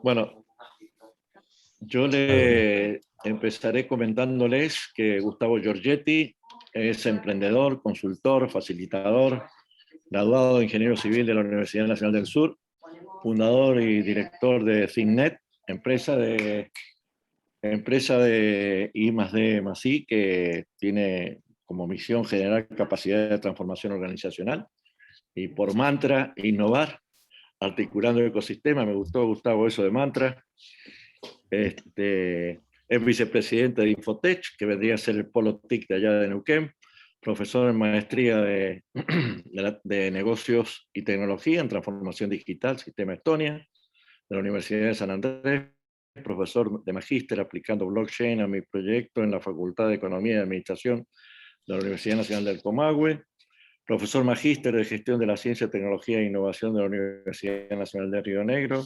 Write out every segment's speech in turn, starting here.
Bueno, yo Adelante. le empezaré comentándoles que Gustavo Giorgetti es emprendedor, consultor, facilitador, graduado de Ingeniero Civil de la Universidad Nacional del Sur, fundador y director de ThinkNet, empresa de I+D+I que tiene como misión generar capacidad de transformación organizacional y por mantra innovar, articulando el ecosistema. Me gustó, Gustavo, eso de mantra. Es vicepresidente de Infotech, que vendría a ser el polo TIC de allá de Neuquén, profesor en maestría de negocios y tecnología en transformación digital, Sistema Estonia, de la Universidad de San Andrés, profesor de magíster aplicando blockchain a mi proyecto en la Facultad de Economía y Administración de la Universidad Nacional del Comahue, profesor magíster de gestión de la ciencia, tecnología e innovación de la Universidad Nacional de Río Negro,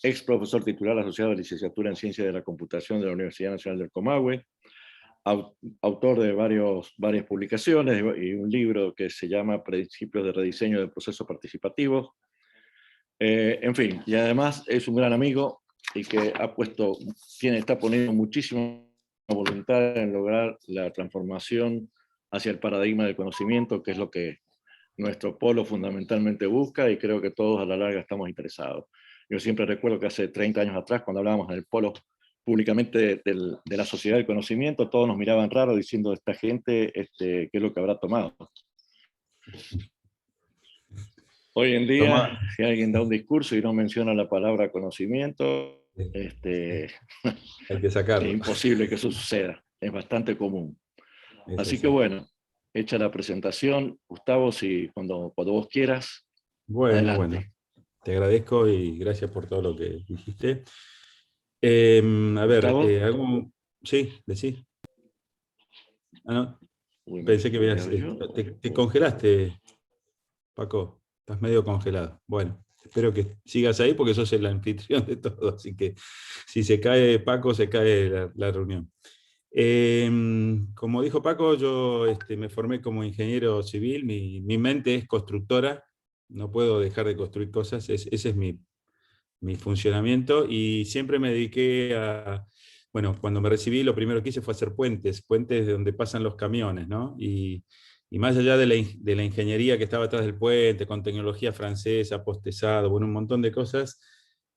ex profesor titular asociado de licenciatura en ciencia de la computación de la Universidad Nacional del Comahue, autor de varias publicaciones y un libro que se llama Principios de rediseño de procesos participativos. En fin, y además es un gran amigo y que está poniendo muchísima voluntad en lograr la transformación hacia el paradigma del conocimiento, que es lo que nuestro polo fundamentalmente busca, y creo que todos a la larga estamos interesados. Yo siempre recuerdo que hace 30 años atrás, cuando hablábamos en el polo públicamente de la sociedad del conocimiento, todos nos miraban raro diciendo, esta gente, ¿qué es lo que habrá tomado? Hoy en día, Toma. si alguien da un discurso y no menciona la palabra conocimiento, Hay que es sacarlo. imposible que eso suceda. Es bastante común. Es Así que así. bueno, hecha la presentación, Gustavo, si cuando vos quieras, Bueno, adelante. te agradezco y gracias por todo lo que dijiste. A ver, Gustavo, Sí, decí. Ah, no, uy, me pensé que estoy veas, olvidado yo. te congelaste, Paco. Estás medio congelado. Bueno, espero que sigas ahí porque sos el anfitrión de todo, así que si se cae Paco, se cae la reunión. Como dijo Paco, yo me formé como ingeniero civil, mi mente es constructora, no puedo dejar de construir cosas, ese es mi funcionamiento, y siempre me dediqué bueno, cuando me recibí lo primero que hice fue hacer puentes de donde pasan los camiones, ¿no? Y más allá de la ingeniería que estaba atrás del puente, con tecnología francesa, postezado, bueno, un montón de cosas,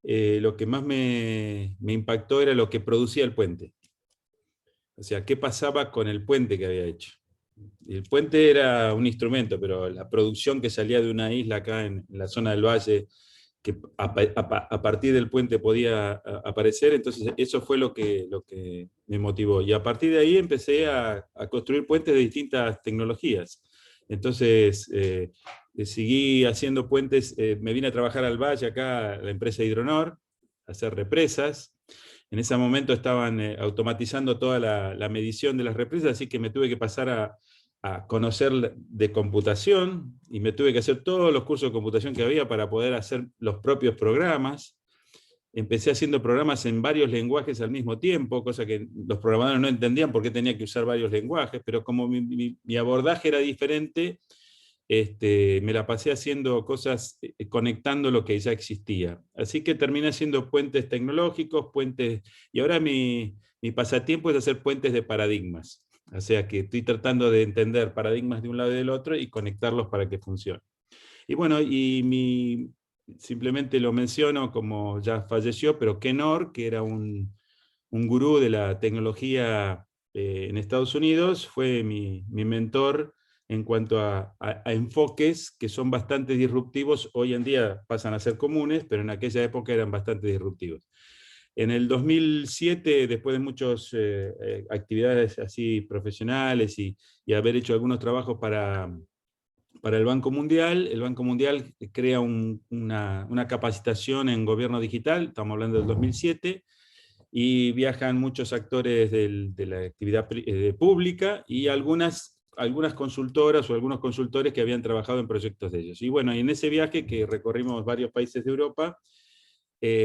lo que más me impactó era lo que producía el puente. O sea, ¿qué pasaba con el puente que había hecho? El puente era un instrumento, pero la producción que salía de una isla acá en la zona del valle, que a partir del puente podía aparecer, entonces eso fue lo que me motivó. Y a partir de ahí empecé a construir puentes de distintas tecnologías. Entonces, seguí haciendo puentes, me vine a trabajar al valle acá, a la empresa Hidronor, a hacer represas. En ese momento estaban automatizando toda la medición de las represas, así que me tuve que pasar a conocer de computación y me tuve que hacer todos los cursos de computación que había para poder hacer los propios programas. Empecé haciendo programas en varios lenguajes al mismo tiempo, cosa que los programadores no entendían por qué tenía que usar varios lenguajes, pero como mi abordaje era diferente, me la pasé haciendo cosas, conectando lo que ya existía. Así que terminé haciendo puentes tecnológicos, y ahora mi pasatiempo es hacer puentes de paradigmas. O sea que estoy tratando de entender paradigmas de un lado y del otro y conectarlos para que funcionen. Y bueno, simplemente lo menciono como ya falleció, pero Kenor, que era un gurú de la tecnología en Estados Unidos, fue mi mentor en cuanto a enfoques que son bastante disruptivos. Hoy en día pasan a ser comunes, pero en aquella época eran bastante disruptivos. En el 2007, después de muchas actividades así profesionales y haber hecho algunos trabajos para el Banco Mundial crea una capacitación en gobierno digital, estamos hablando del 2007, y viajan muchos actores de la actividad pública y algunas consultoras o algunos consultores que habían trabajado en proyectos de ellos. Y bueno, y en ese viaje que recorrimos varios países de Europa,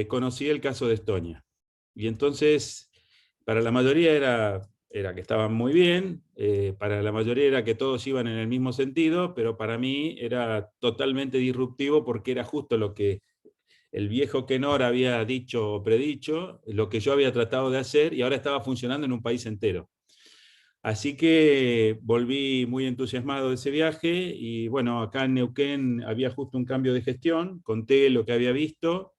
conocí el caso de Estonia. Y entonces, para la mayoría era que estaban muy bien, para la mayoría era que todos iban en el mismo sentido, pero para mí era totalmente disruptivo porque era justo el viejo Kenor había dicho o predicho, lo que yo había tratado de hacer, y ahora estaba funcionando en un país entero. Así que volví muy entusiasmado de ese viaje, y bueno, acá en Neuquén había justo un cambio de gestión, conté lo que había visto,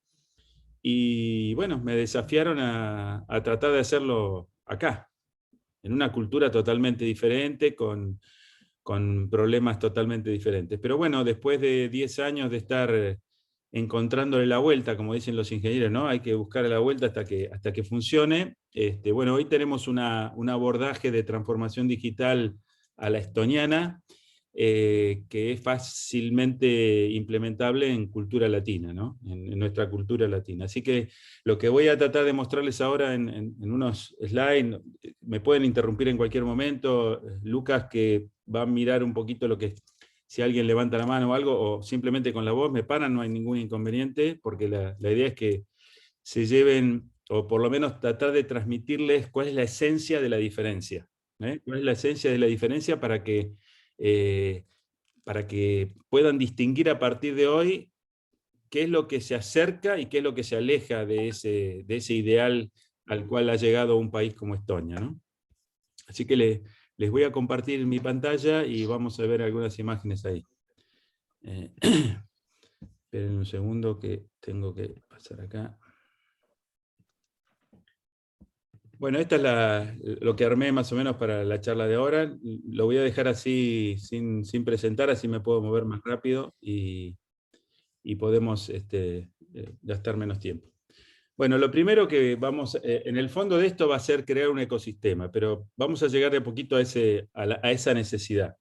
y bueno, me desafiaron a tratar de hacerlo acá, en una cultura totalmente diferente, con problemas totalmente diferentes. Pero bueno, después de 10 años de estar encontrándole la vuelta, como dicen los ingenieros, ¿no? Hay que buscarle la vuelta hasta que funcione. Bueno, hoy tenemos un abordaje de transformación digital a la estoniana, que es fácilmente implementable en cultura latina, ¿no? En nuestra cultura latina. Así que lo que voy a tratar de mostrarles ahora en unos slides, me pueden interrumpir en cualquier momento, Lucas, que va a mirar un poquito lo que, si alguien levanta la mano o algo, o simplemente con la voz me paran, no hay ningún inconveniente, porque la idea es que se lleven, o por lo menos tratar de transmitirles cuál es la esencia de la diferencia. ¿Cuál es la esencia de la diferencia para que puedan distinguir a partir de hoy qué es lo que se acerca y qué es lo que se aleja de ese ideal al cual ha llegado un país como Estonia, ¿no? Así que les voy a compartir mi pantalla y vamos a ver algunas imágenes ahí. Esperen un segundo que tengo que pasar acá. Bueno, esta es lo que armé más o menos para la charla de ahora. Lo voy a dejar así, sin presentar, así me puedo mover más rápido y podemos gastar menos tiempo. Bueno, lo primero que en el fondo de esto va a ser crear un ecosistema, pero vamos a llegar de a poquito a esa necesidad.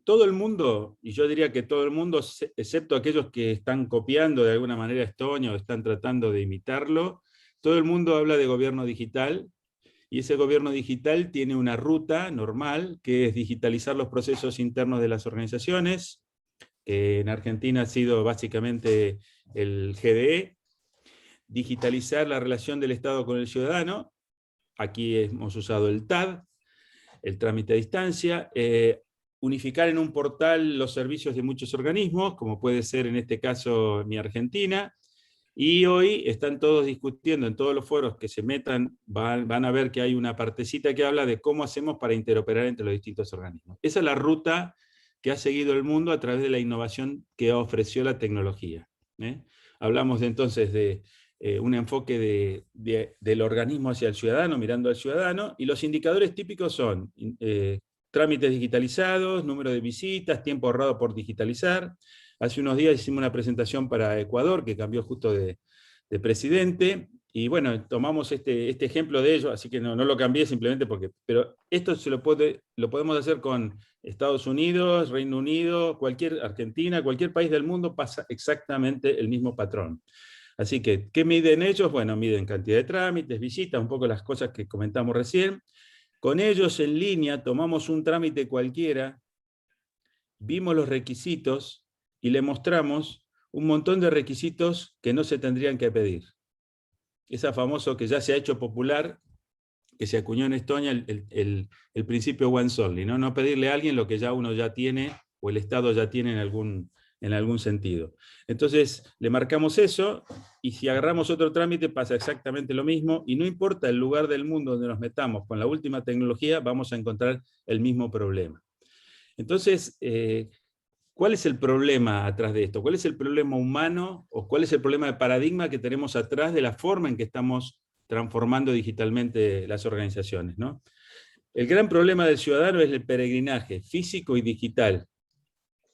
Todo el mundo, y yo diría que todo el mundo, excepto aquellos que están copiando de alguna manera Estonia o están tratando de imitarlo, todo el mundo habla de gobierno digital, y ese gobierno digital tiene una ruta normal, que es digitalizar los procesos internos de las organizaciones, que en Argentina ha sido básicamente el GDE, digitalizar la relación del Estado con el ciudadano, aquí hemos usado el TAD, el trámite a distancia, unificar en un portal los servicios de muchos organismos, como puede ser en este caso mi Argentina, y hoy están todos discutiendo en todos los foros que se metan, van a ver que hay una partecita que habla de cómo hacemos para interoperar entre los distintos organismos. Esa es la ruta que ha seguido el mundo a través de la innovación que ofreció la tecnología. Hablamos entonces de un enfoque del organismo hacia el ciudadano, mirando al ciudadano, y los indicadores típicos son trámites digitalizados, número de visitas, tiempo ahorrado por digitalizar. Hace unos días hicimos una presentación para Ecuador, que cambió justo de presidente, y bueno, tomamos este ejemplo de ello, así que no lo cambié simplemente porque, pero esto lo podemos hacer con Estados Unidos, Reino Unido, Argentina, cualquier país del mundo pasa exactamente el mismo patrón. Así que, ¿qué miden ellos? Bueno, miden cantidad de trámites, visitas, un poco las cosas que comentamos recién. Con ellos en línea tomamos un trámite cualquiera, vimos los requisitos y le mostramos un montón de requisitos que no se tendrían que pedir. Ese famoso que ya se ha hecho popular, que se acuñó en Estonia, el principio once only, ¿no? No pedirle a alguien lo que ya uno ya tiene o el Estado ya tiene en algún sentido. Entonces, le marcamos eso, y si agarramos otro trámite pasa exactamente lo mismo, y no importa el lugar del mundo donde nos metamos, con la última tecnología vamos a encontrar el mismo problema. Entonces, ¿cuál es el problema atrás de esto? ¿Cuál es el problema humano o cuál es el problema de paradigma que tenemos atrás de la forma en que estamos transformando digitalmente las organizaciones, ¿no? El gran problema del ciudadano es el peregrinaje físico y digital,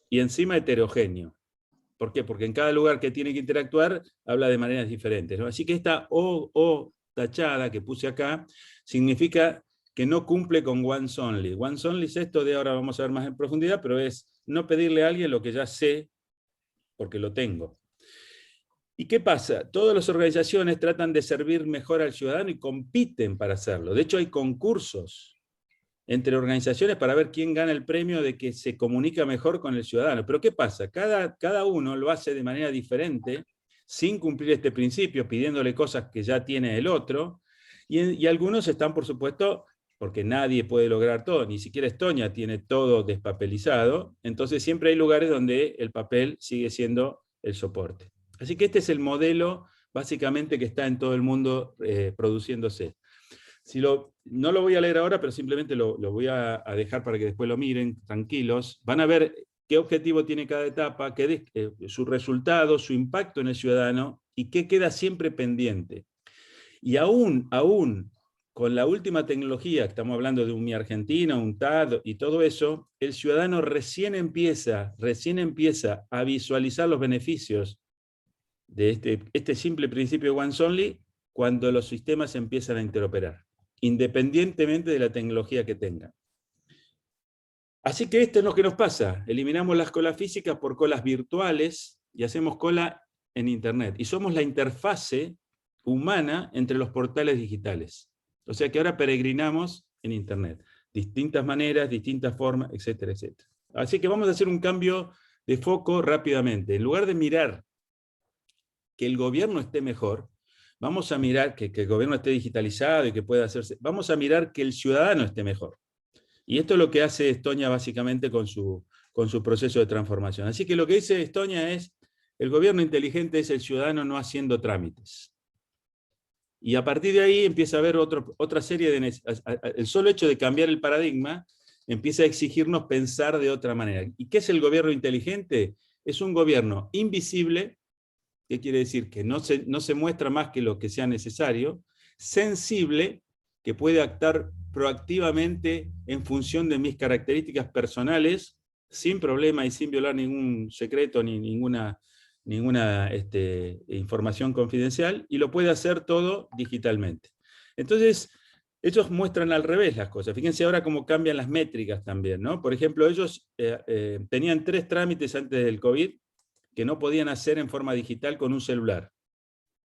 y encima heterogéneo. ¿Por qué? Porque en cada lugar que tiene que interactuar habla de maneras diferentes, ¿no? Así que esta O tachada que puse acá significa que no cumple con once only. Once only es esto de, ahora vamos a ver más en profundidad, pero es no pedirle a alguien lo que ya sé porque lo tengo. ¿Y qué pasa? Todas las organizaciones tratan de servir mejor al ciudadano y compiten para hacerlo. De hecho, hay concursos entre organizaciones para ver quién gana el premio de que se comunica mejor con el ciudadano. Pero ¿qué pasa? Cada uno lo hace de manera diferente, sin cumplir este principio, pidiéndole cosas que ya tiene el otro, y algunos están, por supuesto, porque nadie puede lograr todo, ni siquiera Estonia tiene todo despapelizado, entonces siempre hay lugares donde el papel sigue siendo el soporte. Así que este es el modelo básicamente que está en todo el mundo produciéndose. No lo voy a leer ahora, pero simplemente lo voy a dejar para que después lo miren, tranquilos. Van a ver qué objetivo tiene cada etapa, su resultado, su impacto en el ciudadano y qué queda siempre pendiente. Y aún con la última tecnología, estamos hablando de un Mi Argentina, un TAD y todo eso, el ciudadano recién empieza a visualizar los beneficios de este simple principio once only cuando los sistemas empiezan a interoperar, independientemente de la tecnología que tengan. Así que esto es lo que nos pasa. Eliminamos las colas físicas por colas virtuales y hacemos cola en Internet. Y somos la interfase humana entre los portales digitales. O sea que ahora peregrinamos en Internet. Distintas maneras, distintas formas, etcétera, etcétera. Así que vamos a hacer un cambio de foco rápidamente. En lugar de mirar que el gobierno esté mejor, vamos a mirar que el gobierno esté digitalizado y que pueda hacerse, vamos a mirar que el ciudadano esté mejor. Y esto es lo que hace Estonia básicamente con su proceso de transformación. Así que lo que dice Estonia es, el gobierno inteligente es el ciudadano no haciendo trámites. Y a partir de ahí empieza a haber otra serie de... El solo hecho de cambiar el paradigma empieza a exigirnos pensar de otra manera. ¿Y qué es el gobierno inteligente? Es un gobierno invisible, ¿qué quiere decir? Que no se muestra más que lo que sea necesario, sensible, que puede actuar proactivamente en función de mis características personales, sin problema y sin violar ningún secreto ni ninguna información confidencial, y lo puede hacer todo digitalmente. Entonces, ellos muestran al revés las cosas. Fíjense ahora cómo cambian las métricas también, ¿no? Por ejemplo, ellos tenían 3 trámites antes del COVID que no podían hacer en forma digital con un celular.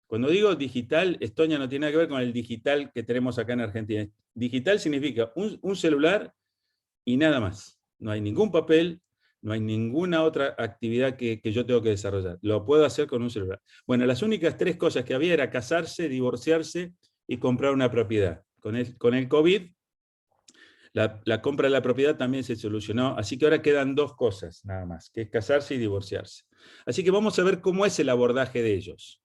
Cuando digo digital, Estonia no tiene nada que ver con el digital que tenemos acá en Argentina. Digital significa un celular y nada más. No hay ningún papel, no hay ninguna otra actividad que yo tengo que desarrollar. Lo puedo hacer con un celular. Bueno, las únicas 3 cosas que había era casarse, divorciarse y comprar una propiedad. Con el COVID, la compra de la propiedad también se solucionó, así que ahora quedan 2 cosas nada más, que es casarse y divorciarse. Así que vamos a ver cómo es el abordaje de ellos.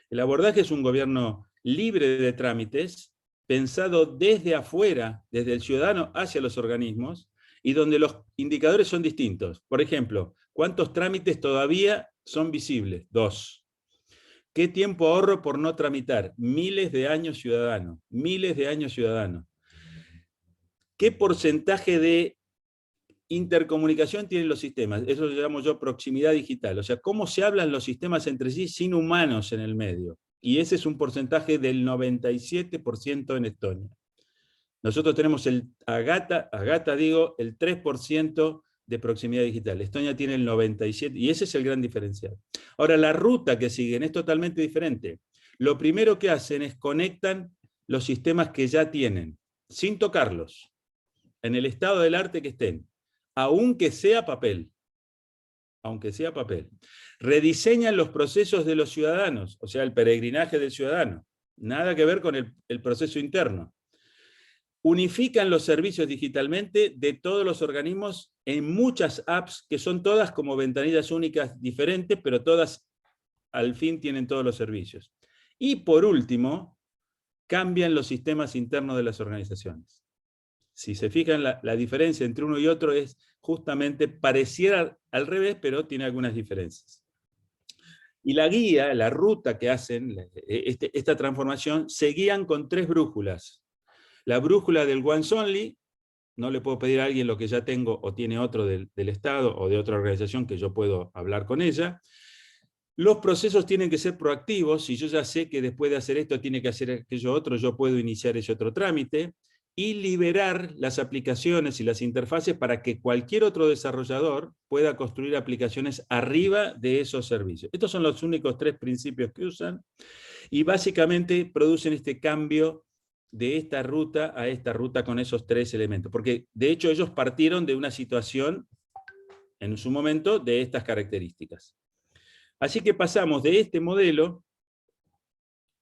El abordaje es un gobierno libre de trámites, pensado desde afuera, desde el ciudadano hacia los organismos, y donde los indicadores son distintos. Por ejemplo, ¿cuántos trámites todavía son visibles? 2. ¿Qué tiempo ahorro por no tramitar? Miles de años ciudadanos. Miles de años ciudadanos. ¿Qué porcentaje de intercomunicación tienen los sistemas? Eso lo llamo yo proximidad digital. O sea, cómo se hablan los sistemas entre sí sin humanos en el medio. Y ese es un porcentaje del 97% en Estonia. Nosotros tenemos el 3% de proximidad digital. Estonia tiene el 97%, y ese es el gran diferencial. Ahora, la ruta que siguen es totalmente diferente. Lo primero que hacen es conectan los sistemas que ya tienen, sin tocarlos, en el estado del arte que estén, aunque sea papel. Aunque sea papel. Rediseñan los procesos de los ciudadanos, o sea, el peregrinaje del ciudadano. Nada que ver con el proceso interno. Unifican los servicios digitalmente de todos los organismos en muchas apps, que son todas como ventanillas únicas diferentes, pero todas al fin tienen todos los servicios. Y por último, cambian los sistemas internos de las organizaciones. Si se fijan, la diferencia entre uno y otro es justamente, pareciera al revés, pero tiene algunas diferencias. Y la guía, la ruta que hacen, esta transformación, se guían con 3 brújulas. La brújula del once only, no le puedo pedir a alguien lo que ya tengo o tiene otro del Estado o de otra organización que yo puedo hablar con ella. Los procesos tienen que ser proactivos. Si yo ya sé que después de hacer esto tiene que hacer aquello otro, yo puedo iniciar ese otro trámite. Y liberar las aplicaciones y las interfaces para que cualquier otro desarrollador pueda construir aplicaciones arriba de esos servicios. Estos son los únicos 3 principios que usan, y básicamente producen este cambio de esta ruta a esta ruta con esos 3 elementos. Porque de hecho ellos partieron de una situación, en su momento, de estas características. Así que pasamos de este modelo,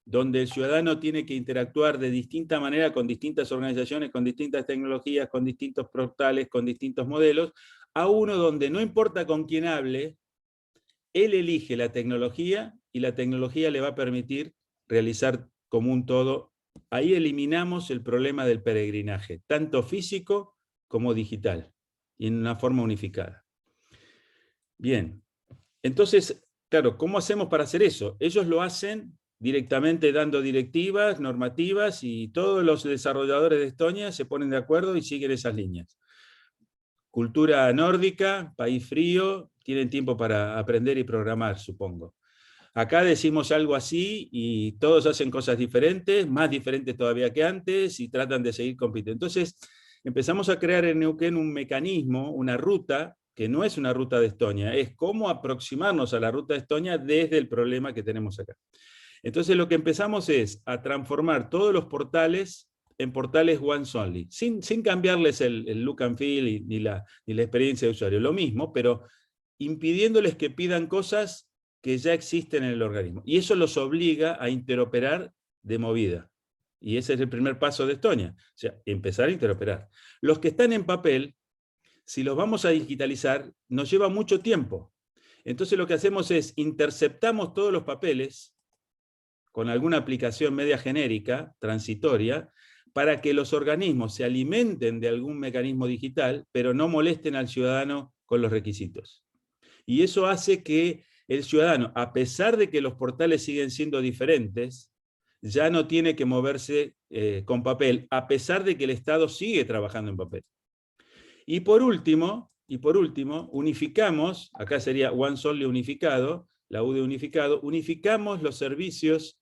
donde el ciudadano tiene que interactuar de distinta manera con distintas organizaciones, con distintas tecnologías, con distintos portales, con distintos modelos, a uno donde no importa con quién hable, él elige la tecnología y la tecnología le va a permitir realizar como un todo. Ahí eliminamos el problema del peregrinaje, tanto físico como digital, y en una forma unificada. Bien, entonces, claro, ¿cómo hacemos para hacer eso? Ellos lo hacen directamente dando directivas, normativas, y todos los desarrolladores de Estonia se ponen de acuerdo y siguen esas líneas. Cultura nórdica, país frío, tienen tiempo para aprender y programar, supongo. Acá decimos algo así y todos hacen cosas diferentes, más diferentes todavía que antes, y tratan de seguir compitiendo. Entonces, empezamos a crear en Neuquén un mecanismo, una ruta, que no es una ruta de Estonia, es cómo aproximarnos a la ruta de Estonia desde el problema que tenemos acá. Entonces, lo que empezamos es a transformar todos los portales en portales once only, sin cambiarles el look and feel ni la experiencia de usuario. Lo mismo, pero impidiéndoles que pidan cosas que ya existen en el organismo. Y eso los obliga a interoperar de movida. Y ese es el primer paso de Estonia. O sea, empezar a interoperar. Los que están en papel, si los vamos a digitalizar, nos lleva mucho tiempo. Entonces lo que hacemos es interceptamos todos los papeles con alguna aplicación media genérica, transitoria, para que los organismos se alimenten de algún mecanismo digital, pero no molesten al ciudadano con los requisitos. Y eso hace que el ciudadano, a pesar de que los portales siguen siendo diferentes, ya no tiene que moverse con papel, a pesar de que el Estado sigue trabajando en papel. Y por último, unificamos, acá sería once only unificado, la U de unificado, unificamos los servicios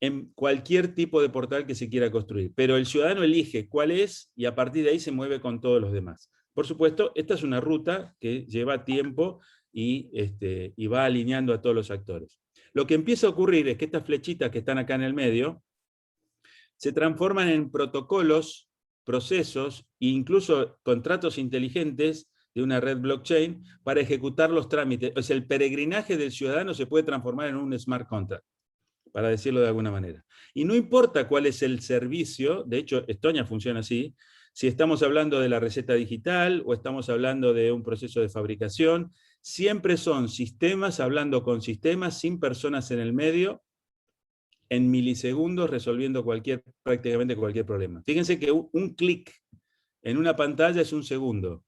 en cualquier tipo de portal que se quiera construir. Pero el ciudadano elige cuál es y a partir de ahí se mueve con todos los demás. Por supuesto, esta es una ruta que lleva tiempo y va alineando a todos los actores. Lo que empieza a ocurrir es que estas flechitas que están acá en el medio se transforman en protocolos, procesos e incluso contratos inteligentes de una red blockchain para ejecutar los trámites. O sea, el peregrinaje del ciudadano se puede transformar en un smart contract, para decirlo de alguna manera. Y no importa cuál es el servicio, de hecho Estonia funciona así, si estamos hablando de la receta digital o estamos hablando de un proceso de fabricación, siempre son sistemas hablando con sistemas sin personas en el medio, en milisegundos resolviendo prácticamente cualquier problema. Fíjense que un clic en una pantalla es un segundo.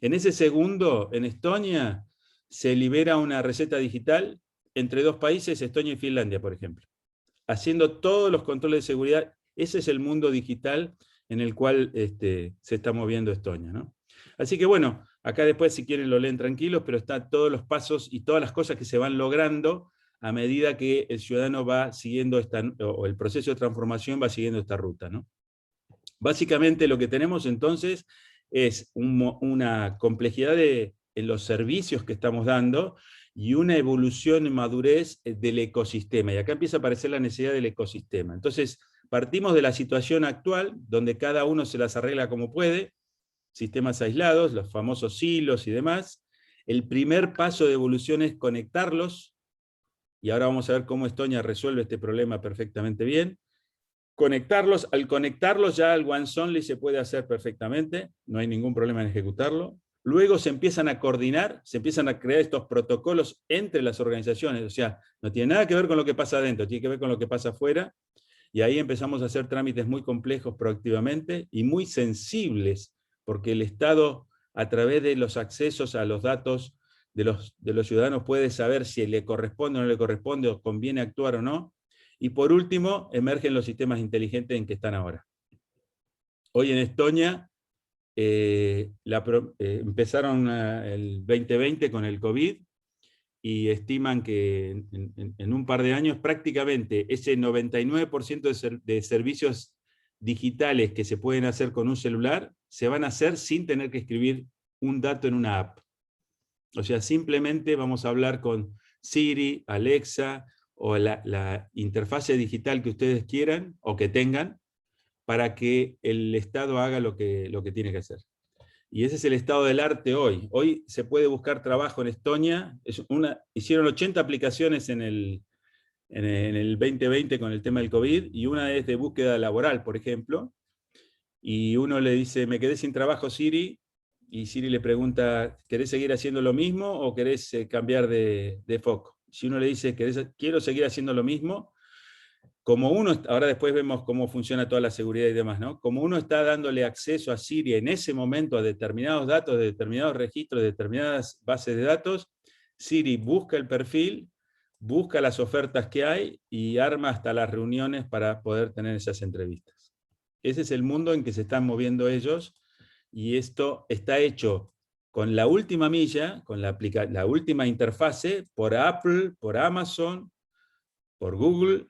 En ese segundo, en Estonia, se libera una receta digital entre dos países, Estonia y Finlandia, por ejemplo, haciendo todos los controles de seguridad. Ese es el mundo digital en el cual se está moviendo Estonia, ¿no? Así que bueno, acá después si quieren lo leen tranquilos, pero están todos los pasos y todas las cosas que se van logrando a medida que el ciudadano va siguiendo o el proceso de transformación va siguiendo esta ruta, ¿no? Básicamente lo que tenemos entonces es una complejidad en los servicios que estamos dando y una evolución y madurez del ecosistema. Y acá empieza a aparecer la necesidad del ecosistema. Entonces, partimos de la situación actual, donde cada uno se las arregla como puede, sistemas aislados, los famosos silos y demás. El primer paso de evolución es conectarlos, y ahora vamos a ver cómo Estonia resuelve este problema perfectamente bien. Conectarlos, al conectarlos ya al once only se puede hacer perfectamente, no hay ningún problema en ejecutarlo. Luego se empiezan a coordinar, se empiezan a crear estos protocolos entre las organizaciones, o sea, no tiene nada que ver con lo que pasa adentro, tiene que ver con lo que pasa afuera, y ahí empezamos a hacer trámites muy complejos proactivamente y muy sensibles, porque el Estado, a través de los accesos a los datos de los ciudadanos, puede saber si le corresponde o no le corresponde, o conviene actuar o no. Y por último, emergen los sistemas inteligentes en que están ahora. Hoy en Estonia empezaron el 2020 con el COVID y estiman que en un par de años prácticamente ese 99% de servicios digitales que se pueden hacer con un celular se van a hacer sin tener que escribir un dato en una app. O sea, simplemente vamos a hablar con Siri, Alexa, o la interfase digital que ustedes quieran o que tengan para que el Estado haga lo que tiene que hacer. Y ese es el estado del arte hoy. Hoy se puede buscar trabajo en Estonia. Hicieron 80 aplicaciones en el 2020 con el tema del COVID, y una es de búsqueda laboral, por ejemplo. Y uno le dice, me quedé sin trabajo, Siri, y Siri le pregunta, ¿querés seguir haciendo lo mismo o querés cambiar de foco? Si uno le dice, quiero seguir haciendo lo mismo, como uno, ahora después vemos cómo funciona toda la seguridad y demás, ¿no? Como uno está dándole acceso a Siri en ese momento a determinados datos, de determinados registros, de determinadas bases de datos, Siri busca el perfil, busca las ofertas que hay y arma hasta las reuniones para poder tener esas entrevistas. Ese es el mundo en que se están moviendo ellos, y esto está hecho con la última milla, con la última interfase, por Apple, por Amazon, por Google,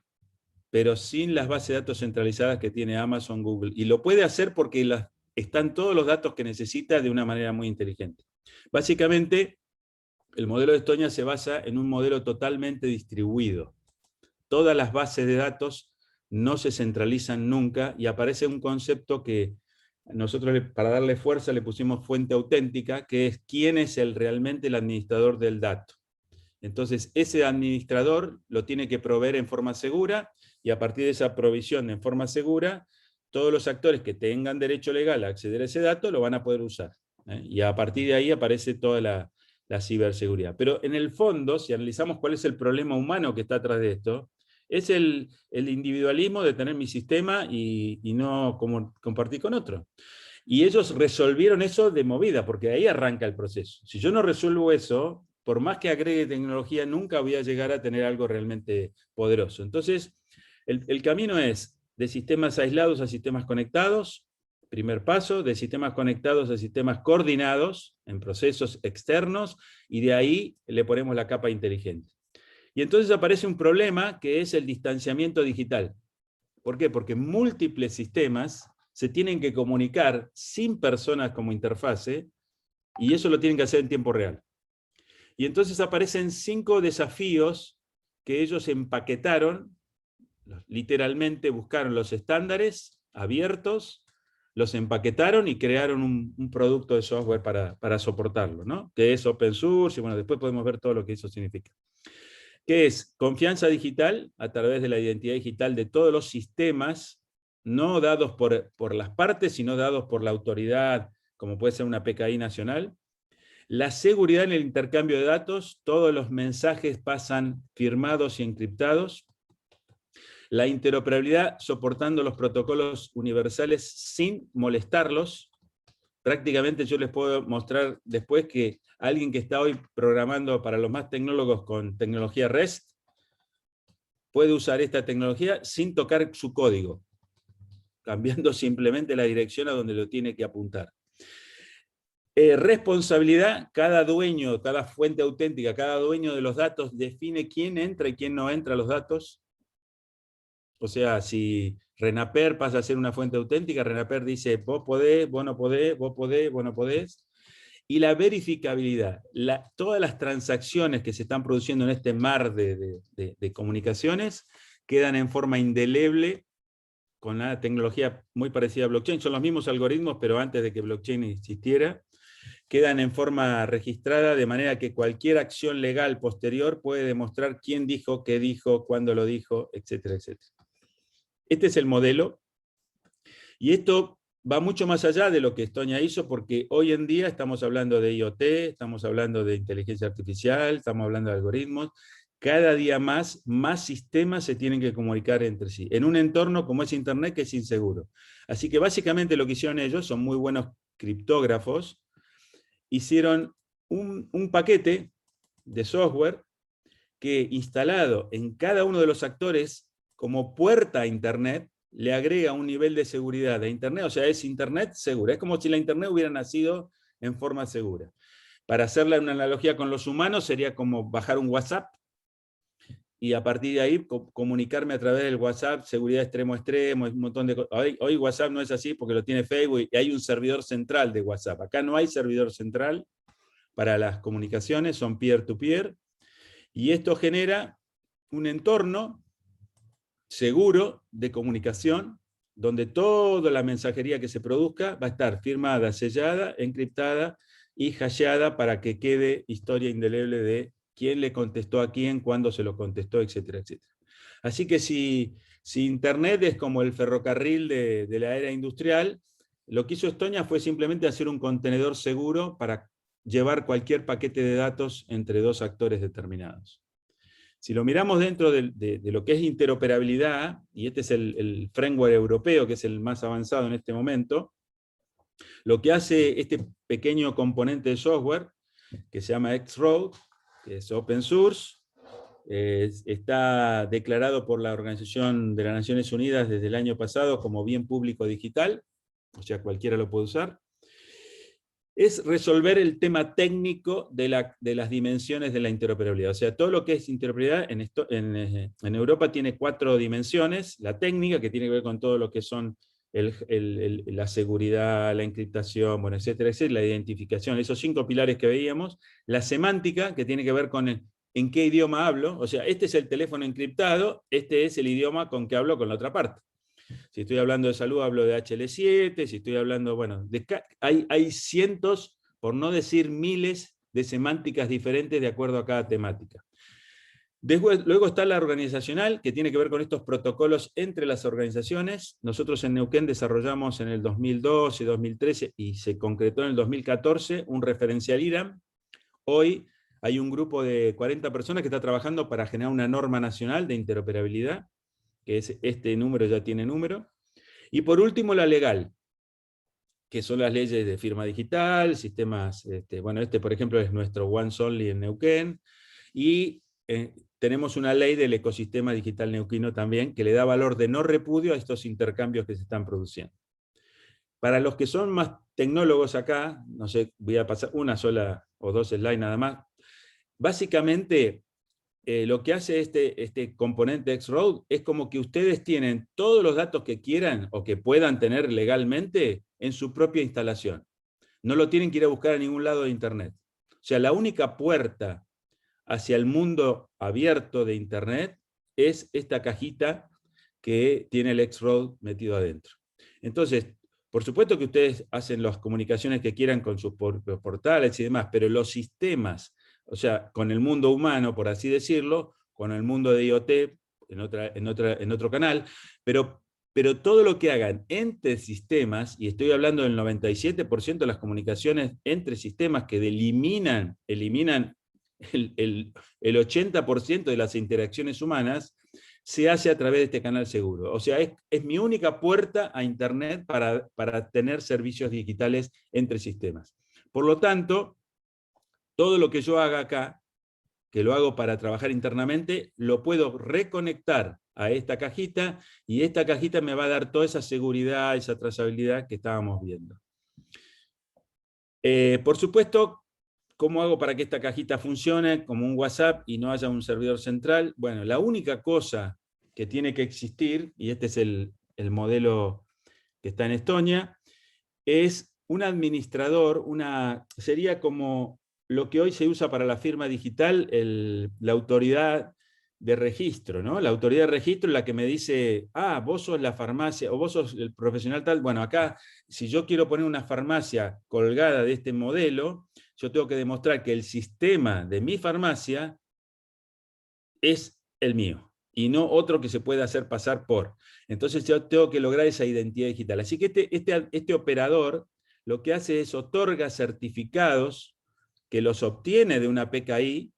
pero sin las bases de datos centralizadas que tiene Amazon, Google. Y lo puede hacer porque están todos los datos que necesita de una manera muy inteligente. Básicamente, el modelo de Estonia se basa en un modelo totalmente distribuido. Todas las bases de datos no se centralizan nunca, y aparece un concepto que nosotros, para darle fuerza, le pusimos fuente auténtica, que es quién es realmente el administrador del dato. Entonces, ese administrador lo tiene que proveer en forma segura, y a partir de esa provisión en forma segura, todos los actores que tengan derecho legal a acceder a ese dato lo van a poder usar. Y a partir de ahí aparece toda la ciberseguridad. Pero en el fondo, si analizamos cuál es el problema humano que está atrás de esto, es el individualismo de tener mi sistema y no compartir con otro. Y ellos resolvieron eso de movida, porque ahí arranca el proceso. Si yo no resuelvo eso, por más que agregue tecnología, nunca voy a llegar a tener algo realmente poderoso. Entonces, el camino es de sistemas aislados a sistemas conectados, primer paso, de sistemas conectados a sistemas coordinados en procesos externos, y de ahí le ponemos la capa inteligente. Y entonces aparece un problema que es el distanciamiento digital. ¿Por qué? Porque múltiples sistemas se tienen que comunicar sin personas como interfase, y eso lo tienen que hacer en tiempo real. Y entonces aparecen 5 desafíos que ellos empaquetaron, literalmente buscaron los estándares abiertos, los empaquetaron y crearon un producto de software para soportarlo, ¿no? Que es open source, y bueno, después podemos ver todo lo que eso significa. Que es confianza digital a través de la identidad digital de todos los sistemas, no dados por las partes, sino dados por la autoridad, como puede ser una PKI nacional. La seguridad en el intercambio de datos, todos los mensajes pasan firmados y encriptados. La interoperabilidad soportando los protocolos universales sin molestarlos. Prácticamente yo les puedo mostrar después que alguien que está hoy programando para los más tecnólogos con tecnología REST puede usar esta tecnología sin tocar su código, cambiando simplemente la dirección a donde lo tiene que apuntar. Responsabilidad, cada dueño, cada fuente auténtica, cada dueño de los datos define quién entra y quién no entra a los datos. O sea, si Renaper pasa a ser una fuente auténtica, Renaper dice, vos podés, vos no podés, vos podés, vos no podés. Y la verificabilidad, todas las transacciones que se están produciendo en este mar de comunicaciones quedan en forma indeleble con una tecnología muy parecida a blockchain. Son los mismos algoritmos, pero antes de que blockchain existiera. Quedan en forma registrada, de manera que cualquier acción legal posterior puede demostrar quién dijo, qué dijo, cuándo lo dijo, etcétera, etcétera. Este es el modelo, y esto va mucho más allá de lo que Estonia hizo, porque hoy en día estamos hablando de IoT, estamos hablando de inteligencia artificial, estamos hablando de algoritmos. Cada día más sistemas se tienen que comunicar entre sí, en un entorno como es Internet, que es inseguro. Así que básicamente lo que hicieron ellos, son muy buenos criptógrafos, hicieron un paquete de software que, instalado en cada uno de los actores como puerta a Internet, le agrega un nivel de seguridad de Internet. O sea, es Internet segura. Es como si la Internet hubiera nacido en forma segura. Para hacerle una analogía con los humanos, sería como bajar un WhatsApp y a partir de ahí comunicarme a través del WhatsApp, seguridad extremo a extremo, un montón de cosas. Hoy WhatsApp no es así porque lo tiene Facebook y hay un servidor central de WhatsApp. Acá no hay servidor central para las comunicaciones, son peer-to-peer, y esto genera un entorno seguro de comunicación donde toda la mensajería que se produzca va a estar firmada, sellada, encriptada y hasheada para que quede historia indeleble de quién le contestó a quién, cuándo se lo contestó, etcétera, etcétera. Así que si Internet es como el ferrocarril de la era industrial, Lo que hizo Estonia fue simplemente hacer un contenedor seguro para llevar cualquier paquete de datos entre dos actores determinados. Si lo miramos dentro de lo que es interoperabilidad, y este es el framework europeo, que es el más avanzado en este momento, lo que hace este pequeño componente de software, que se llama X-Road, que es open source, está declarado por la Organización de las Naciones Unidas desde el año pasado como bien público digital, o sea, cualquiera lo puede usar, es resolver el tema técnico de las dimensiones de la interoperabilidad. O sea, todo lo que es interoperabilidad en Europa tiene 4 dimensiones. La técnica, que tiene que ver con todo lo que son la seguridad, la encriptación, bueno, etcétera, etcétera, la identificación, esos 5 pilares que veíamos. La semántica, que tiene que ver con en qué idioma hablo. O sea, este es el teléfono encriptado, este es el idioma con que hablo con la otra parte. Si estoy hablando de salud, hablo de HL7, si estoy hablando, bueno, hay cientos, por no decir miles, de semánticas diferentes de acuerdo a cada temática. Luego está la organizacional, que tiene que ver con estos protocolos entre las organizaciones. Nosotros en Neuquén desarrollamos en el 2012, 2013, y se concretó en el 2014, un referencial IRAM. Hoy hay un grupo de 40 personas que está trabajando para generar una norma nacional de interoperabilidad, que es este número, ya tiene número. Y por último, la legal, que son las leyes de firma digital, sistemas, bueno, por ejemplo es nuestro Once Only en Neuquén, y tenemos una ley del ecosistema digital neuquino también, que le da valor de no repudio a estos intercambios que se están produciendo. Para los que son más tecnólogos acá, no sé, voy a pasar una sola o 2 slides nada más. Básicamente, lo que hace este componente X-Road es como que ustedes tienen todos los datos que quieran o que puedan tener legalmente en su propia instalación. No lo tienen que ir a buscar a ningún lado de Internet. O sea, la única puerta hacia el mundo abierto de Internet es esta cajita que tiene el X-Road metido adentro. Entonces, por supuesto que ustedes hacen las comunicaciones que quieran con sus portales y demás, pero los sistemas, o sea, con el mundo humano, por así decirlo, con el mundo de IoT, en otro canal, pero todo lo que hagan entre sistemas, y estoy hablando del 97% de las comunicaciones entre sistemas que eliminan el 80% de las interacciones humanas, se hace a través de este canal seguro. O sea, es mi única puerta a Internet para tener servicios digitales entre sistemas. Por lo tanto, todo lo que yo haga acá, que lo hago para trabajar internamente, lo puedo reconectar a esta cajita, y esta cajita me va a dar toda esa seguridad, esa trazabilidad que estábamos viendo. Por supuesto, ¿cómo hago para que esta cajita funcione como un WhatsApp y no haya un servidor central? Bueno, la única cosa que tiene que existir, y este es el modelo que está en Estonia, es un administrador, sería como lo que hoy se usa para la firma digital, la autoridad de registro, ¿no? La autoridad de registro es la que me dice, vos sos la farmacia, o vos sos el profesional tal. Bueno, acá, si yo quiero poner una farmacia colgada de este modelo, yo tengo que demostrar que el sistema de mi farmacia es el mío, y no otro que se pueda hacer pasar por. Entonces yo tengo que lograr esa identidad digital. Así que este operador lo que hace es otorga certificados que los obtiene de una PKI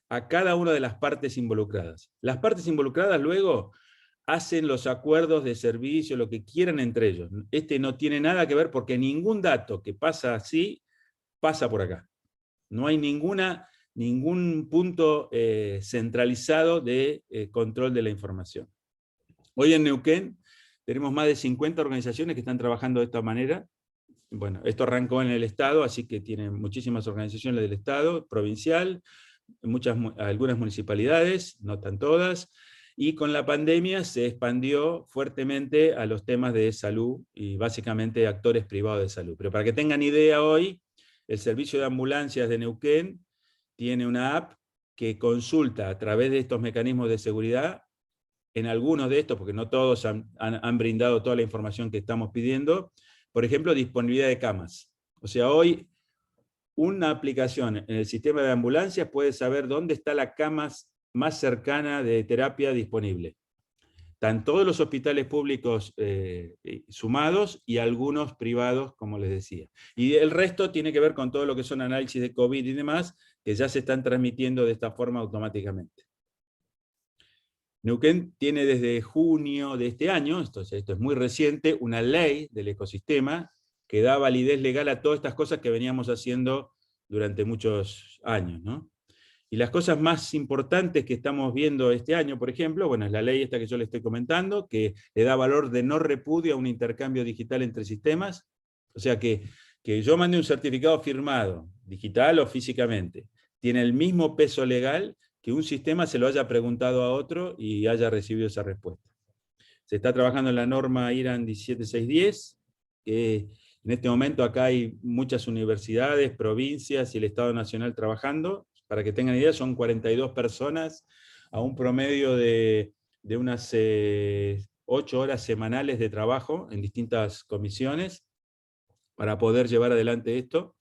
a cada una de las partes involucradas. Las partes involucradas luego hacen los acuerdos de servicio, lo que quieran entre ellos. No tiene nada que ver, porque ningún dato que pasa así pasa por acá. No hay ningún punto centralizado de control de la información. Hoy en Neuquén tenemos más de 50 organizaciones que están trabajando de esta manera. Bueno, esto arrancó en el Estado, así que tienen muchísimas organizaciones del Estado, provincial, algunas municipalidades, no tan todas, y con la pandemia se expandió fuertemente a los temas de salud y básicamente actores privados de salud. Pero para que tengan idea hoy, el servicio de ambulancias de Neuquén tiene una app que consulta a través de estos mecanismos de seguridad, en algunos de estos, porque no todos han brindado toda la información que estamos pidiendo, por ejemplo, disponibilidad de camas. O sea, hoy una aplicación en el sistema de ambulancias puede saber dónde está la cama más cercana de terapia disponible. Están todos los hospitales públicos sumados y algunos privados, como les decía. Y el resto tiene que ver con todo lo que son análisis de COVID y demás, que ya se están transmitiendo de esta forma automáticamente. Neuquén tiene desde junio de este año, esto es muy reciente, una ley del ecosistema que da validez legal a todas estas cosas que veníamos haciendo durante muchos años, ¿no? Y las cosas más importantes que estamos viendo este año, por ejemplo, bueno, es la ley esta que yo le estoy comentando, que le da valor de no repudio a un intercambio digital entre sistemas. O sea que yo mande un certificado firmado, digital o físicamente, tiene el mismo peso legal que un sistema se lo haya preguntado a otro y haya recibido esa respuesta. Se está trabajando en la norma IRAN 17610, que en este momento acá hay muchas universidades, provincias y el Estado Nacional trabajando. Para que tengan idea, son 42 personas a un promedio de unas 8 horas semanales de trabajo en distintas comisiones para poder llevar adelante esto.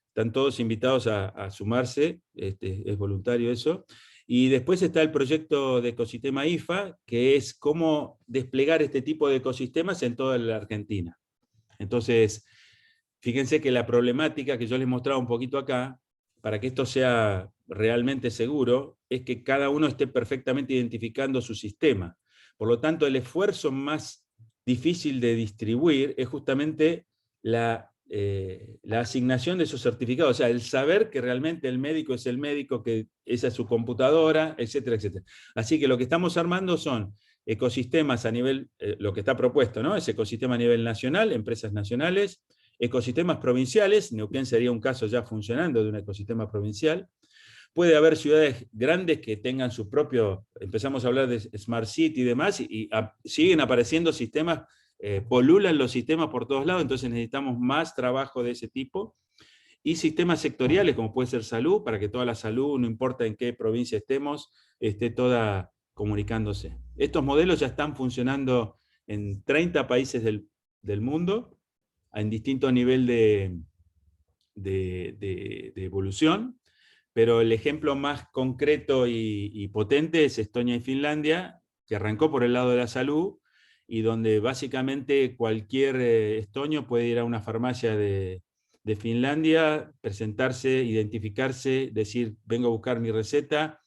Están todos invitados a sumarse, es voluntario eso. Y después está el proyecto de ecosistema IFA, que es cómo desplegar este tipo de ecosistemas en toda la Argentina. Entonces, fíjense que la problemática que yo les mostraba un poquito acá, para que esto sea realmente seguro, es que cada uno esté perfectamente identificando su sistema. Por lo tanto, el esfuerzo más difícil de distribuir es justamente la asignación de esos certificados, o sea, el saber que realmente el médico es el médico, que esa es su computadora, etcétera, etcétera. Así que lo que estamos armando son ecosistemas a nivel, lo que está propuesto, ¿no? Es ecosistema a nivel nacional, empresas nacionales, ecosistemas provinciales, Neuquén sería un caso ya funcionando de un ecosistema provincial. Puede haber ciudades grandes que tengan su propio, empezamos a hablar de Smart City y demás, y siguen apareciendo sistemas, polulan los sistemas por todos lados, entonces necesitamos más trabajo de ese tipo. Y sistemas sectoriales, como puede ser salud, para que toda la salud, no importa en qué provincia estemos, esté toda comunicándose. Estos modelos ya están funcionando en 30 países del mundo, en distinto nivel de evolución, pero el ejemplo más concreto y potente es Estonia y Finlandia, que arrancó por el lado de la salud, y donde básicamente cualquier estonio puede ir a una farmacia de Finlandia, presentarse, identificarse, decir, vengo a buscar mi receta,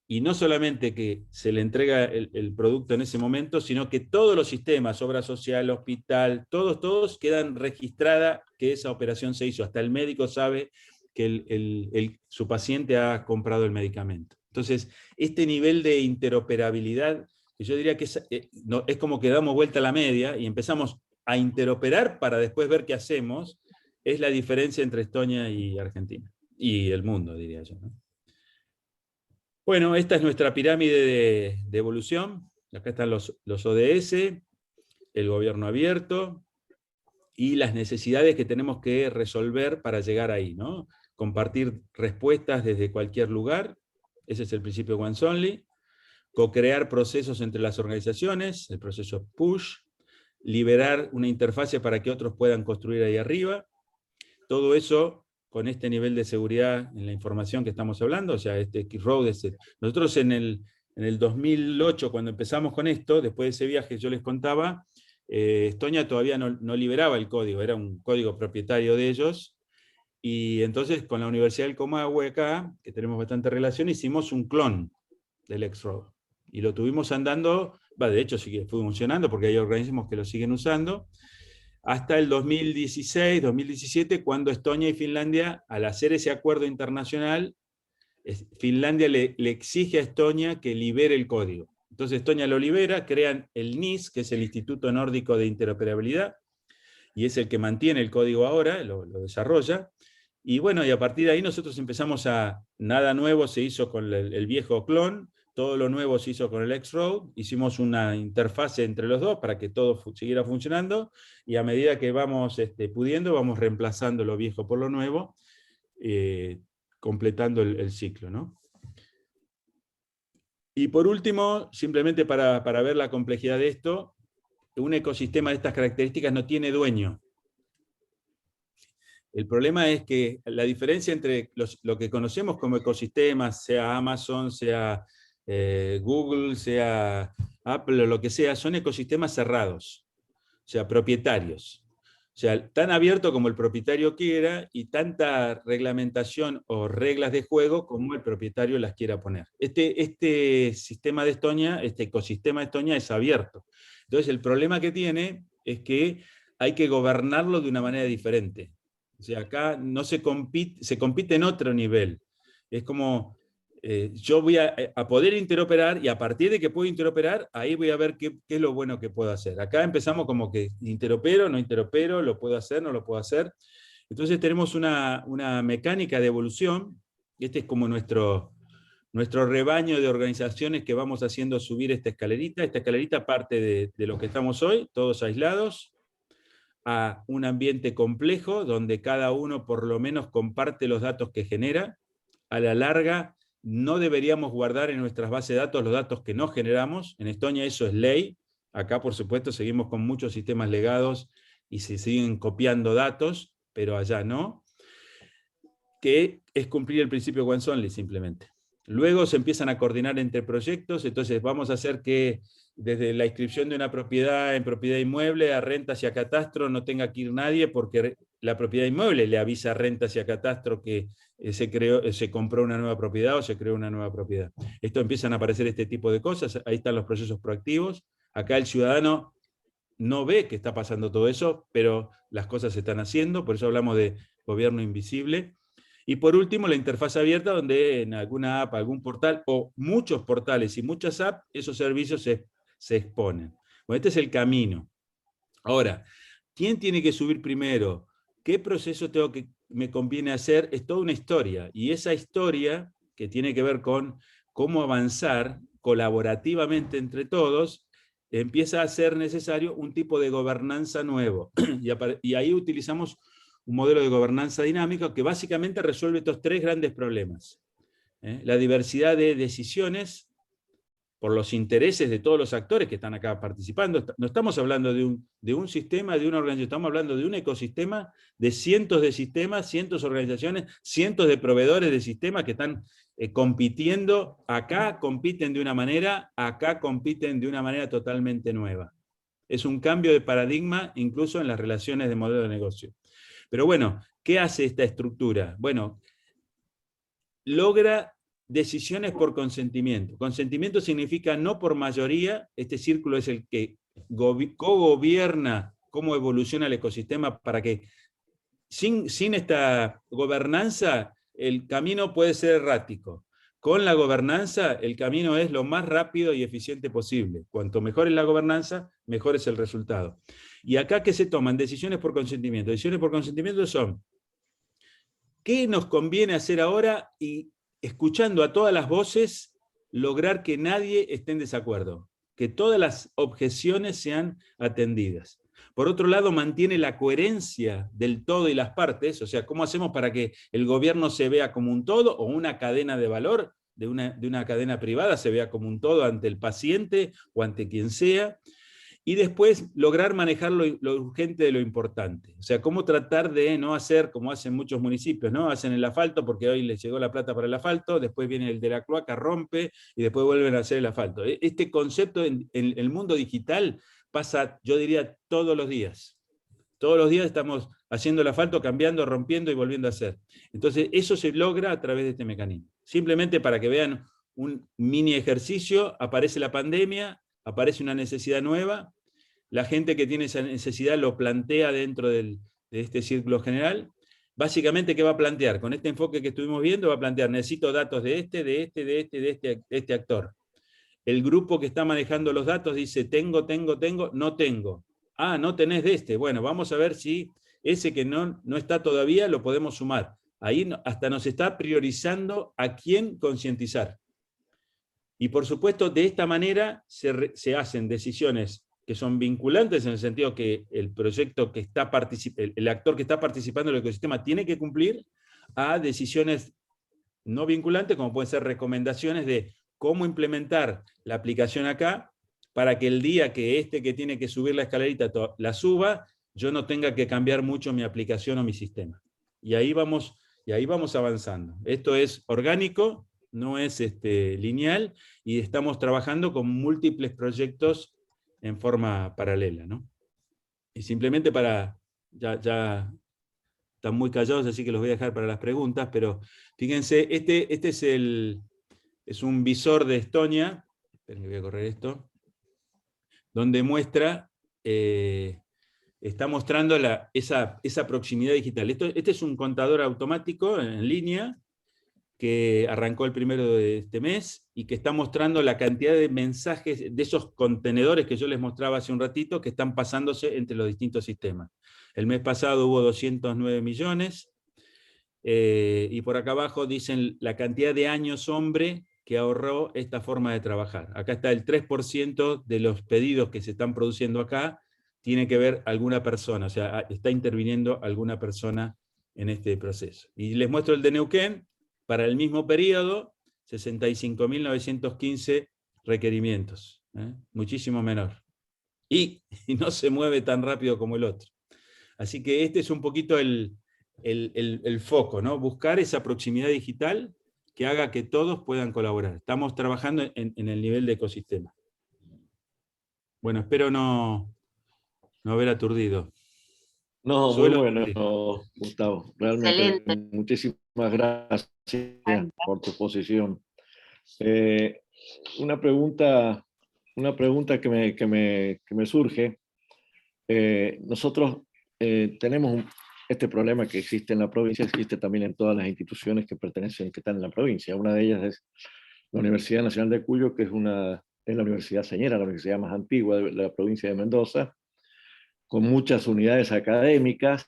y no solamente que se le entrega el producto en ese momento, sino que todos los sistemas, obra social, hospital, todos quedan registrada que esa operación se hizo. Hasta el médico sabe que su paciente ha comprado el medicamento. Entonces, este nivel de interoperabilidad, que yo diría que es como que damos vuelta a la media y empezamos a interoperar para después ver qué hacemos, es la diferencia entre Estonia y Argentina. Y el mundo, diría yo, ¿no? Bueno, esta es nuestra pirámide de evolución. Acá están los ODS, el gobierno abierto y las necesidades que tenemos que resolver para llegar ahí, ¿no? Compartir respuestas desde cualquier lugar, ese es el principio Once Only. Co-crear procesos entre las organizaciones, el proceso push. Liberar una interfase para que otros puedan construir ahí arriba. Todo eso con este nivel de seguridad en la información que estamos hablando, o sea, este X-Road, nosotros en el 2008, cuando empezamos con esto, después de ese viaje yo les contaba, Estonia todavía no liberaba el código, era un código propietario de ellos, y entonces con la Universidad del Comahue acá, que tenemos bastante relación, hicimos un clon del X-Road, y lo tuvimos andando, de hecho sigue funcionando, porque hay organismos que lo siguen usando, hasta el 2016, 2017, cuando Estonia y Finlandia, al hacer ese acuerdo internacional, Finlandia le exige a Estonia que libere el código. Entonces Estonia lo libera, crean el NIS, que es el Instituto Nórdico de Interoperabilidad, y es el que mantiene el código ahora, lo desarrolla. Y bueno, y a partir de ahí nosotros empezamos nada nuevo se hizo con el viejo clon, todo lo nuevo se hizo con el X-Road, hicimos una interfase entre los dos para que todo siguiera funcionando, y a medida que vamos pudiendo, vamos reemplazando lo viejo por lo nuevo, completando el ciclo, ¿no? Y por último, simplemente para ver la complejidad de esto, un ecosistema de estas características no tiene dueño. El problema es que la diferencia entre lo que conocemos como ecosistemas, sea Amazon, sea Google, sea Apple o lo que sea, son ecosistemas cerrados, o sea, propietarios. O sea, tan abierto como el propietario quiera y tanta reglamentación o reglas de juego como el propietario las quiera poner. Este sistema de Estonia, este ecosistema de Estonia es abierto. Entonces, el problema que tiene es que hay que gobernarlo de una manera diferente. O sea, acá no se compite en otro nivel. Es como, yo voy a poder interoperar y a partir de que puedo interoperar, ahí voy a ver qué es lo bueno que puedo hacer. Acá empezamos como que interopero, no interopero, lo puedo hacer, no lo puedo hacer. Entonces tenemos una mecánica de evolución. Este es como nuestro rebaño de organizaciones que vamos haciendo subir esta escalerita. Esta escalerita parte de lo que estamos hoy, todos aislados, a un ambiente complejo donde cada uno por lo menos comparte los datos que genera. A la larga, no deberíamos guardar en nuestras bases de datos los datos que no generamos. En Estonia eso es ley. Acá, por supuesto, seguimos con muchos sistemas legados y se siguen copiando datos, pero allá no. Que es cumplir el principio once-only simplemente. Luego se empiezan a coordinar entre proyectos, entonces vamos a hacer que desde la inscripción de una propiedad en propiedad inmueble a rentas y a catastro no tenga que ir nadie porque la propiedad inmueble le avisa a rentas y a catastro que se compró una nueva propiedad o se creó una nueva propiedad. Esto empiezan a aparecer este tipo de cosas, ahí están los procesos proactivos. Acá el ciudadano no ve que está pasando todo eso, pero las cosas se están haciendo, por eso hablamos de gobierno invisible. Y por último, la interfaz abierta, donde en alguna app, algún portal, o muchos portales y muchas apps, esos servicios se exponen. Bueno, este es el camino. Ahora, ¿quién tiene que subir primero? ¿Qué proceso me conviene hacer? Es toda una historia. Y esa historia, que tiene que ver con cómo avanzar colaborativamente entre todos, empieza a ser necesario un tipo de gobernanza nuevo. Y ahí utilizamos un modelo de gobernanza dinámica que básicamente resuelve estos tres grandes problemas. La diversidad de decisiones por los intereses de todos los actores que están acá participando. No estamos hablando de un sistema, de una organización, estamos hablando de un ecosistema de cientos de sistemas, cientos de organizaciones, cientos de proveedores de sistemas que están compitiendo. Acá compiten de una manera, acá compiten de una manera totalmente nueva. Es un cambio de paradigma incluso en las relaciones de modelo de negocio. Pero bueno, ¿qué hace esta estructura? Bueno, logra decisiones por consentimiento. Consentimiento significa no por mayoría, este círculo es el que cogobierna cómo evoluciona el ecosistema para que sin esta gobernanza el camino puede ser errático. Con la gobernanza el camino es lo más rápido y eficiente posible. Cuanto mejor es la gobernanza, mejor es el resultado. Y acá, ¿qué se toman? Decisiones por consentimiento. Decisiones por consentimiento son ¿qué nos conviene hacer ahora? Y escuchando a todas las voces, lograr que nadie esté en desacuerdo, que todas las objeciones sean atendidas. Por otro lado, mantiene la coherencia del todo y las partes, o sea, ¿cómo hacemos para que el gobierno se vea como un todo o una cadena de valor de una cadena privada se vea como un todo ante el paciente o ante quien sea? Y después lograr manejar lo urgente de lo importante. O sea, cómo tratar de no hacer como hacen muchos municipios, ¿no? Hacen el asfalto porque hoy les llegó la plata para el asfalto, después viene el de la cloaca, rompe, y después vuelven a hacer el asfalto. Este concepto en el mundo digital pasa, yo diría, todos los días. Todos los días estamos haciendo el asfalto, cambiando, rompiendo y volviendo a hacer. Entonces, eso se logra a través de este mecanismo. Simplemente para que vean un mini ejercicio, aparece la pandemia, aparece una necesidad nueva, la gente que tiene esa necesidad lo plantea dentro de este círculo general. Básicamente, ¿qué va a plantear? Con este enfoque que estuvimos viendo, va a plantear, necesito datos de este actor. El grupo que está manejando los datos dice, tengo, no tengo. Ah, no tenés de este. Bueno, vamos a ver si ese que no está todavía lo podemos sumar. Ahí hasta nos está priorizando a quién concientizar. Y por supuesto, de esta manera se hacen decisiones que son vinculantes en el sentido que el proyecto que está el actor que está participando en el ecosistema tiene que cumplir, a decisiones no vinculantes, como pueden ser recomendaciones de cómo implementar la aplicación acá, para que el día que que tiene que subir la escalerita la suba, yo no tenga que cambiar mucho mi aplicación o mi sistema. Y ahí vamos avanzando. Esto es orgánico, no es lineal, y estamos trabajando con múltiples proyectos en forma paralela, ¿no? Y simplemente ya están muy callados, así que los voy a dejar para las preguntas, pero fíjense, este es un visor de Estonia, esperen que voy a correr esto, donde muestra, está mostrando esa proximidad digital. Este es un contador automático en línea, que arrancó el 1 de este mes, y que está mostrando la cantidad de mensajes de esos contenedores que yo les mostraba hace un ratito, que están pasándose entre los distintos sistemas. El mes pasado hubo 209 millones, y por acá abajo dicen la cantidad de años hombre que ahorró esta forma de trabajar. Acá está el 3% de los pedidos que se están produciendo acá, tiene que ver alguna persona, o sea, está interviniendo alguna persona en este proceso. Y les muestro el de Neuquén, para el mismo periodo, 65.915 requerimientos, muchísimo menor. Y no se mueve tan rápido como el otro. Así que este es un poquito el foco, ¿no? Buscar esa proximidad digital que haga que todos puedan colaborar. Estamos trabajando en el nivel de ecosistema. Bueno, espero no haber aturdido. No, muy bueno, Gustavo. Realmente, excelente. muchísimas gracias por tu exposición. Una pregunta que me surge. Nosotros tenemos este problema que existe en la provincia, existe también en todas las instituciones que están en la provincia. Una de ellas es la Universidad Nacional de Cuyo, que es la universidad señera, la universidad más antigua de la provincia de Mendoza, con muchas unidades académicas,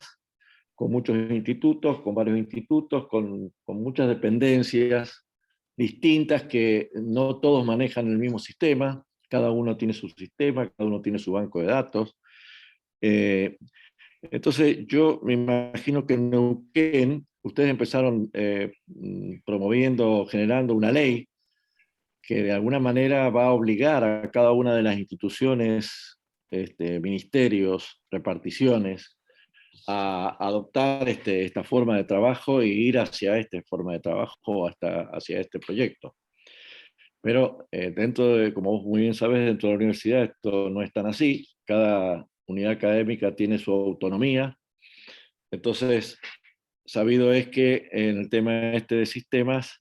con muchos institutos, con varios institutos, con muchas dependencias distintas que no todos manejan el mismo sistema, cada uno tiene su sistema, cada uno tiene su banco de datos. Entonces yo me imagino que en Neuquén ustedes empezaron promoviendo, generando una ley que de alguna manera va a obligar a cada una de las instituciones, ministerios, reparticiones, a adoptar esta forma de trabajo e ir hacia esta forma de trabajo, hacia este proyecto. Pero como vos muy bien sabes, dentro de la universidad esto no es tan así. Cada unidad académica tiene su autonomía. Entonces, sabido es que en el tema de sistemas,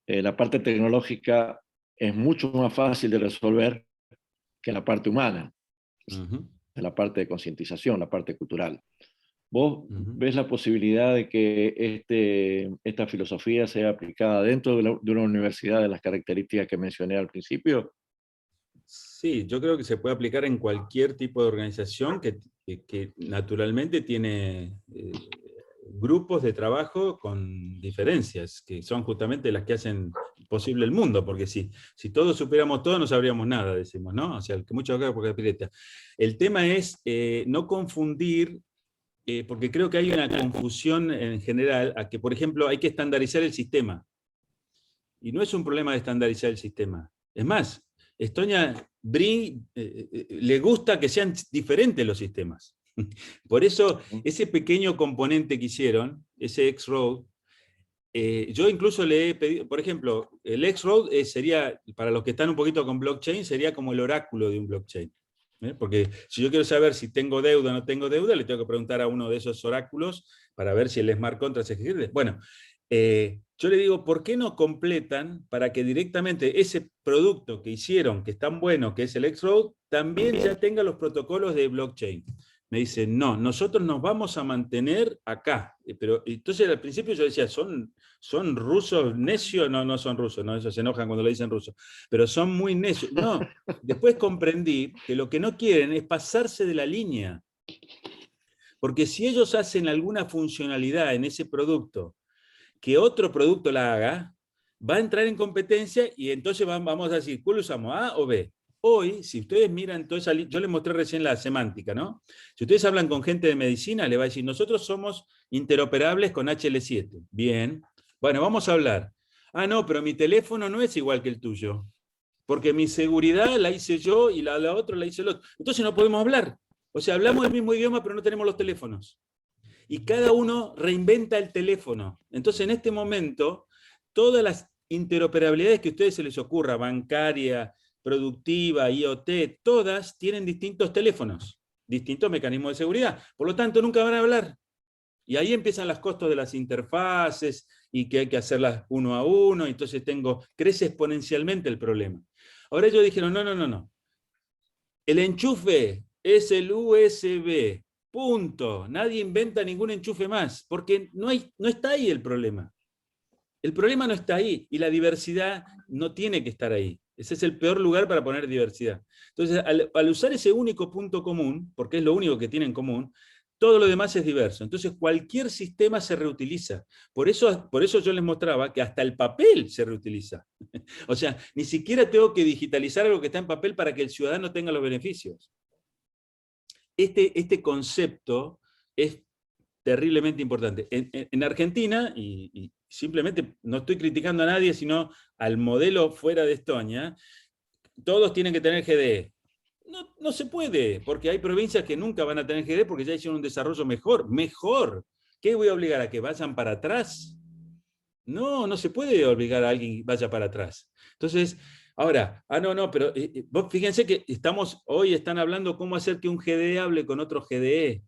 la parte tecnológica es mucho más fácil de resolver que la parte humana, de la parte de concientización, la parte cultural. ¿Vos ves la posibilidad de que esta filosofía sea aplicada dentro de una universidad de las características que mencioné al principio? Sí, yo creo que se puede aplicar en cualquier tipo de organización que naturalmente tiene grupos de trabajo con diferencias, que son justamente las que hacen posible el mundo, porque si todos supiéramos todo, no sabríamos nada, decimos, ¿no? O sea, que mucho acá porque pireta. El tema es no confundir, porque creo que hay una confusión en general, a que, por ejemplo, hay que estandarizar el sistema. Y no es un problema de estandarizar el sistema. Es más, Estonia le gusta que sean diferentes los sistemas. Por eso, ese pequeño componente que hicieron, ese X-Road, yo incluso le he pedido, por ejemplo, el X-Road sería, para los que están un poquito con blockchain, sería como el oráculo de un blockchain. Porque si yo quiero saber si tengo deuda o no tengo deuda, le tengo que preguntar a uno de esos oráculos para ver si el smart contract se ejecuta. Bueno, yo le digo, ¿por qué no completan para que directamente ese producto que hicieron, que es tan bueno, que es el X-Road, también ya tenga los protocolos de blockchain? Me dicen, no, nosotros nos vamos a mantener acá. Pero entonces al principio yo decía, ¿son rusos necios? No, no son rusos, no, ellos se enojan cuando le dicen rusos, pero son muy necios. No, después comprendí que lo que no quieren es pasarse de la línea. Porque si ellos hacen alguna funcionalidad en ese producto, que otro producto la haga, va a entrar en competencia y entonces vamos a decir, ¿cuál usamos, A o B? Hoy, si ustedes miran, yo les mostré recién la semántica, ¿no? Si ustedes hablan con gente de medicina, le va a decir, nosotros somos interoperables con HL7. Bien. Bueno, vamos a hablar. Ah, no, pero mi teléfono no es igual que el tuyo. Porque mi seguridad la hice yo y la otra la hice el otro. Entonces no podemos hablar. O sea, hablamos el mismo idioma, pero no tenemos los teléfonos. Y cada uno reinventa el teléfono. Entonces, en este momento, todas las interoperabilidades que a ustedes se les ocurra, bancaria, productiva, IoT, todas tienen distintos teléfonos, distintos mecanismos de seguridad. Por lo tanto, nunca van a hablar. Y ahí empiezan los costos de las interfaces y que hay que hacerlas uno a uno, entonces crece exponencialmente el problema. Ahora ellos dijeron, no. El enchufe es el USB, punto. Nadie inventa ningún enchufe más, porque no está ahí el problema. El problema no está ahí, y la diversidad no tiene que estar ahí. Ese es el peor lugar para poner diversidad. Entonces, al usar ese único punto común, porque es lo único que tiene en común, todo lo demás es diverso. Entonces, cualquier sistema se reutiliza. Por eso yo les mostraba que hasta el papel se reutiliza. O sea, ni siquiera tengo que digitalizar algo que está en papel para que el ciudadano tenga los beneficios. Este concepto es terriblemente importante. En Argentina, y simplemente no estoy criticando a nadie, sino al modelo fuera de Estonia, todos tienen que tener GDE. No se puede, porque hay provincias que nunca van a tener GDE porque ya hicieron un desarrollo mejor. ¿Qué voy a obligar a que vayan para atrás? No se puede obligar a alguien que vaya para atrás. Entonces, ahora, pero vos fíjense que hoy están hablando cómo hacer que un GDE hable con otro GDE.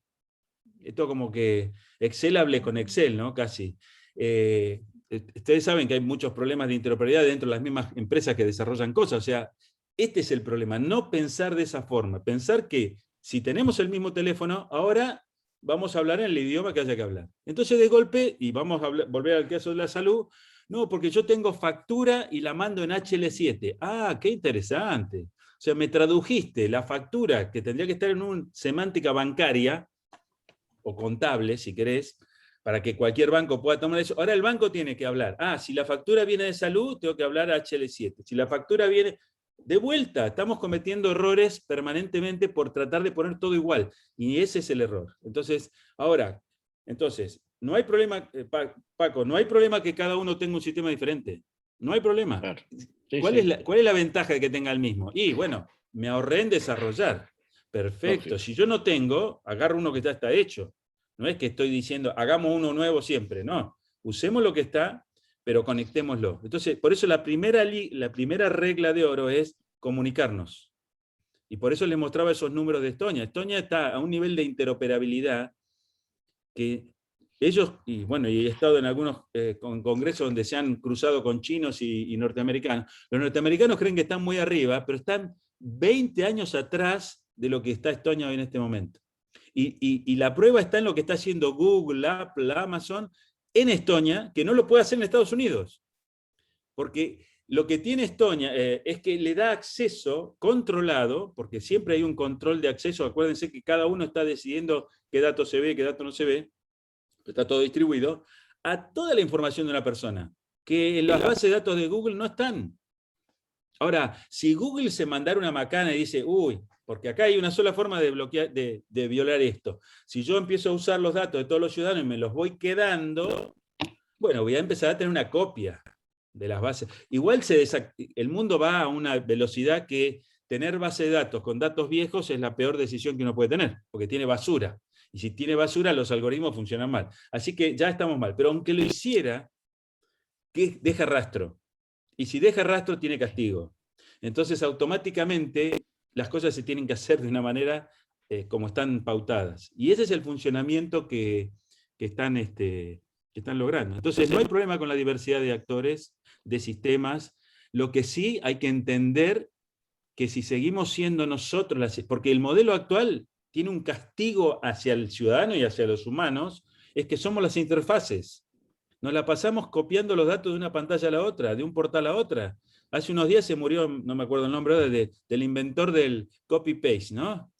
Esto como que Excel hable con Excel, ¿no? Casi. Ustedes saben que hay muchos problemas de interoperabilidad dentro de las mismas empresas que desarrollan cosas. O sea, este es el problema, no pensar de esa forma. Pensar que si tenemos el mismo teléfono, ahora vamos a hablar en el idioma que haya que hablar. Entonces, de golpe, y vamos a volver al caso de la salud, no, porque yo tengo factura y la mando en HL7. Ah, qué interesante. O sea, me tradujiste la factura que tendría que estar en una semántica bancaria, o contable, si querés, para que cualquier banco pueda tomar eso. Ahora el banco tiene que hablar. Si la factura viene de salud, tengo que hablar HL7. Si la factura viene... De vuelta, estamos cometiendo errores permanentemente por tratar de poner todo igual. Y ese es el error. Entonces, no hay problema, Paco, no hay problema que cada uno tenga un sistema diferente. No hay problema. Claro. Sí, ¿Cuál es la ventaja de que tenga el mismo? Y bueno, me ahorré en desarrollar. Perfecto. Lógico. Si yo no tengo, agarro uno que ya está hecho. No es que estoy diciendo, hagamos uno nuevo siempre. No. Usemos lo que está, pero conectémoslo. Entonces, por eso la primera regla de oro es comunicarnos. Y por eso les mostraba esos números de Estonia. Estonia está a un nivel de interoperabilidad que ellos, y bueno, y he estado en algunos congresos donde se han cruzado con chinos y norteamericanos. Los norteamericanos creen que están muy arriba, pero están 20 años atrás de lo que está Estonia hoy en este momento. Y la prueba está en lo que está haciendo Google, Apple, Amazon, en Estonia, que no lo puede hacer en Estados Unidos. Porque lo que tiene Estonia es que le da acceso controlado, porque siempre hay un control de acceso, acuérdense que cada uno está decidiendo qué dato se ve, qué dato no se ve, pero está todo distribuido, a toda la información de una persona, que en las bases de datos de Google no están. Ahora, si Google se mandara una macana y dice, uy, porque acá hay una sola forma de violar esto. Si yo empiezo a usar los datos de todos los ciudadanos y me los voy quedando, bueno, voy a empezar a tener una copia de las bases. Igual el mundo va a una velocidad que tener base de datos con datos viejos es la peor decisión que uno puede tener, porque tiene basura. Y si tiene basura, los algoritmos funcionan mal. Así que ya estamos mal. Pero aunque lo hiciera, que deja rastro. Y si deja rastro, tiene castigo. Entonces, automáticamente, las cosas se tienen que hacer de una manera como están pautadas. Y ese es el funcionamiento que están logrando. Entonces, no hay problema con la diversidad de actores, de sistemas. Lo que sí hay que entender que si seguimos siendo nosotros, porque el modelo actual tiene un castigo hacia el ciudadano y hacia los humanos, es que somos las interfaces. Nos la pasamos copiando los datos de una pantalla a la otra, de un portal a otra. Hace unos días se murió, no me acuerdo el nombre, del inventor del copy-paste, ¿no?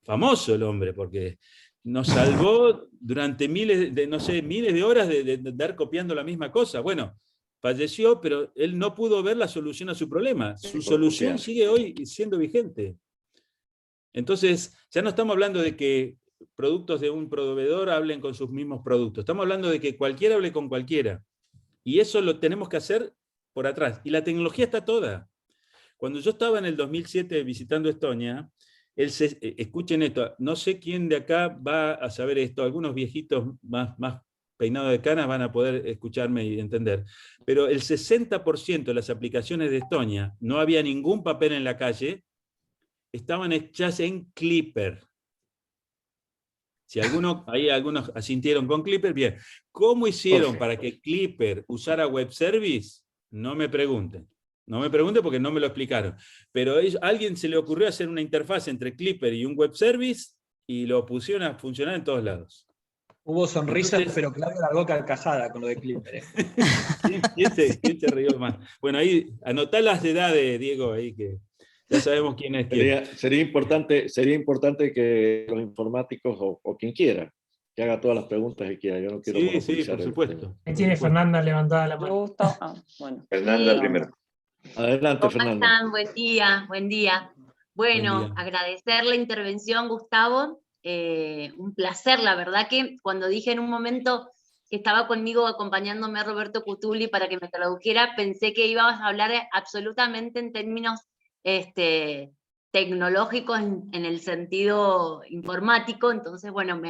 Famoso el hombre, porque nos salvó durante miles de horas de andar copiando la misma cosa. Bueno, falleció, pero él no pudo ver la solución a su problema. Su solución sigue hoy siendo vigente. Entonces, ya no estamos hablando de que productos de un proveedor hablen con sus mismos productos. Estamos hablando de que cualquiera hable con cualquiera. Y eso lo tenemos que hacer por atrás. Y la tecnología está toda. Cuando yo estaba en el 2007 visitando Estonia, escuchen esto, no sé quién de acá va a saber esto, algunos viejitos más peinado de canas van a poder escucharme y entender. Pero el 60% de las aplicaciones de Estonia, no había ningún papel en la calle, estaban hechas en Clipper. Si algunos asintieron con Clipper, bien. ¿Cómo hicieron para que Clipper usara web service? No me pregunten. No me pregunten porque no me lo explicaron. Pero a alguien se le ocurrió hacer una interfaz entre Clipper y un web service y lo pusieron a funcionar en todos lados. Hubo sonrisas, pero Claudio largó carcajada con lo de Clipper. ¿Quién se rió más? Bueno, ahí anotá las edades, Diego, ahí que ya sabemos quién es quién. Sería importante que los informáticos o quien quiera, que haga todas las preguntas que quiera. Yo no quiero monopolizar. Sí, por supuesto. Ahí tiene Fernanda levantada la mano. Bueno. Fernanda primero. Adelante, Fernanda. ¿Cómo están? Buen día. Bueno, Buen día. agradecer la intervención, Gustavo. Un placer, la verdad que cuando dije en un momento que estaba conmigo acompañándome a Roberto Cutuli para que me tradujera, pensé que íbamos a hablar absolutamente en términos tecnológicos en el sentido informático, entonces bueno,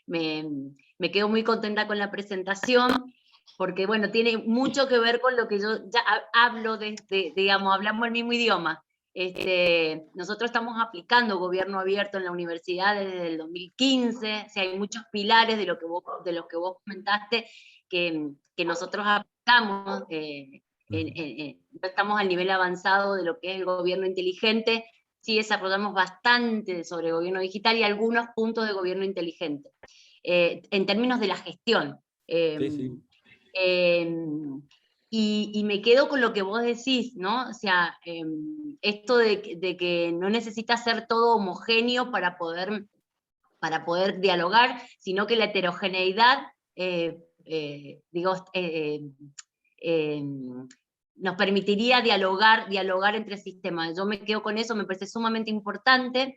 me quedo muy contenta con la presentación, porque bueno, tiene mucho que ver con lo que yo ya hablo, digamos, hablamos el mismo idioma. Nosotros estamos aplicando gobierno abierto en la universidad desde el 2015, o sea, hay muchos pilares de los que vos comentaste que nosotros aplicamos, estamos al nivel avanzado de lo que es el gobierno inteligente, sí desarrollamos bastante sobre gobierno digital y algunos puntos de gobierno inteligente, en términos de la gestión. Sí. Y me quedo con lo que vos decís, ¿no? O sea, esto de que no necesita ser todo homogéneo para poder dialogar, sino que la heterogeneidad, nos permitiría dialogar entre sistemas. Yo me quedo con eso, me parece sumamente importante.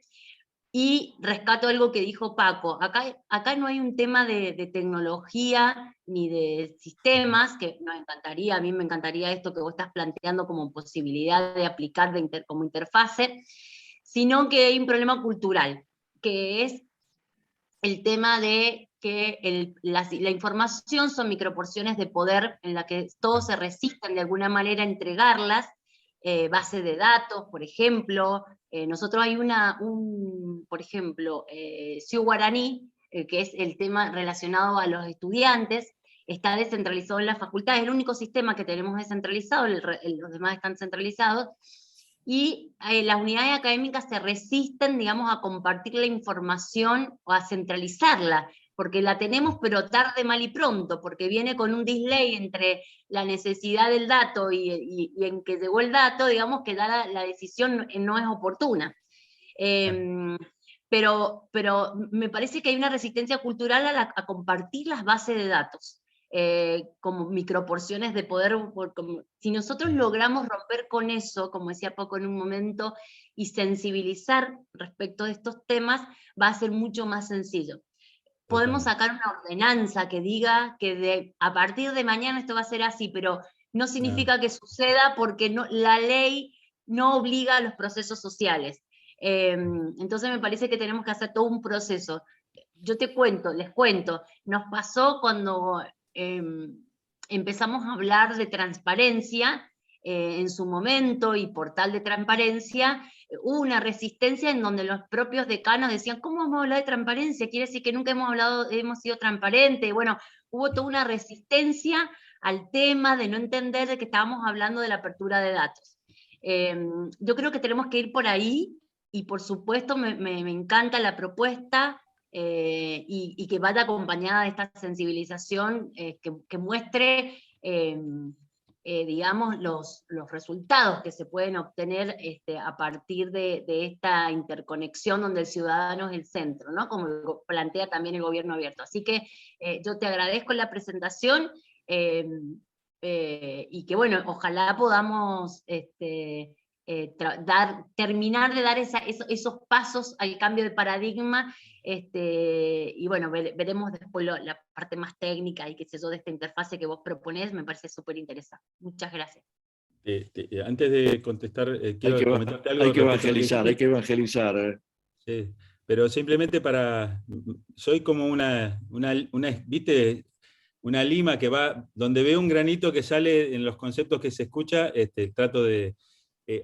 Y rescato algo que dijo Paco, acá no hay un tema de tecnología ni de sistemas, que a mí me encantaría esto que vos estás planteando como posibilidad de aplicar como interfase, sino que hay un problema cultural, que es el tema de que la información son microporciones de poder en la que todos se resisten de alguna manera a entregarlas, base de datos, por ejemplo. Nosotros hay por ejemplo, Ciu Guaraní, que es el tema relacionado a los estudiantes, está descentralizado en la facultad, es el único sistema que tenemos descentralizado, los demás están centralizados, y las unidades académicas se resisten, digamos, a compartir la información o a centralizarla, porque la tenemos pero tarde, mal y pronto, porque viene con un delay entre la necesidad del dato y en que llegó el dato, digamos que la decisión no es oportuna. Pero me parece que hay una resistencia cultural a compartir las bases de datos, como microporciones de poder. Si nosotros logramos romper con eso, como decía Paco en un momento, y sensibilizar respecto de estos temas, va a ser mucho más sencillo. Podemos sacar una ordenanza que diga que a partir de mañana esto va a ser así, pero no significa que suceda porque la ley no obliga a los procesos sociales. Entonces me parece que tenemos que hacer todo un proceso. Yo les cuento, nos pasó cuando empezamos a hablar de transparencia, en su momento, y portal de transparencia, hubo una resistencia en donde los propios decanos decían, ¿cómo vamos a hablar de transparencia? Quiere decir que nunca hemos sido transparentes. Bueno, hubo toda una resistencia al tema de no entender de que estábamos hablando de la apertura de datos. Yo creo que tenemos que ir por ahí, y por supuesto me encanta la propuesta, y que vaya acompañada de esta sensibilización, que muestre digamos, los resultados que se pueden obtener a partir de esta interconexión donde el ciudadano es el centro, ¿no? Como plantea también el gobierno abierto. Así que yo te agradezco la presentación, y que bueno, ojalá podamos terminar de dar esos pasos al cambio de paradigma, y bueno, veremos después la parte más técnica y qué sé yo de esta interfase que vos proponés, me parece súper interesante. Muchas gracias. Antes de contestar, quiero comentarte algo. Hay que evangelizar. Sí, pero simplemente soy como ¿viste? una lima que va, donde veo un granito que sale en los conceptos que se escucha, trato de...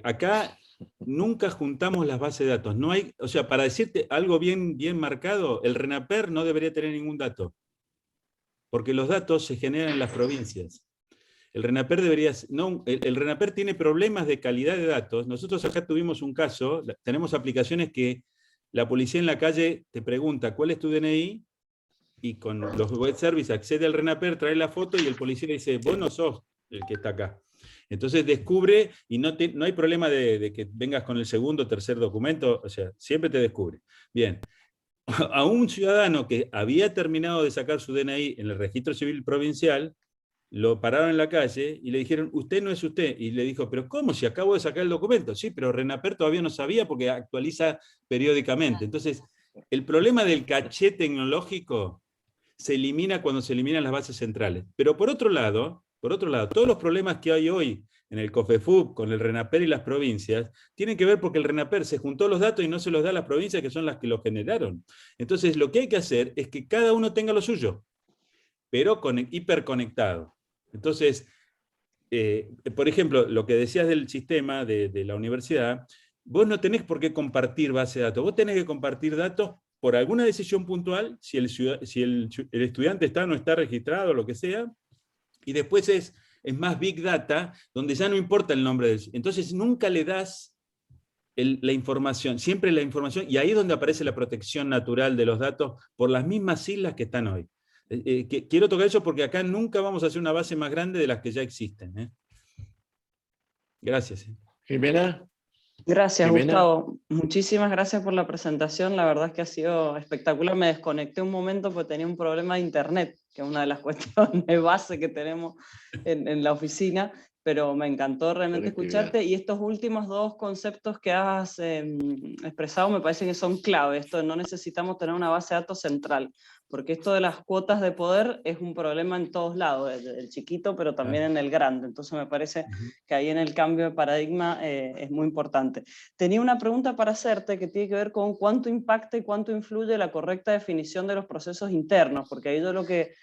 acá nunca juntamos las bases de datos. No hay, o sea, para decirte algo bien marcado, el RENAPER no debería tener ningún dato, porque los datos se generan en las provincias. El RENAPER debería... No, el RENAPER tiene problemas de calidad de datos. Nosotros acá tuvimos un caso, tenemos aplicaciones que la policía en la calle te pregunta ¿cuál es tu DNI? Y con los web service accede al RENAPER, trae la foto y el policía dice, vos no sos el que está acá. Entonces descubre, y no hay problema de que vengas con el segundo o tercer documento, o sea, siempre te descubre. Bien, a un ciudadano que había terminado de sacar su DNI en el registro civil provincial, lo pararon en la calle y le dijeron, usted no es usted. Y le dijo, pero ¿cómo? Si acabo de sacar el documento. Sí, pero RENAPER todavía no sabía porque actualiza periódicamente. Entonces, el problema del caché tecnológico se elimina cuando se eliminan las bases centrales. Pero por otro lado, todos los problemas que hay hoy en el COFEFUP, con el RENAPER y las provincias, tienen que ver porque el RENAPER se juntó los datos y no se los da a las provincias que son las que los generaron. Entonces, lo que hay que hacer es que cada uno tenga lo suyo, pero hiperconectado. Entonces, por ejemplo, lo que decías del sistema de la universidad, vos no tenés por qué compartir base de datos, vos tenés que compartir datos por alguna decisión puntual, si el estudiante está o no está registrado, lo que sea, y después es más Big Data, donde ya no importa el nombre del... Entonces nunca le das la información, siempre la información, y ahí es donde aparece la protección natural de los datos por las mismas siglas que están hoy. Quiero tocar eso porque acá nunca vamos a hacer una base más grande de las que ya existen. Gracias. Jimena. Gracias, Jimena. Gustavo. Muchísimas gracias por la presentación. La verdad es que ha sido espectacular. Me desconecté un momento porque tenía un problema de internet, que es una de las cuestiones de base que tenemos en la oficina, pero me encantó realmente escucharte. Y estos últimos dos conceptos que has expresado me parecen que son clave. Esto de no necesitamos tener una base de datos central, porque esto de las cuotas de poder es un problema en todos lados, el chiquito, pero también en el grande. Entonces me parece que ahí en el cambio de paradigma es muy importante. Tenía una pregunta para hacerte que tiene que ver con cuánto impacta y cuánto influye la correcta definición de los procesos internos, porque ahí yo lo que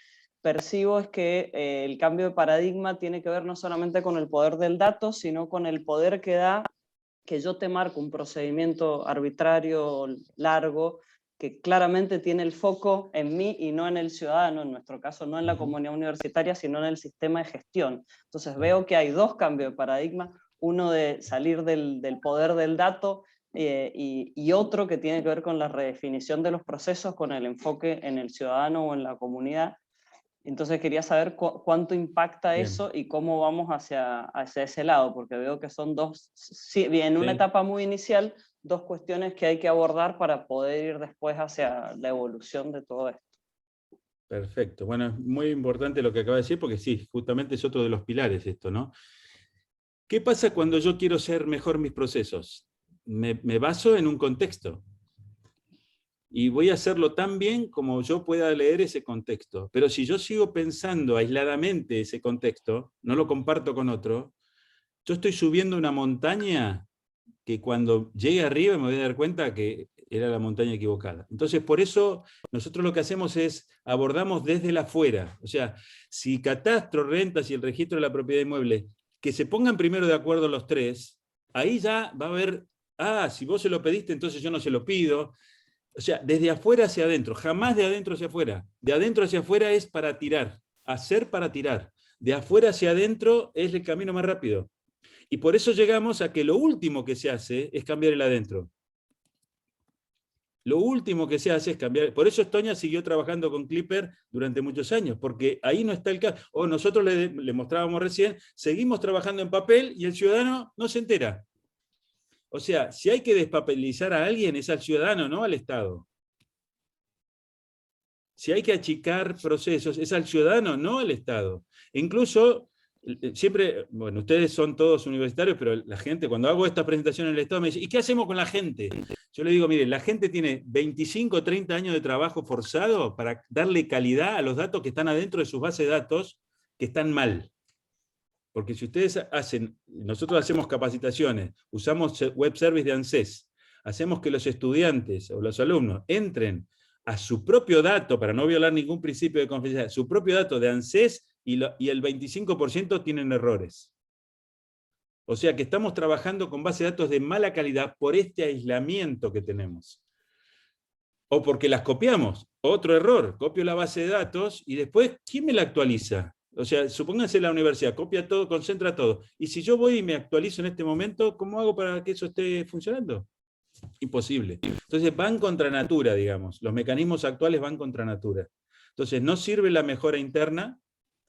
percibo es que el cambio de paradigma tiene que ver no solamente con el poder del dato, sino con el poder que da que yo te marco un procedimiento arbitrario, largo, que claramente tiene el foco en mí y no en el ciudadano, en nuestro caso no en la comunidad universitaria, sino en el sistema de gestión. Entonces veo que hay dos cambios de paradigma, uno de salir del poder del dato y otro que tiene que ver con la redefinición de los procesos, con el enfoque en el ciudadano o en la comunidad. Entonces quería saber cuánto impacta eso y cómo vamos hacia ese lado, porque veo que son dos, en una etapa muy inicial, dos cuestiones que hay que abordar para poder ir después hacia la evolución de todo esto. Perfecto. Bueno, es muy importante lo que acaba de decir, porque sí, justamente es otro de los pilares esto, ¿no? ¿Qué pasa cuando yo quiero hacer mejor mis procesos? Me baso en un contexto. Y voy a hacerlo tan bien como yo pueda leer ese contexto. Pero si yo sigo pensando aisladamente ese contexto, no lo comparto con otro, yo estoy subiendo una montaña que cuando llegue arriba me voy a dar cuenta que era la montaña equivocada. Entonces, por eso nosotros lo que hacemos es, abordamos desde la afuera. O sea, si catastro, rentas y el registro de la propiedad inmueble, que se pongan primero de acuerdo los tres, ahí ya va a haber, si vos se lo pediste, entonces yo no se lo pido. O sea, desde afuera hacia adentro, jamás de adentro hacia afuera. De adentro hacia afuera es para tirar, hacer para tirar. De afuera hacia adentro es el camino más rápido. Y por eso llegamos a que lo último que se hace es cambiar el adentro. Lo último que se hace es cambiar. Por eso Estonia siguió trabajando con Clipper durante muchos años, porque ahí no está el caso. O nosotros le mostrábamos recién, seguimos trabajando en papel y el ciudadano no se entera. O sea, si hay que despapelizar a alguien es al ciudadano, no al Estado. Si hay que achicar procesos es al ciudadano, no al Estado. E incluso, siempre, bueno, ustedes son todos universitarios, pero la gente, cuando hago esta presentación en el Estado me dice, ¿y qué hacemos con la gente? Yo le digo, miren, la gente tiene 25 o 30 años de trabajo forzado para darle calidad a los datos que están adentro de sus bases de datos que están mal. Porque si ustedes nosotros hacemos capacitaciones, usamos web service de ANSES, hacemos que los estudiantes o los alumnos entren a su propio dato, para no violar ningún principio de confidencialidad, su propio dato de ANSES y el 25% tienen errores. O sea que estamos trabajando con bases de datos de mala calidad por este aislamiento que tenemos. O porque las copiamos. Otro error, copio la base de datos y después, ¿quién me la actualiza? O sea, supónganse la universidad, copia todo, concentra todo. Y si yo voy y me actualizo en este momento, ¿cómo hago para que eso esté funcionando? Imposible. Entonces van contra natura, digamos. Los mecanismos actuales van contra natura. Entonces no sirve la mejora interna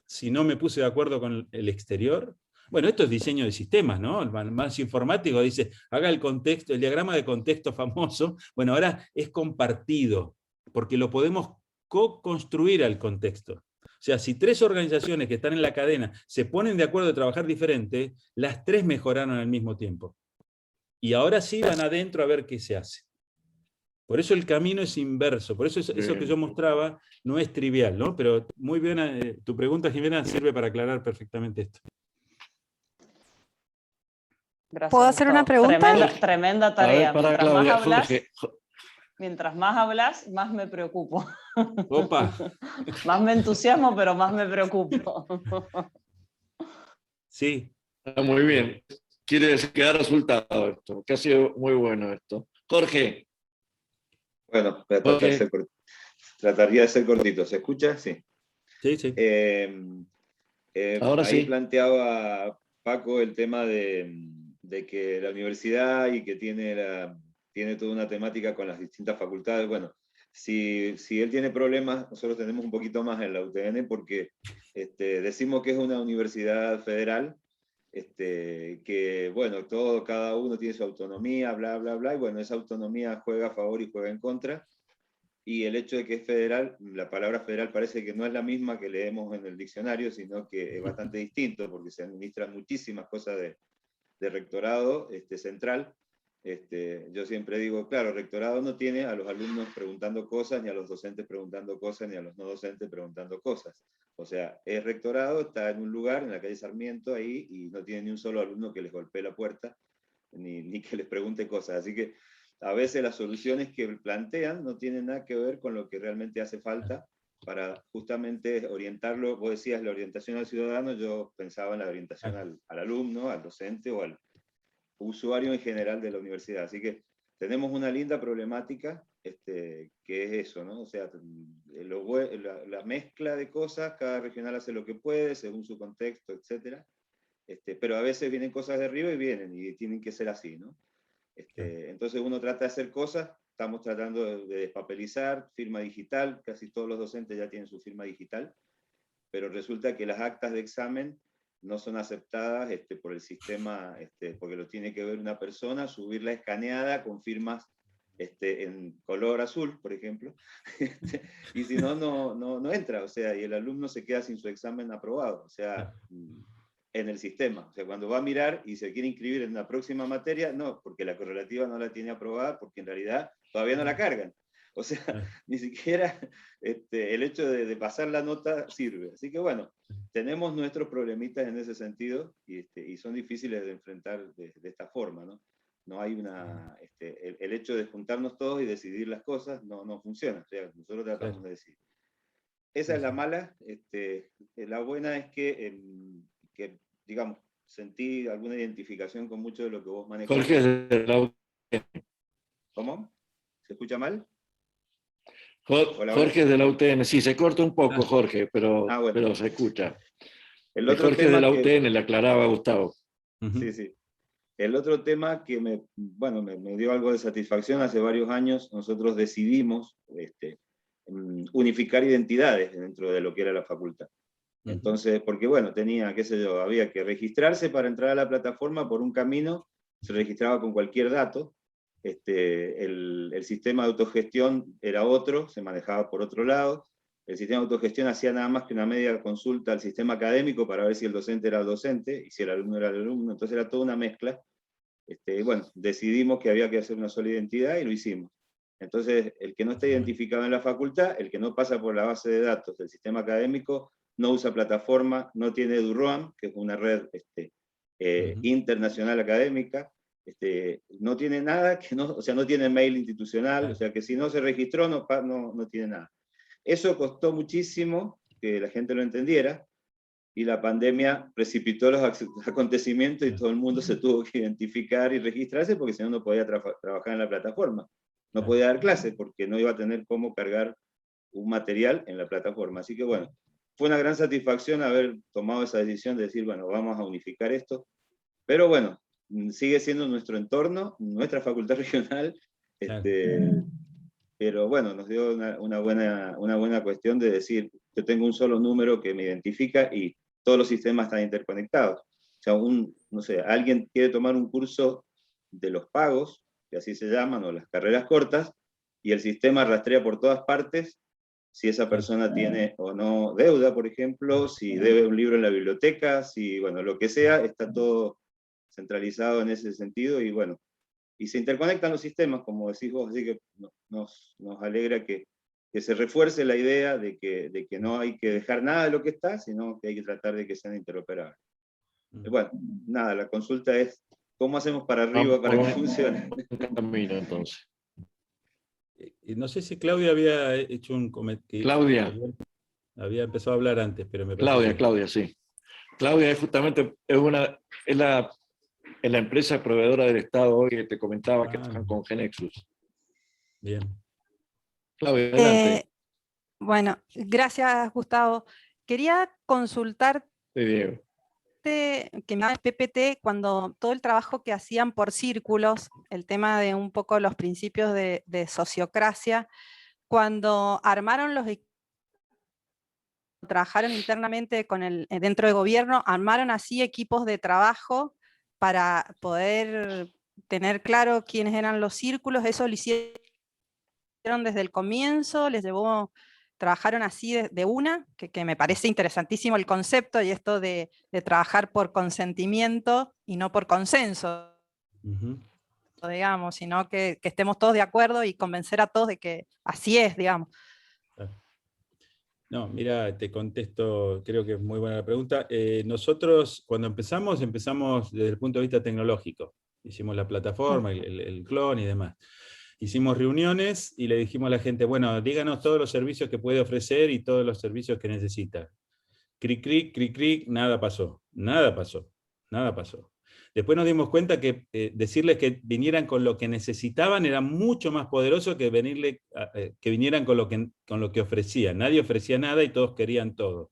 si no me puse de acuerdo con el exterior. Bueno, esto es diseño de sistemas, ¿no? El más informático dice, haga el contexto, el diagrama de contexto famoso. Bueno, ahora es compartido, porque lo podemos co-construir al contexto. O sea, si 3 organizaciones que están en la cadena se ponen de acuerdo de trabajar diferente, las 3 mejoraron al mismo tiempo. Y ahora sí van adentro a ver qué se hace. Por eso el camino es inverso, por eso eso que yo mostraba no es trivial, ¿no? Pero muy bien, tu pregunta, Jimena, sirve para aclarar perfectamente esto. Gracias, ¿Puedo hacer una pregunta? Tremenda tarea. Para Claudia, Jorge. Mientras más hablas, más me preocupo. Opa. Más me entusiasmo, pero más me preocupo. Sí. Muy bien. Quiere decir que da resultado esto, que ha sido muy bueno esto. Jorge. Bueno, trataría de ser cortito. ¿Se escucha? Sí. Sí, sí. Ahora ahí sí. planteaba Paco el tema de que la universidad y que tiene toda una temática con las distintas facultades. Bueno, si él tiene problemas, nosotros tenemos un poquito más en la UTN porque decimos que es una universidad federal, que, bueno, cada uno tiene su autonomía, bla, bla, bla, y bueno, esa autonomía juega a favor y juega en contra, y el hecho de que es federal, la palabra federal parece que no es la misma que leemos en el diccionario, sino que es bastante distinto, porque se administran muchísimas cosas de rectorado central. Yo siempre digo, claro, rectorado no tiene a los alumnos preguntando cosas, ni a los docentes preguntando cosas, ni a los no docentes preguntando cosas. O sea, es rectorado, está en un lugar, en la calle Sarmiento, ahí, y no tiene ni un solo alumno que les golpee la puerta, ni que les pregunte cosas. Así que a veces las soluciones que plantean no tienen nada que ver con lo que realmente hace falta para justamente orientarlo. Vos decías la orientación al ciudadano, yo pensaba en la orientación al alumno, al docente o al usuario en general de la universidad. Así que tenemos una linda problemática, que es eso, ¿no? O sea, la mezcla de cosas, cada regional hace lo que puede, según su contexto, etc. Pero a veces vienen cosas de arriba y tienen que ser así, ¿no? Entonces uno trata de hacer cosas, estamos tratando de despapelizar, firma digital, casi todos los docentes ya tienen su firma digital, pero resulta que las actas de examen no son aceptadas por el sistema, porque lo tiene que ver una persona, subirla escaneada con firmas en color azul, por ejemplo, y si no, no entra, o sea, y el alumno se queda sin su examen aprobado, o sea, en el sistema. O sea, cuando va a mirar y se quiere inscribir en la próxima materia, no, porque la correlativa no la tiene aprobada, porque en realidad todavía no la cargan. O sea, ni siquiera el hecho de pasar la nota sirve. Así que bueno, tenemos nuestros problemitas en ese sentido y son difíciles de enfrentar de esta forma, ¿no? No hay una... el hecho de juntarnos todos y decidir las cosas no funciona. O sea, nosotros tratamos de decidir. Esa es la mala. La buena es que digamos, sentí alguna identificación con mucho de lo que vos manejás. Jorge de la UTN. ¿Cómo? ¿Se escucha mal? Jorge de la UTN, sí, se corta un poco, Jorge, pero se escucha. El otro Jorge tema de la UTN, le aclaraba Gustavo. Sí, sí. El otro tema que me dio algo de satisfacción, hace varios años nosotros decidimos unificar identidades dentro de lo que era la facultad. Entonces, porque bueno, tenía, qué sé yo, había que registrarse para entrar a la plataforma por un camino, se registraba con cualquier dato, el sistema de autogestión era otro, se manejaba por otro lado, el sistema de autogestión hacía nada más que una media consulta al sistema académico para ver si el docente era el docente, y si el alumno era el alumno, entonces era toda una mezcla. Bueno, decidimos que había que hacer una sola identidad y lo hicimos. Entonces, el que no está identificado en la facultad, el que no pasa por la base de datos del sistema académico, no usa plataforma, no tiene EduRoam, que es una red internacional académica, no tiene nada, o sea, no tiene mail institucional, o sea que si no se registró no tiene nada. Eso costó muchísimo que la gente lo entendiera, y la pandemia precipitó los acontecimientos y todo el mundo se tuvo que identificar y registrarse, porque si no, no podía trabajar en la plataforma. No podía dar clases porque no iba a tener cómo cargar un material en la plataforma. Así que bueno, fue una gran satisfacción haber tomado esa decisión de decir, bueno, vamos a unificar esto. Pero bueno, sigue siendo nuestro entorno, nuestra facultad regional, pero bueno, nos dio una buena cuestión de decir, yo tengo un solo número que me identifica y todos los sistemas están interconectados. O sea, no sé, alguien quiere tomar un curso de los pagos, que así se llaman, o las carreras cortas, y el sistema rastrea por todas partes si esa persona tiene o no deuda, por ejemplo, si debe un libro en la biblioteca, si, bueno, lo que sea, está todo centralizado en ese sentido, y bueno, y se interconectan los sistemas, como decís vos, así que nos alegra que se refuerce la idea de que no hay que dejar nada de lo que está, sino que hay que tratar de que sean interoperables. Bueno, nada, la consulta es, ¿cómo hacemos para arriba para que funcione? Camino, entonces. No sé si Claudia había hecho un comentario. Claudia. Había empezado a hablar antes, pero me parece Claudia, sí. Claudia es justamente es la empresa proveedora del Estado hoy que te comentaba que trabajan con Genexus. Bien. Claudia, adelante. Bueno, gracias, Gustavo. Quería consultarte Sí, Diego. que me el PPT, cuando todo el trabajo que hacían por círculos, el tema de un poco los principios de sociocracia, cuando armaron trabajaron internamente dentro del gobierno, armaron así equipos de trabajo para poder tener claro quiénes eran los círculos. Eso lo hicieron desde el comienzo, trabajaron así de una, que me parece interesantísimo el concepto, y esto de trabajar por consentimiento y no por consenso, digamos, sino que estemos todos de acuerdo y convencer a todos de que así es, digamos. No, mira, te contesto, creo que es muy buena la pregunta. Nosotros, cuando empezamos desde el punto de vista tecnológico. Hicimos la plataforma, el clon y demás. Hicimos reuniones y le dijimos a la gente, bueno, díganos todos los servicios que puede ofrecer y todos los servicios que necesita. Cric, cric, cric, cric, nada pasó. Después nos dimos cuenta que decirles que vinieran con lo que necesitaban era mucho más poderoso que que vinieran con lo que ofrecían. Nadie ofrecía nada y todos querían todo.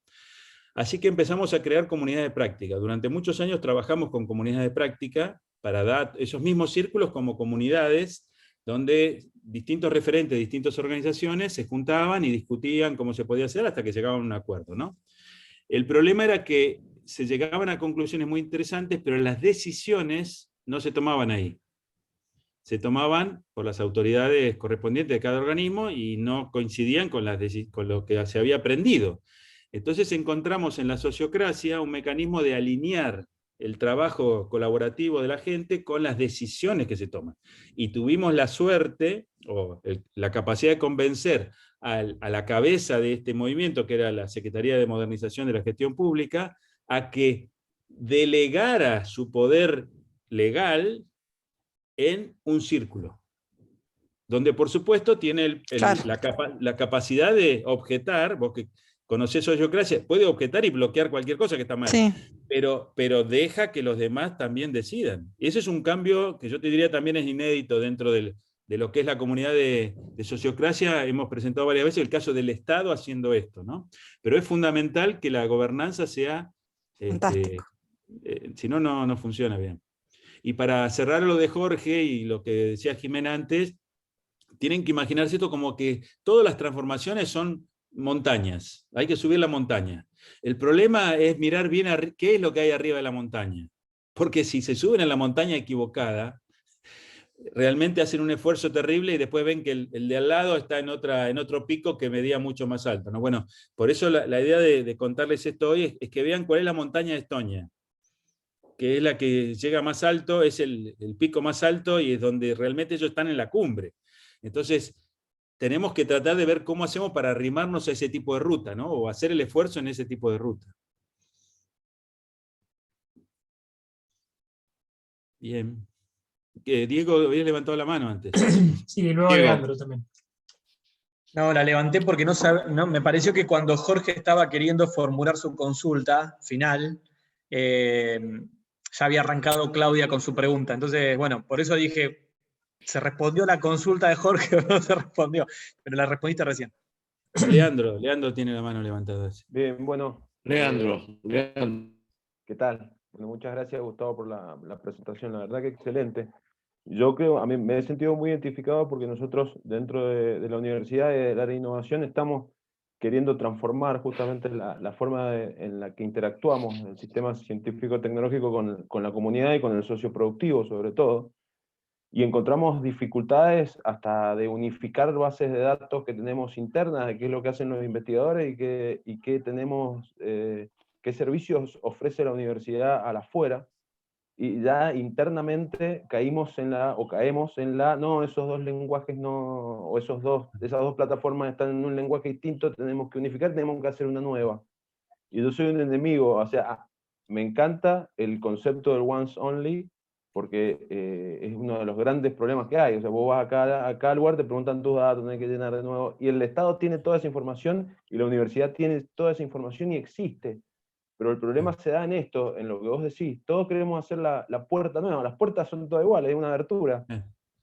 Así que empezamos a crear comunidades de práctica. Durante muchos años trabajamos con comunidades de práctica para dar esos mismos círculos como comunidades donde distintos referentes de distintas organizaciones se juntaban y discutían cómo se podía hacer hasta que llegaban a un acuerdo, ¿no? El problema era que se llegaban a conclusiones muy interesantes, pero las decisiones no se tomaban ahí. Se tomaban por las autoridades correspondientes de cada organismo y no coincidían con lo que se había aprendido. Entonces encontramos en la sociocracia un mecanismo de alinear el trabajo colaborativo de la gente con las decisiones que se toman. Y tuvimos la suerte, o la capacidad de convencer a la cabeza de este movimiento, que era la Secretaría de Modernización de la Gestión Pública, a que delegara su poder legal en un círculo, donde por supuesto tiene la capacidad de objetar, vos que conocés sociocracia, puede objetar y bloquear cualquier cosa que está mal, sí. pero deja que los demás también decidan. Y ese es un cambio que yo te diría también es inédito dentro de lo que es la comunidad de sociocracia. Hemos presentado varias veces el caso del Estado haciendo esto, ¿no? Pero es fundamental que la gobernanza sea, si no, no funciona bien. Y para cerrar lo de Jorge y lo que decía Jimena antes, tienen que imaginarse esto como que todas las transformaciones son montañas, hay que subir la montaña. El problema es mirar bien qué es lo que hay arriba de la montaña, porque si se suben en la montaña equivocada, realmente hacen un esfuerzo terrible y después ven que el de al lado está en otro pico que medía mucho más alto, ¿no? Bueno, por eso la idea de contarles esto hoy es que vean cuál es la montaña de Estonia, que es la que llega más alto, es el pico más alto y es donde realmente ellos están en la cumbre. Entonces, tenemos que tratar de ver cómo hacemos para arrimarnos a ese tipo de ruta, ¿no? O hacer el esfuerzo en ese tipo de ruta. Bien. Diego había levantado la mano antes. Sí, y luego Diego. Leandro también. No, la levanté porque no, me pareció que cuando Jorge estaba queriendo formular su consulta final, ya había arrancado Claudia con su pregunta. Entonces, bueno, por eso dije, ¿se respondió la consulta de Jorge o no se respondió? Pero la respondiste recién. Leandro tiene la mano levantada. Bien, bueno. Leandro. ¿Qué tal? Bueno, muchas gracias, Gustavo, por la presentación. La verdad que excelente. Yo creo, a mí me he sentido muy identificado porque nosotros dentro de la universidad del área de innovación estamos queriendo transformar justamente la forma en la que interactuamos el sistema científico-tecnológico con la comunidad y con el socio productivo sobre todo. Y encontramos dificultades hasta de unificar bases de datos que tenemos internas, de qué es lo que hacen los investigadores y qué tenemos, qué servicios ofrece la universidad a la afuera. Y ya internamente caemos en no, esos dos lenguajes no, o esas dos plataformas están en un lenguaje distinto, tenemos que unificar, tenemos que hacer una nueva. Y yo soy un enemigo, o sea, me encanta el concepto del once only, porque es uno de los grandes problemas que hay. O sea, vos vas a cada lugar, te preguntan tus datos, tenés que llenar de nuevo, y el Estado tiene toda esa información, y la universidad tiene toda esa información y existe. Pero el problema se da en esto, en lo que vos decís. Todos queremos hacer la puerta nueva. Las puertas son todas iguales, es una abertura.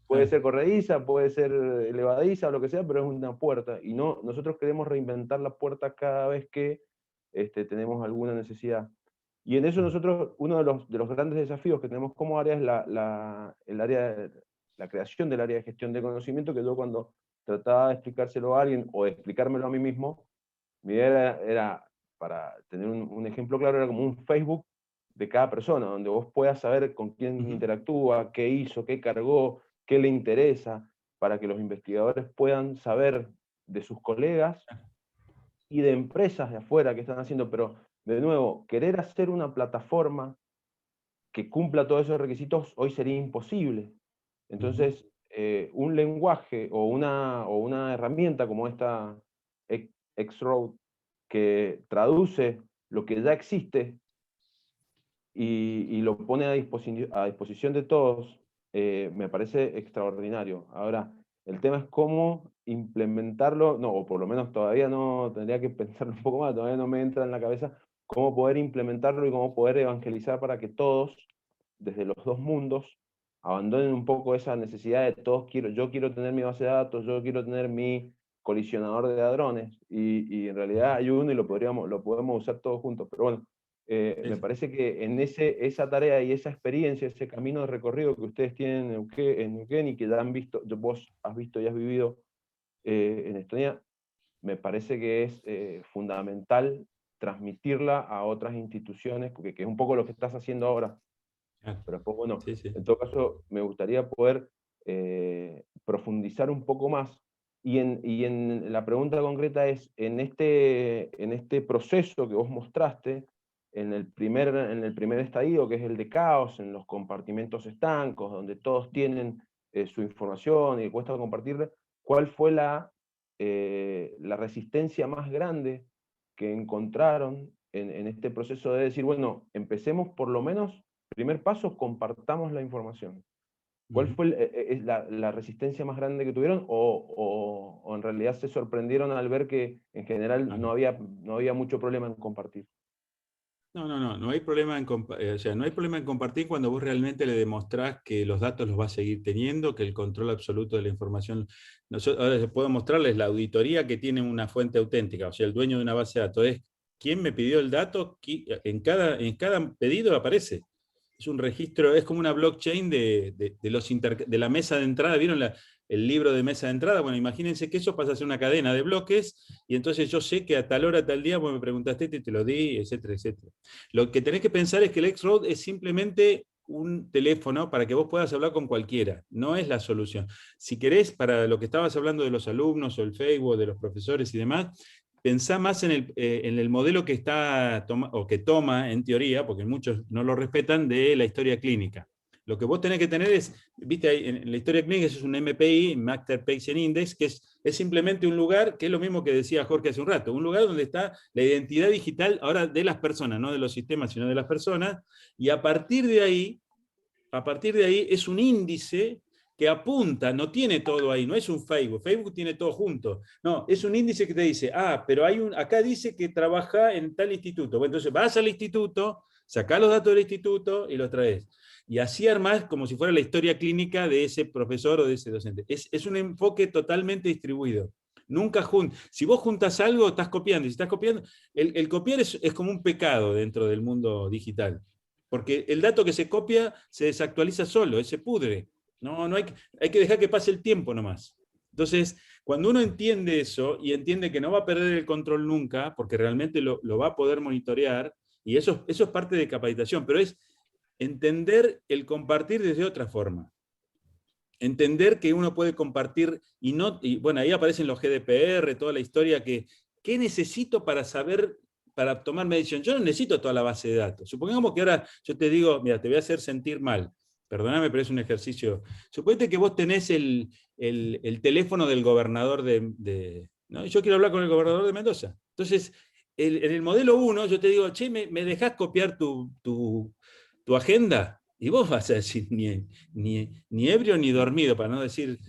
Puede ser corrediza, puede ser elevadiza, o lo que sea, pero es una puerta. Y no, nosotros queremos reinventar la puerta cada vez que tenemos alguna necesidad. Y en eso nosotros, uno de los grandes desafíos que tenemos como área es la creación del área de gestión de conocimiento, que yo cuando trataba de explicárselo a alguien, o de explicármelo a mí mismo, mi idea era para tener un ejemplo claro, era como un Facebook de cada persona, donde vos puedas saber con quién interactúa, qué hizo, qué cargó, qué le interesa, para que los investigadores puedan saber de sus colegas y de empresas de afuera que están haciendo. Pero, de nuevo, querer hacer una plataforma que cumpla todos esos requisitos hoy sería imposible. Entonces, un lenguaje o una herramienta como esta X-Road, que traduce lo que ya existe y lo pone a disposición de todos, me parece extraordinario. Ahora, el tema es cómo implementarlo, no, o por lo menos todavía no, tendría que pensarlo un poco más, todavía no me entra en la cabeza cómo poder implementarlo y cómo poder evangelizar para que todos, desde los dos mundos, abandonen un poco esa necesidad de yo quiero tener mi base de datos, yo quiero tener mi colisionador de hadrones, y en realidad hay uno y lo podemos usar todos juntos. Pero bueno, me parece que en esa tarea y esa experiencia, ese camino de recorrido que ustedes tienen en Neuquén y que ya han visto, vos has visto y has vivido en Estonia, me parece que es fundamental transmitirla a otras instituciones, porque que es un poco lo que estás haciendo ahora. Pero después, bueno, en todo caso, me gustaría poder profundizar un poco más. Y en la pregunta concreta es, en este proceso que vos mostraste, en el primer estadio, que es el de caos, en los compartimentos estancos, donde todos tienen su información y cuesta compartirla, ¿cuál fue la resistencia más grande que encontraron en este proceso de decir, bueno, empecemos por lo menos, primer paso, compartamos la información? ¿Cuál fue la resistencia más grande que tuvieron? ¿O en realidad se sorprendieron al ver que en general no había mucho problema en compartir? No hay problema no hay problema en compartir cuando vos realmente le demostrás que los datos los va a seguir teniendo, que el control absoluto de la información. Ahora les puedo mostrarles la auditoría que tiene una fuente auténtica, o sea, el dueño de una base de datos es quién me pidió el dato, en cada pedido aparece. Es un registro, es como una blockchain de la mesa de entrada. ¿Vieron el libro de mesa de entrada? Bueno, imagínense que eso pasa a ser una cadena de bloques, y entonces yo sé que a tal hora, tal día, vos me preguntaste y te lo di, etcétera, etcétera. Lo que tenés que pensar es que el X-Road es simplemente un teléfono para que vos puedas hablar con cualquiera, no es la solución. Si querés, para lo que estabas hablando de los alumnos, o el Facebook, de los profesores y demás, pensá más en el modelo que toma en teoría, porque muchos no lo respetan, de la historia clínica. Lo que vos tenés que tener es, viste, en la historia clínica es un MPI, Master Patient Index, que es simplemente un lugar, que es lo mismo que decía Jorge hace un rato, un lugar donde está la identidad digital ahora de las personas, no de los sistemas, sino de las personas, y a partir de ahí a partir de ahí es un índice que apunta, no tiene todo ahí, no es un Facebook. Facebook tiene todo junto. No, es un índice que te dice, pero acá dice que trabaja en tal instituto. Bueno, entonces vas al instituto, sacás los datos del instituto y los traes. Y así armás como si fuera la historia clínica de ese profesor o de ese docente. Es un enfoque totalmente distribuido. Nunca si vos juntas algo, estás copiando. Y si estás copiando, el copiar es como un pecado dentro del mundo digital. Porque el dato que se copia se desactualiza solo, se pudre. No hay que dejar que pase el tiempo nomás. Entonces, cuando uno entiende eso y entiende que no va a perder el control nunca, porque realmente lo va a poder monitorear, y eso es parte de capacitación, pero es entender el compartir desde otra forma. Entender que uno puede compartir y bueno, ahí aparecen los GDPR, toda la historia ¿qué necesito para saber, para tomar medición? Yo no necesito toda la base de datos. Supongamos que ahora yo te digo, mira, te voy a hacer sentir mal. Perdóname, pero es un ejercicio. Suponete que vos tenés el teléfono del gobernador ¿no? Yo quiero hablar con el gobernador de Mendoza. Entonces, en el modelo 1, yo te digo, che, ¿me dejás copiar tu agenda? Y vos vas a decir, ni ebrio ni dormido, para no decir...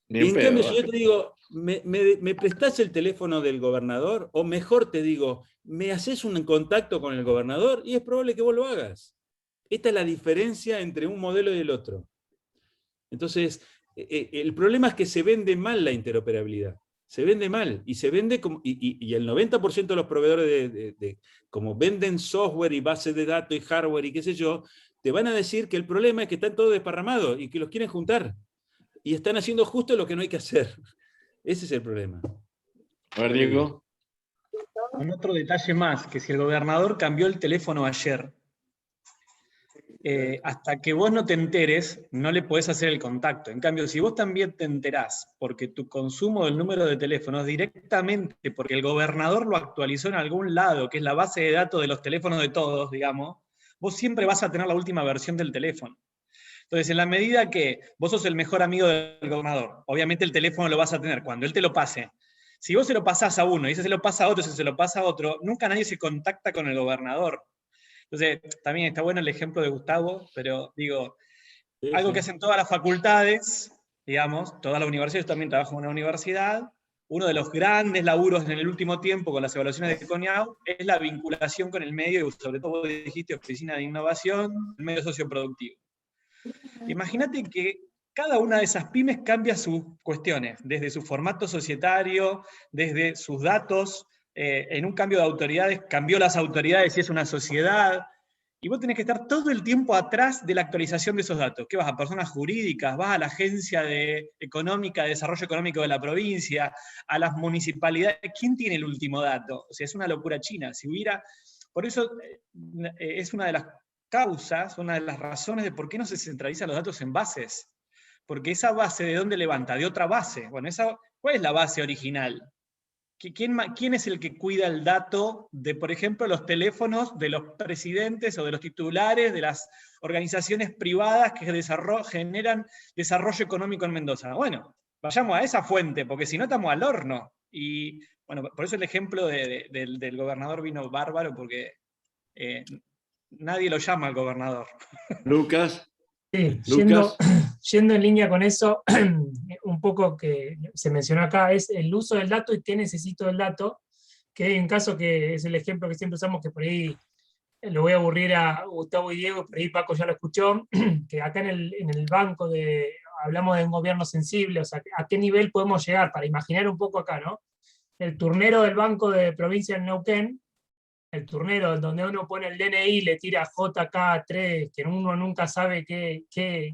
Ni en cambio, si yo te digo, ¿me prestás el teléfono del gobernador? O mejor te digo, ¿me haces un contacto con el gobernador? Y es probable que vos lo hagas. Esta es la diferencia entre un modelo y el otro. Entonces, el problema es que se vende mal la interoperabilidad. Se vende mal. Y se vende como, y el 90% de los proveedores como venden software y bases de datos y hardware y qué sé yo, te van a decir que el problema es que están todos desparramados y que los quieren juntar. Y están haciendo justo lo que no hay que hacer. Ese es el problema. A ver, Diego. Un otro detalle más, que si el gobernador cambió el teléfono ayer, hasta que vos no te enteres, no le podés hacer el contacto. En cambio, si vos también te enterás, porque tu consumo del número de teléfono es directamente porque el gobernador lo actualizó en algún lado, que es la base de datos de los teléfonos de todos, digamos, vos siempre vas a tener la última versión del teléfono. Entonces, en la medida que vos sos el mejor amigo del gobernador, obviamente el teléfono lo vas a tener cuando él te lo pase. Si vos se lo pasás a uno y ese se lo pasa a otro, ese se lo pasa a otro, nunca nadie se contacta con el gobernador. Entonces, también está bueno el ejemplo de Gustavo, pero digo, algo que hacen todas las facultades, digamos, todas las universidades, yo también trabajo en una universidad, uno de los grandes laburos en el último tiempo con las evaluaciones de CONIAU es la vinculación con el medio, y sobre todo vos dijiste oficina de innovación, el medio socioproductivo. Imagínate que cada una de esas pymes cambia sus cuestiones, desde su formato societario, desde sus datos, en un cambio de autoridades, cambió las autoridades y es una sociedad, y vos tenés que estar todo el tiempo atrás de la actualización de esos datos. ¿Qué vas a personas jurídicas? ¿Vas a la agencia económica de desarrollo económico de la provincia? ¿A las municipalidades? ¿Quién tiene el último dato? O sea, es una locura china. Por eso es una de las causas, una de las razones de por qué no se centralizan los datos en bases. Porque esa base, ¿de dónde levanta? De otra base. Bueno, ¿cuál es la base original? ¿Quién es el que cuida el dato de, por ejemplo, los teléfonos de los presidentes o de los titulares de las organizaciones privadas que generan desarrollo económico en Mendoza? Bueno, vayamos a esa fuente, porque si no estamos al horno. Y bueno, por eso el ejemplo del gobernador vino bárbaro, porque nadie lo llama al gobernador. Lucas. Sí, Lucas. yendo en línea con eso, un poco que se mencionó acá, es el uso del dato y qué necesito del dato, que en caso que es el ejemplo que siempre usamos, que por ahí lo voy a aburrir a Gustavo y Diego, por ahí Paco ya lo escuchó, que acá en el banco hablamos de un gobierno sensible, o sea, a qué nivel podemos llegar, para imaginar un poco acá, ¿no? El turnero del banco de provincia de Neuquén, el turnero donde uno pone el DNI, le tira JK3, que uno nunca sabe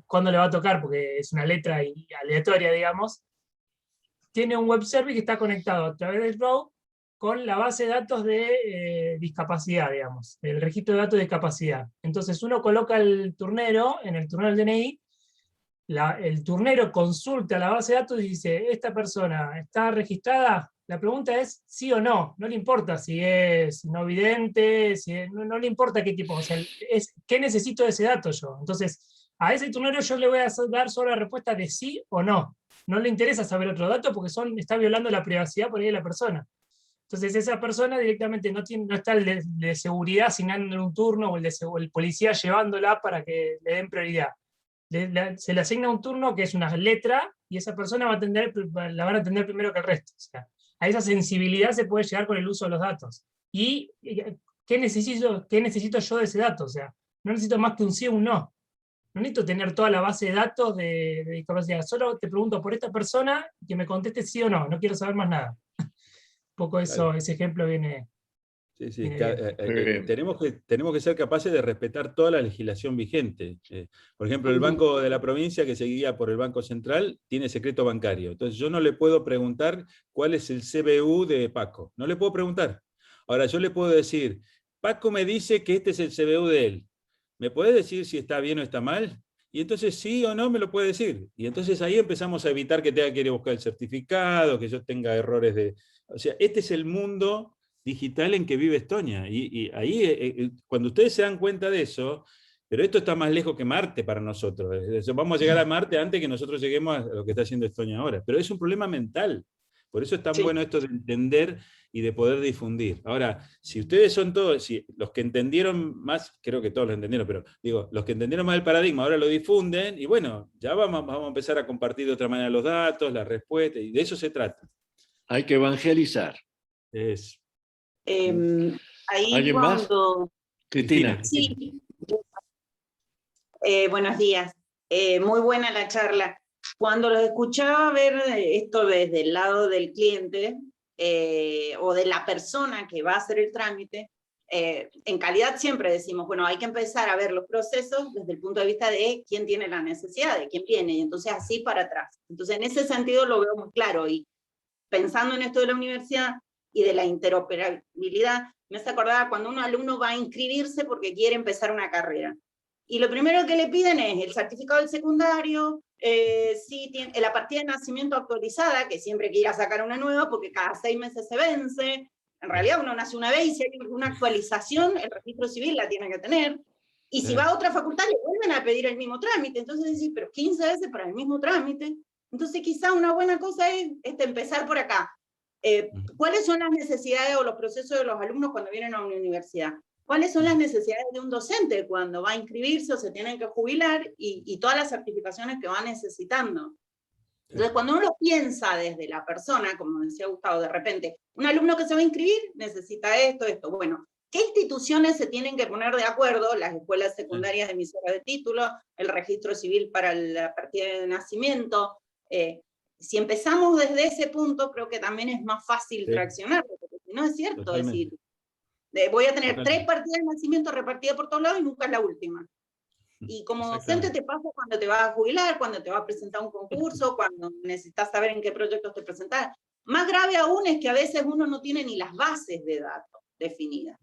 cuándo le va a tocar, porque es una letra aleatoria, digamos, tiene un web service que está conectado a través del route con la base de datos de discapacidad, digamos, el registro de datos de discapacidad. Entonces uno coloca el turnero, en el turnero del DNI, el turnero consulta la base de datos y dice, ¿esta persona está registrada? La pregunta es sí o no, no le importa si es no vidente, no le importa qué tipo, o sea, ¿qué necesito de ese dato yo? Entonces, a ese turnero yo le voy a dar solo la respuesta de sí o no. No le interesa saber otro dato porque está violando la privacidad por ahí de la persona. Entonces esa persona directamente no está el de seguridad asignando un turno o el policía llevándola para que le den prioridad. se le asigna un turno que es una letra, y esa persona la van a atender primero que el resto. O sea, a esa sensibilidad se puede llegar con el uso de los datos. ¿Y qué necesito yo de ese dato? O sea, no necesito más que un sí o un no. No necesito tener toda la base de datos de discapacidad. Solo te pregunto por esta persona y que me conteste sí o no. No quiero saber más nada. Un poco eso, Claro. ese ejemplo viene... Sí, sí. Bien. Tenemos que ser capaces de respetar toda la legislación vigente. Por ejemplo, el Banco de la Provincia, que se guía por el Banco Central, tiene secreto bancario. Entonces yo no le puedo preguntar cuál es el CBU de Paco. No le puedo preguntar. Ahora, yo le puedo decir, Paco me dice que este es el CBU de él. ¿Me puede decir si está bien o está mal? Y entonces sí o no me lo puede decir. Y entonces ahí empezamos a evitar que tenga que ir a buscar el certificado, que yo tenga errores de... O sea, este es el mundo digital en que vive Estonia. Y ahí, cuando ustedes se dan cuenta de eso, pero esto está más lejos que Marte para nosotros. Vamos a llegar a Marte antes que nosotros lleguemos a lo que está haciendo Estonia ahora. Pero es un problema mental. Por eso es tan bueno esto de entender y de poder difundir. Ahora, si ustedes son todos, si los que entendieron más, creo que todos lo entendieron, pero digo, los que entendieron más el paradigma ahora lo difunden, y bueno, ya vamos a empezar a compartir de otra manera los datos, las respuestas, y de eso se trata. Hay que evangelizar. Es. Ahí ¿Alguien más? Cristina. Sí. Buenos días. Muy buena la charla. Cuando los escuchaba ver esto desde el lado del cliente o de la persona que va a hacer el trámite, en calidad siempre decimos, bueno, hay que empezar a ver los procesos desde el punto de vista de quién tiene la necesidad, de quién viene, y entonces así para atrás. Entonces en ese sentido lo veo muy claro, y pensando en esto de la universidad y de la interoperabilidad, me hace acordar cuando un alumno va a inscribirse porque quiere empezar una carrera. Y lo primero que le piden es el certificado del secundario, si tiene la partida de nacimiento actualizada, que siempre hay que ir a sacar una nueva porque cada 6 meses se vence. En realidad uno nace una vez y si hay una actualización, el registro civil la tiene que tener. Y si va a otra facultad, le vuelven a pedir el mismo trámite. Entonces decís, pero 15 veces para el mismo trámite. Entonces quizá una buena cosa es empezar por acá. ¿Cuáles son las necesidades o los procesos de los alumnos cuando vienen a una universidad? ¿Cuáles son las necesidades de un docente cuando va a inscribirse o se tienen que jubilar y todas las certificaciones que va necesitando? Entonces, cuando uno lo piensa desde la persona, como decía Gustavo, de repente, un alumno que se va a inscribir necesita esto, esto. Bueno, ¿qué instituciones se tienen que poner de acuerdo? Las escuelas secundarias emisoras de títulos, el registro civil para la partida de nacimiento. Si empezamos desde ese punto, creo que también es más fácil reaccionar, porque si no es cierto. Totalmente. Decir, voy a tener 3 partidas de nacimiento repartidas por todos lados y nunca es la última. Y como docente te pasa cuando te vas a jubilar, cuando te vas a presentar un concurso, cuando necesitas saber en qué proyectos te presentas. Más grave aún es que a veces uno no tiene ni las bases de datos definidas.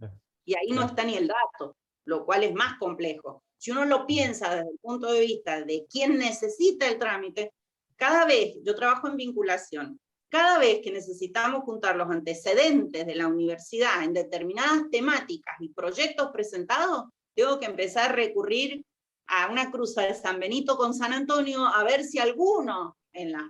Y ahí no está ni el dato, lo cual es más complejo. Si uno lo piensa desde el punto de vista de quién necesita el trámite, cada vez, yo trabajo en vinculación, cada vez que necesitamos juntar los antecedentes de la universidad en determinadas temáticas y proyectos presentados, tengo que empezar a recurrir a una cruza de San Benito con San Antonio a ver si alguno en las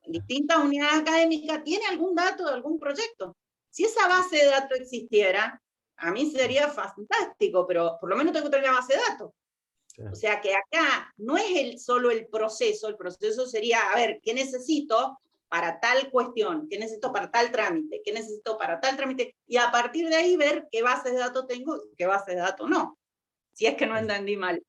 distintas unidades académicas tiene algún dato de algún proyecto. Si esa base de datos existiera, a mí sería fantástico, pero por lo menos tengo que tener la base de datos. O sea que acá no es solo el proceso sería, a ver, ¿qué necesito para tal cuestión? ¿Qué necesito para tal trámite? ¿Qué necesito para tal trámite? Y a partir de ahí ver qué bases de datos tengo y qué bases de datos no. Si es que no entendí mal.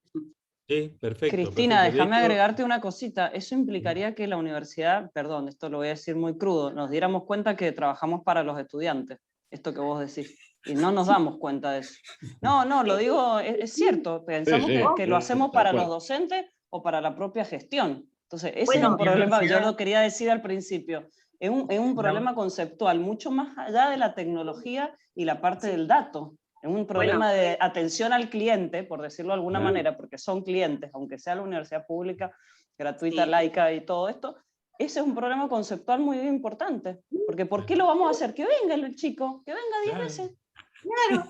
Sí, perfecto. Cristina, perfecto. déjame agregarte una cosita. Eso implicaría que la universidad, perdón, esto lo voy a decir muy crudo, nos diéramos cuenta que trabajamos para los estudiantes, esto que vos decís, y no nos damos cuenta de eso. No, lo digo, es cierto, pensamos que lo hacemos para los docentes o para la propia gestión. Entonces, ese es un problema, yo lo quería decir al principio, es un problema conceptual, mucho más allá de la tecnología y la parte del dato. Es un problema de atención al cliente, por decirlo de alguna manera, porque son clientes, aunque sea la universidad pública, gratuita, laica y todo esto. Ese es un problema conceptual muy importante. Porque ¿por qué lo vamos a hacer? Que venga el chico, que venga 10 veces. Claro.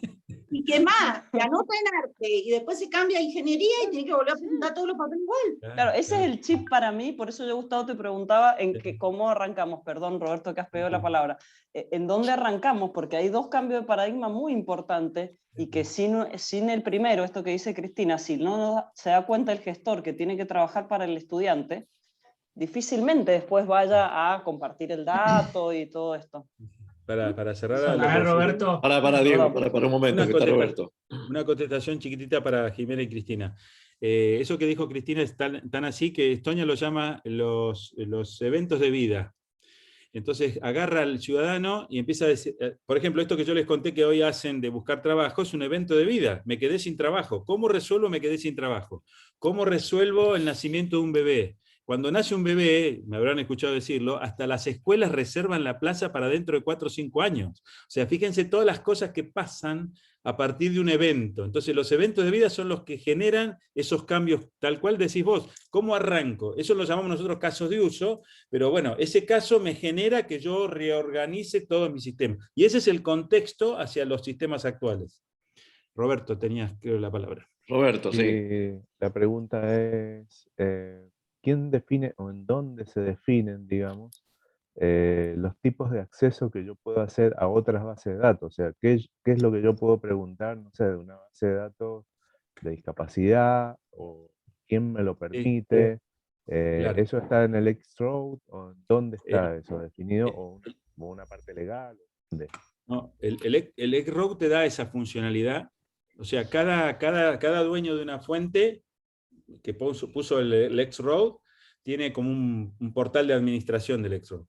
¿Y qué más? Se anota en arte y después se cambia a ingeniería y tiene que volver a presentar todos los papeles igual. Claro, ese es el chip para mí, por eso yo, Gustavo, te preguntaba en que, cómo arrancamos, perdón, Roberto, que has pedido la palabra, ¿en dónde arrancamos? Porque hay dos cambios de paradigma muy importantes y que sin el primero, esto que dice Cristina, si no se da cuenta el gestor que tiene que trabajar para el estudiante, difícilmente después vaya a compartir el dato y todo esto. Para cerrar... Roberto. Para Diego, para un momento, que está Roberto. Una contestación chiquitita para Jimena y Cristina. Eso que dijo Cristina es tan así que Estonia lo llama los eventos de vida. Entonces agarra al ciudadano y empieza a decir, por ejemplo, esto que yo les conté que hoy hacen de buscar trabajo, es un evento de vida. Me quedé sin trabajo. ¿Cómo resuelvo me quedé sin trabajo? ¿Cómo resuelvo el nacimiento de un bebé? Cuando nace un bebé, me habrán escuchado decirlo, hasta las escuelas reservan la plaza para dentro de 4 o 5 años. O sea, fíjense todas las cosas que pasan a partir de un evento. Entonces los eventos de vida son los que generan esos cambios, tal cual decís vos. ¿Cómo arranco? Eso lo llamamos nosotros casos de uso, pero bueno, ese caso me genera que yo reorganice todo mi sistema. Y ese es el contexto hacia los sistemas actuales. Roberto, tenías, creo, la palabra. Roberto, sí. La pregunta es, ¿quién define o en dónde se definen, digamos, los tipos de acceso que yo puedo hacer a otras bases de datos? O sea, ¿qué es lo que yo puedo preguntar, no sé, de una base de datos de discapacidad, o quién me lo permite? Claro. ¿Eso está en el X-Road? ¿O dónde está eso definido? ¿O una parte legal? ¿Dónde? No, el X-Road te da esa funcionalidad. O sea, cada dueño de una fuente que puso el X-Road tiene como un portal de administración del X-Road.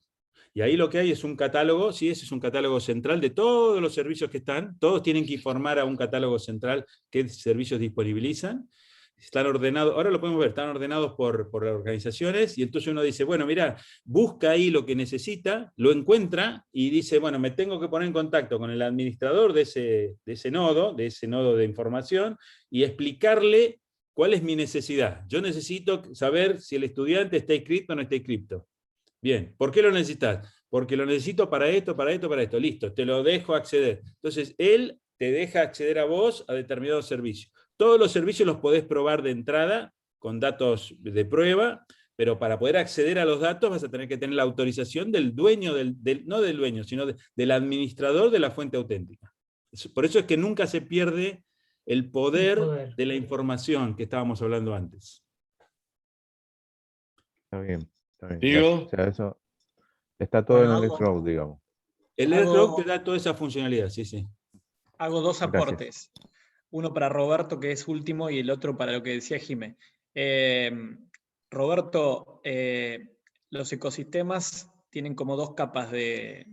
Y ahí lo que hay es un catálogo, sí, ese es un catálogo central de todos los servicios que están, todos tienen que informar a un catálogo central qué servicios disponibilizan. Están ordenados, ahora lo podemos ver, están ordenados por organizaciones, y entonces uno dice, bueno, mira, busca ahí lo que necesita, lo encuentra, y dice, bueno, me tengo que poner en contacto con el administrador de ese nodo de información, y explicarle cuál es mi necesidad. Yo necesito saber si el estudiante está inscrito o no está inscrito. Bien, ¿por qué lo necesitas? Porque lo necesito para esto, para esto, para esto. Listo, te lo dejo acceder. Entonces, él te deja acceder a vos a determinados servicios. Todos los servicios los podés probar de entrada con datos de prueba, pero para poder acceder a los datos vas a tener que tener la autorización del dueño, no del dueño, sino del administrador de la fuente auténtica. Por eso es que nunca se pierde el poder de la información que estábamos hablando antes. Está bien. Digo, o sea, eso está todo en el X-Road, digamos. El X-Road te da toda esa funcionalidad, sí. Hago dos aportes. Gracias. Uno para Roberto, que es último, y el otro para lo que decía Jimé. Roberto, los ecosistemas tienen como dos capas de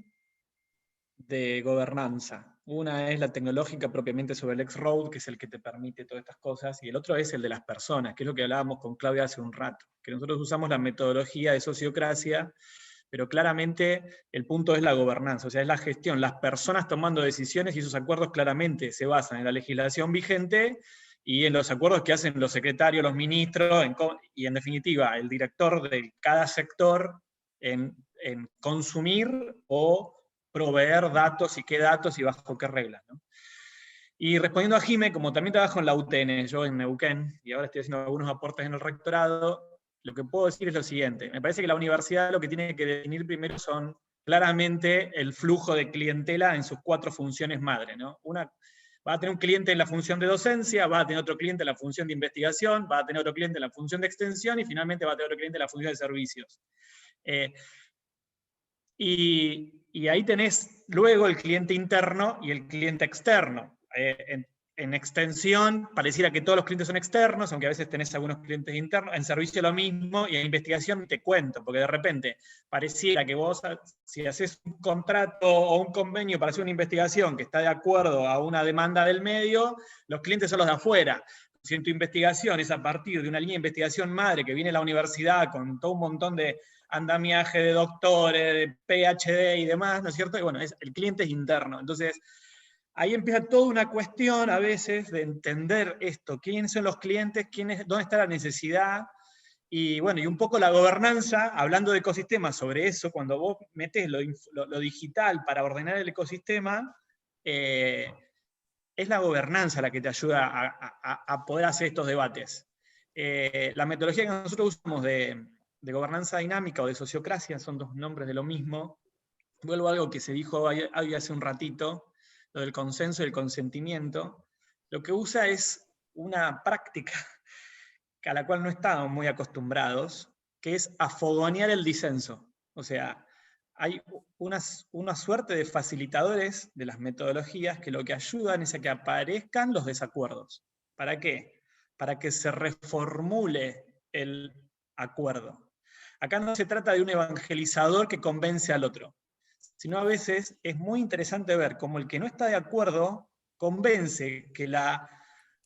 gobernanza. Una es la tecnológica propiamente sobre el X-Road, que es el que te permite todas estas cosas, y el otro es el de las personas, que es lo que hablábamos con Claudia hace un rato, que nosotros usamos la metodología de sociocracia, pero claramente el punto es la gobernanza, o sea, es la gestión, las personas tomando decisiones, y esos acuerdos claramente se basan en la legislación vigente y en los acuerdos que hacen los secretarios, los ministros, y en definitiva, el director de cada sector en consumir o proveer datos, y qué datos y bajo qué reglas, ¿no? Y respondiendo a Jimé, como también trabajo en la UTN, yo en Neuquén, y ahora estoy haciendo algunos aportes en el rectorado, lo que puedo decir es lo siguiente. Me parece que la universidad lo que tiene que definir primero son claramente el flujo de clientela en sus 4 funciones madre, ¿no? Una, va a tener un cliente en la función de docencia, va a tener otro cliente en la función de investigación, va a tener otro cliente en la función de extensión, y finalmente va a tener otro cliente en la función de servicios. Y ahí tenés luego el cliente interno y el cliente externo. En extensión, pareciera que todos los clientes son externos, aunque a veces tenés algunos clientes internos. En servicio lo mismo, y en investigación te cuento, porque de repente pareciera que vos, si haces un contrato o un convenio para hacer una investigación que está de acuerdo a una demanda del medio, los clientes son los de afuera. Si en tu investigación es a partir de una línea de investigación madre que viene a la universidad con todo un montón de andamiaje de doctores, de PhD y demás, ¿no es cierto? Y bueno, el cliente es interno. Entonces, ahí empieza toda una cuestión a veces de entender esto, quiénes son los clientes, dónde está la necesidad, y bueno, y un poco la gobernanza, hablando de ecosistemas sobre eso, cuando vos metés lo digital para ordenar el ecosistema, es es la gobernanza la que te ayuda a poder hacer estos debates. La metodología que nosotros usamos de gobernanza dinámica o de sociocracia son dos nombres de lo mismo. Vuelvo a algo que se dijo hoy hace un ratito, lo del consenso y el consentimiento. Lo que usa es una práctica a la cual no estábamos muy acostumbrados, que es afogonear el disenso. O sea, hay una suerte de facilitadores de las metodologías que lo que ayudan es a que aparezcan los desacuerdos. ¿Para qué? Para que se reformule el acuerdo. Acá no se trata de un evangelizador que convence al otro, sino a veces es muy interesante ver cómo el que no está de acuerdo convence que la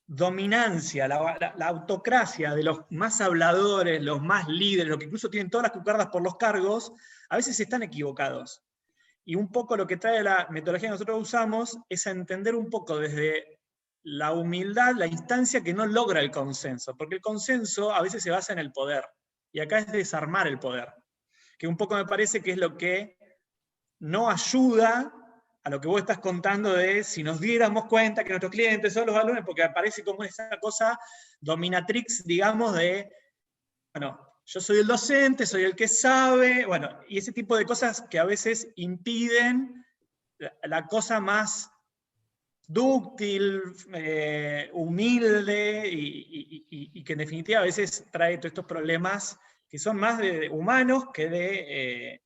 dominancia, la autocracia de los más habladores, los más líderes, los que incluso tienen todas las cucardas por los cargos, a veces están equivocados. Y un poco lo que trae la metodología que nosotros usamos es a entender un poco desde la humildad, la instancia que no logra el consenso, porque el consenso a veces se basa en el poder, y acá es desarmar el poder, que un poco me parece que es lo que no ayuda a lo que vos estás contando de si nos diéramos cuenta que nuestros clientes son los alumnos, porque aparece como esa cosa dominatrix, digamos, de, bueno, yo soy el docente, soy el que sabe, bueno, y ese tipo de cosas que a veces impiden la cosa más dúctil, humilde, y que en definitiva a veces trae todos estos problemas que son más de humanos que de...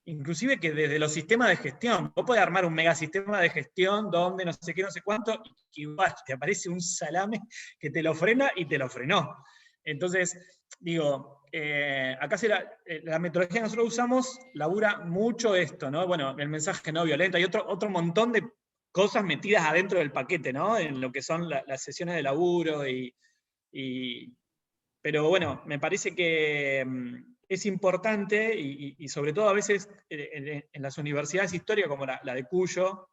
inclusive que desde los sistemas de gestión. Vos podés armar un megasistema de gestión donde no sé qué, no sé cuánto, y igual te aparece un salame que te lo frena y te lo frenó. Entonces, digo, acá la metodología que nosotros usamos labura mucho esto, ¿no? Bueno, el mensaje no violento, hay otro montón de cosas metidas adentro del paquete, ¿no? En lo que son las sesiones de laburo, pero bueno, me parece que es importante, y sobre todo a veces en las universidades históricas como la de Cuyo,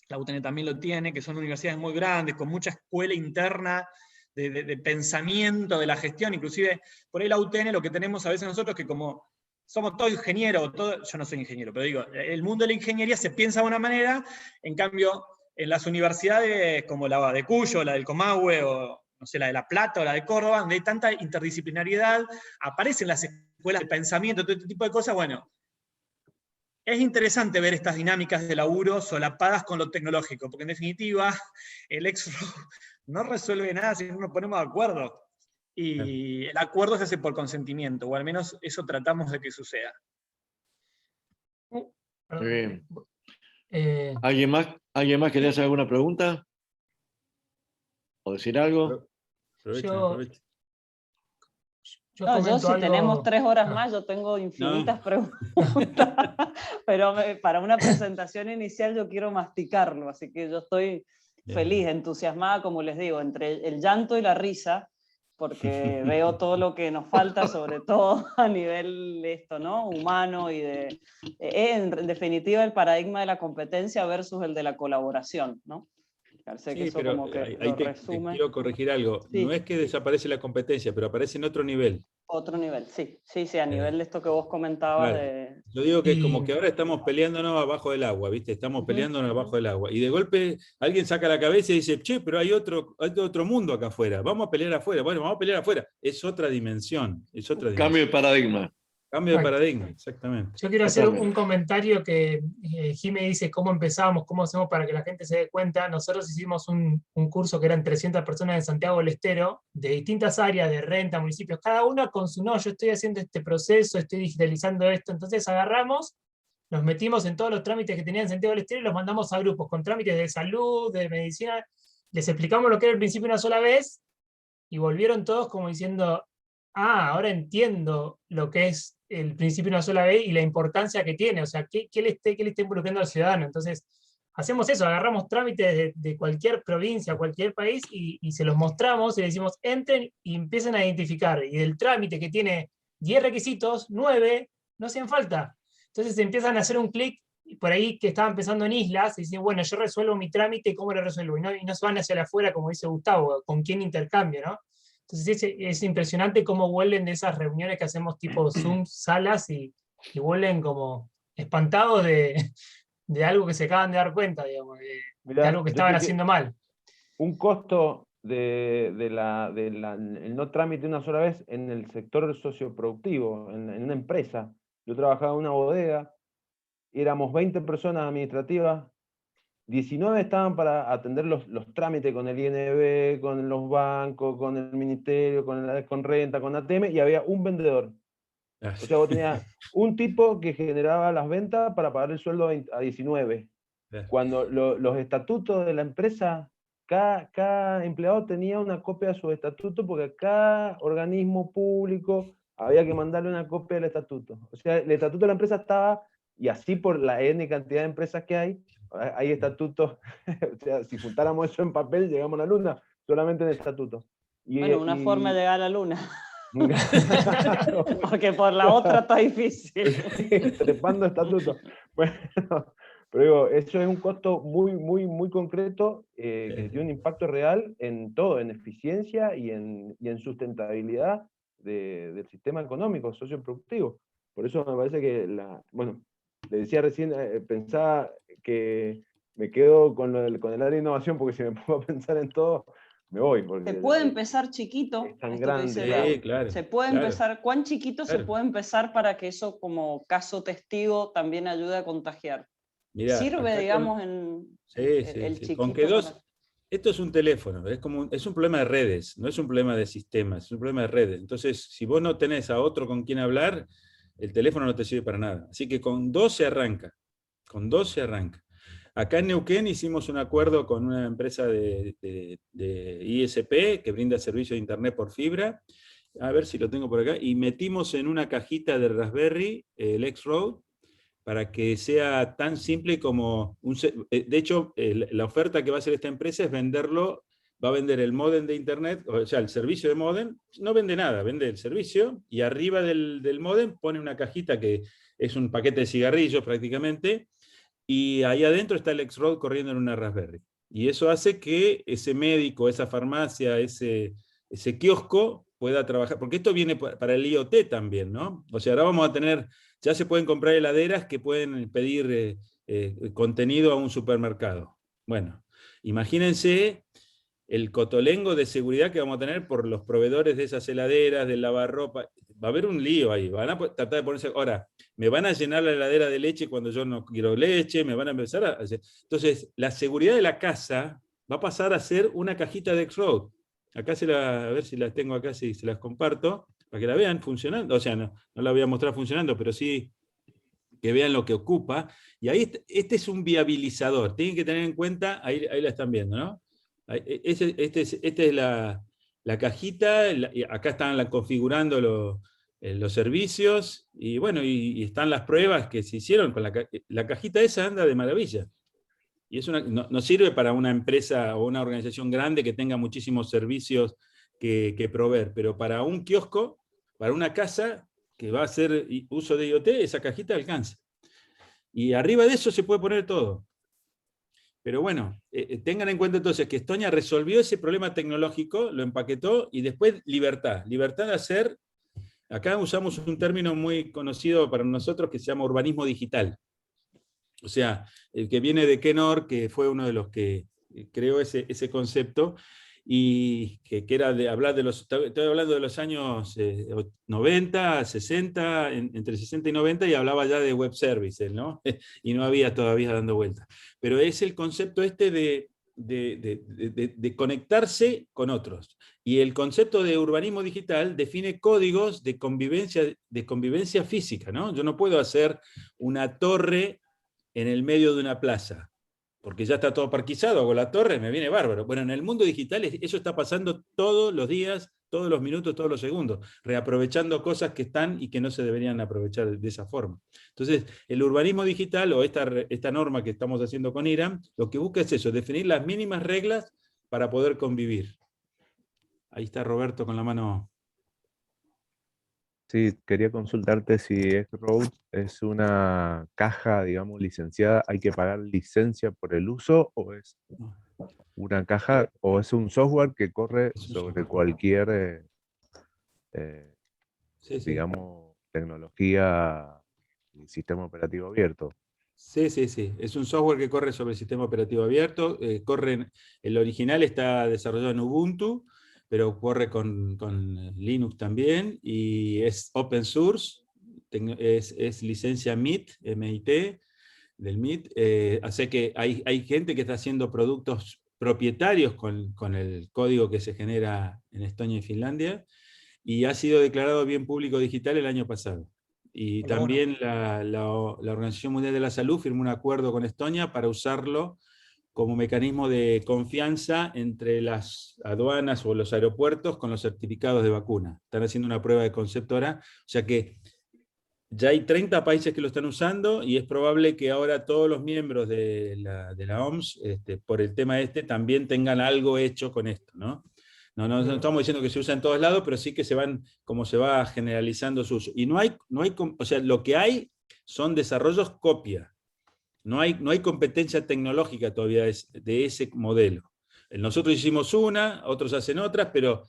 la UTN también lo tiene, que son universidades muy grandes, con mucha escuela interna de pensamiento de la gestión, inclusive por ahí la UTN lo que tenemos a veces nosotros que como somos todos ingenieros, yo no soy ingeniero, pero digo, el mundo de la ingeniería se piensa de una manera, en cambio en las universidades como la de Cuyo, la del Comahue, o no sé, la de La Plata o la de Córdoba, donde hay tanta interdisciplinariedad, aparecen las escuelas de pensamiento, todo este tipo de cosas, bueno, es interesante ver estas dinámicas de laburo solapadas con lo tecnológico, porque en definitiva el ExFlow no resuelve nada si no nos ponemos de acuerdo. Y el acuerdo se hace por consentimiento, o al menos eso tratamos de que suceda. Muy bien. ¿Alguien más quería hacer alguna pregunta? ¿O decir algo? Yo si tenemos 3 horas más, yo tengo infinitas preguntas, pero para una presentación inicial yo quiero masticarlo, así que yo estoy feliz, entusiasmada, como les digo, entre el llanto y la risa, porque veo todo lo que nos falta, sobre todo a nivel ¿no? humano, y en definitiva el paradigma de la competencia versus el de la colaboración, ¿no? Sí, que eso pero como que ahí te quiero corregir algo. Sí. No es que desaparece la competencia, pero aparece en otro nivel. Otro nivel, sí, a nivel de esto que vos comentabas. Claro. Yo digo que es como que ahora estamos peleándonos abajo del agua, ¿viste? Estamos peleándonos abajo del agua. Y de golpe alguien saca la cabeza y dice, che, pero hay otro mundo acá afuera. Vamos a pelear afuera. Bueno, vamos a pelear afuera. Es otra dimensión. Cambio de paradigma. Cambio de paradigma, exactamente. Yo quiero hacer un comentario que Jimé dice, ¿cómo empezamos? ¿Cómo hacemos para que la gente se dé cuenta? Nosotros hicimos un curso que eran 300 personas en Santiago del Estero, de distintas áreas, de renta, municipios, cada una con su, no, yo estoy haciendo este proceso, estoy digitalizando esto, entonces agarramos, nos metimos en todos los trámites que tenían en Santiago del Estero y los mandamos a grupos, con trámites de salud, de medicina, les explicamos lo que era el principio una sola vez, y volvieron todos como diciendo, ahora entiendo lo que es el principio una sola vez y la importancia que tiene, o sea, ¿qué le está involucrando al ciudadano? Entonces, hacemos eso, agarramos trámites de cualquier provincia, cualquier país, y se los mostramos y le decimos, entren y empiecen a identificar, y del trámite que tiene 10 requisitos, 9 no hacen falta. Entonces empiezan a hacer un clic, por ahí que estaban pensando en islas, y dicen, bueno, yo resuelvo mi trámite, ¿cómo lo resuelvo? Y no se van hacia afuera, como dice Gustavo, ¿con quién intercambio, no? Entonces es impresionante cómo vuelven de esas reuniones que hacemos tipo Zoom, salas, y vuelven como espantados de algo que se acaban de dar cuenta, digamos, de algo que estaban haciendo mal. un costo el no trámite una sola vez en el sector socioproductivo, en una empresa. Yo trabajaba en una bodega, éramos 20 personas administrativas, 19 estaban para atender los trámites con el INB, con los bancos, con el ministerio, con renta, con ATM, y había un vendedor. O sea, vos tenías un tipo que generaba las ventas para pagar el sueldo a 19. Cuando los estatutos de la empresa, cada empleado tenía una copia de su estatuto, porque cada organismo público había que mandarle una copia del estatuto. O sea, el estatuto de la empresa estaba, y así por la N cantidad de empresas que hay estatutos. O sea, si juntáramos eso en papel, llegamos a la luna, solamente en estatuto. Bueno, una forma de llegar a la luna. Porque por la otra está difícil. Trepando estatutos. Bueno, pero digo, eso es un costo muy concreto, que tiene un impacto real en todo, en eficiencia y en sustentabilidad del sistema económico, socioproductivo. Por eso me parece que, bueno, le decía recién, pensaba que me quedo con el área de innovación, porque si me pongo a pensar en todo, me voy. Se puede empezar chiquito. Es tan grande. Sí, claro, se puede empezar. ¿Cuán chiquito se puede empezar para que eso, como caso testigo, también ayude a contagiar? Mirá, sirve, digamos, en el chiquito. Con que esto es un teléfono, es un problema de redes, no es un problema de sistemas, es un problema de redes. Entonces, si vos no tenés a otro con quien hablar, el teléfono no te sirve para nada. Así que con 2 se arranca. Con 2 se arranca. Acá en Neuquén hicimos un acuerdo con una empresa de ISP que brinda servicio de internet por fibra. A ver si lo tengo por acá. Y metimos en una cajita de Raspberry el X-Road para que sea tan simple como... de hecho, la oferta que va a hacer esta empresa es venderlo. Va a vender el módem de internet, o sea, el servicio de módem. No vende nada, vende el servicio, y arriba del módem pone una cajita que es un paquete de cigarrillos prácticamente, y ahí adentro está el X-Road corriendo en una Raspberry. Y eso hace que ese médico, esa farmacia, ese kiosco pueda trabajar, porque esto viene para el IoT también, ¿no? O sea, ahora vamos a tener, ya se pueden comprar heladeras que pueden pedir contenido a un supermercado. Bueno, imagínense el cotolengo de seguridad que vamos a tener por los proveedores de esas heladeras, del lavarropa. Va a haber un lío ahí, van a tratar de ponerse... Ahora, me van a llenar la heladera de leche cuando yo no quiero leche, me van a empezar a hacer... Entonces, la seguridad de la casa va a pasar a ser una cajita de X-Road. Acá a ver si las tengo acá, si se las comparto, para que la vean funcionando. O sea, no la voy a mostrar funcionando, pero sí que vean lo que ocupa. Y ahí este es un viabilizador. Tienen que tener en cuenta, ahí la están viendo, ¿no? Esta es la cajita, acá están configurando los servicios, y bueno, y están las pruebas que se hicieron con la cajita esa, anda de maravilla. Y no sirve para una empresa o una organización grande que tenga muchísimos servicios que proveer, pero para un kiosco, para una casa que va a hacer uso de IoT, esa cajita alcanza. Y arriba de eso se puede poner todo. Pero bueno, tengan en cuenta entonces que Estonia resolvió ese problema tecnológico, lo empaquetó, y después libertad. Libertad de hacer, acá usamos un término muy conocido para nosotros que se llama urbanismo digital. O sea, el que viene de Kenor, que fue uno de los que creó ese concepto, y que era de hablar estoy hablando de los años 90, 60, entre 60 y 90, y hablaba ya de web services, ¿no? Y no había todavía dando vueltas. Pero es el concepto de conectarse con otros. Y el concepto de urbanismo digital define códigos de convivencia física, ¿no? Yo no puedo hacer una torre en el medio de una plaza, porque ya está todo parquizado, hago la torre, me viene bárbaro. Bueno, en el mundo digital eso está pasando todos los días, todos los minutos, todos los segundos, reaprovechando cosas que están y que no se deberían aprovechar de esa forma. Entonces, el urbanismo digital, o esta norma que estamos haciendo con IRAM, lo que busca es eso, definir las mínimas reglas para poder convivir. Ahí está Roberto con la mano. Sí, quería consultarte si X-Road es una caja, digamos, licenciada, ¿hay que pagar licencia por el uso, o es una caja, o es un software que corre sobre cualquier, digamos, tecnología y sistema operativo abierto? Sí, sí, sí. Es un software que corre sobre el sistema operativo abierto. El original está desarrollado en Ubuntu, pero corre con Linux también, y es open source, es licencia MIT, MIT, del MIT. Así que hay gente que está haciendo productos propietarios con el código que se genera en Estonia y Finlandia, y ha sido declarado bien público digital el año pasado. Y también la Organización Mundial de la Salud firmó un acuerdo con Estonia para usarlo como mecanismo de confianza entre las aduanas o los aeropuertos con los certificados de vacuna. Están haciendo una prueba de concepto ahora, o sea que ya hay 30 países que lo están usando, y es probable que ahora todos los miembros de la OMS, por el tema también tengan algo hecho con esto, ¿no? No estamos diciendo que se usa en todos lados, pero sí que se va generalizando su uso. Y o sea, lo que hay son desarrollos copia. No hay competencia tecnológica todavía de ese modelo. Nosotros hicimos una, otros hacen otras, pero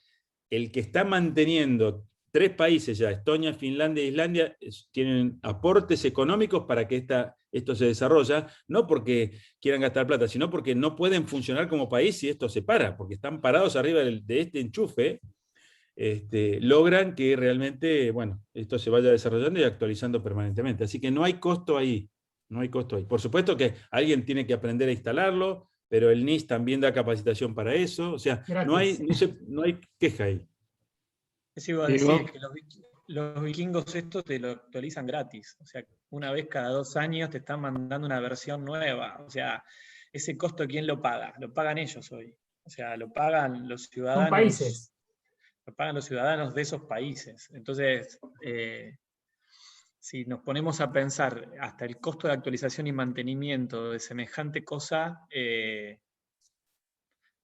el que está manteniendo 3 países ya, Estonia, Finlandia e Islandia, tienen aportes económicos para que esto se desarrolle, no porque quieran gastar plata, sino porque no pueden funcionar como país si esto se para, porque están parados arriba de este enchufe. Logran que realmente, bueno, esto se vaya desarrollando y actualizando permanentemente. Así que no hay costo ahí, no hay costo ahí. Por supuesto que alguien tiene que aprender a instalarlo, pero el NIS también da capacitación para eso, o sea, no hay queja ahí. Eso iba a decir, que los vikingos estos te lo actualizan gratis. O sea, una vez cada 2 años te están mandando una versión nueva. O sea, ese costo, ¿quién lo paga? Lo pagan ellos hoy. O sea, lo pagan los ciudadanos. Son países. Lo pagan los ciudadanos de esos países. Entonces, si nos ponemos a pensar hasta el costo de actualización y mantenimiento de semejante cosa,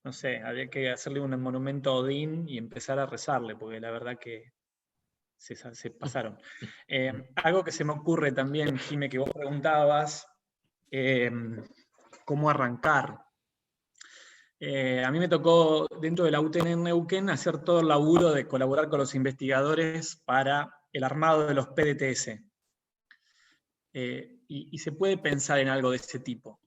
no sé, habría que hacerle un monumento a Odín y empezar a rezarle, porque la verdad que se pasaron. Algo que se me ocurre también, Jime, que vos preguntabas, ¿cómo arrancar? A mí me tocó, dentro de la UTN en Neuquén, hacer todo el laburo de colaborar con los investigadores para el armado de los PDTS. Y se puede pensar en algo de ese tipo.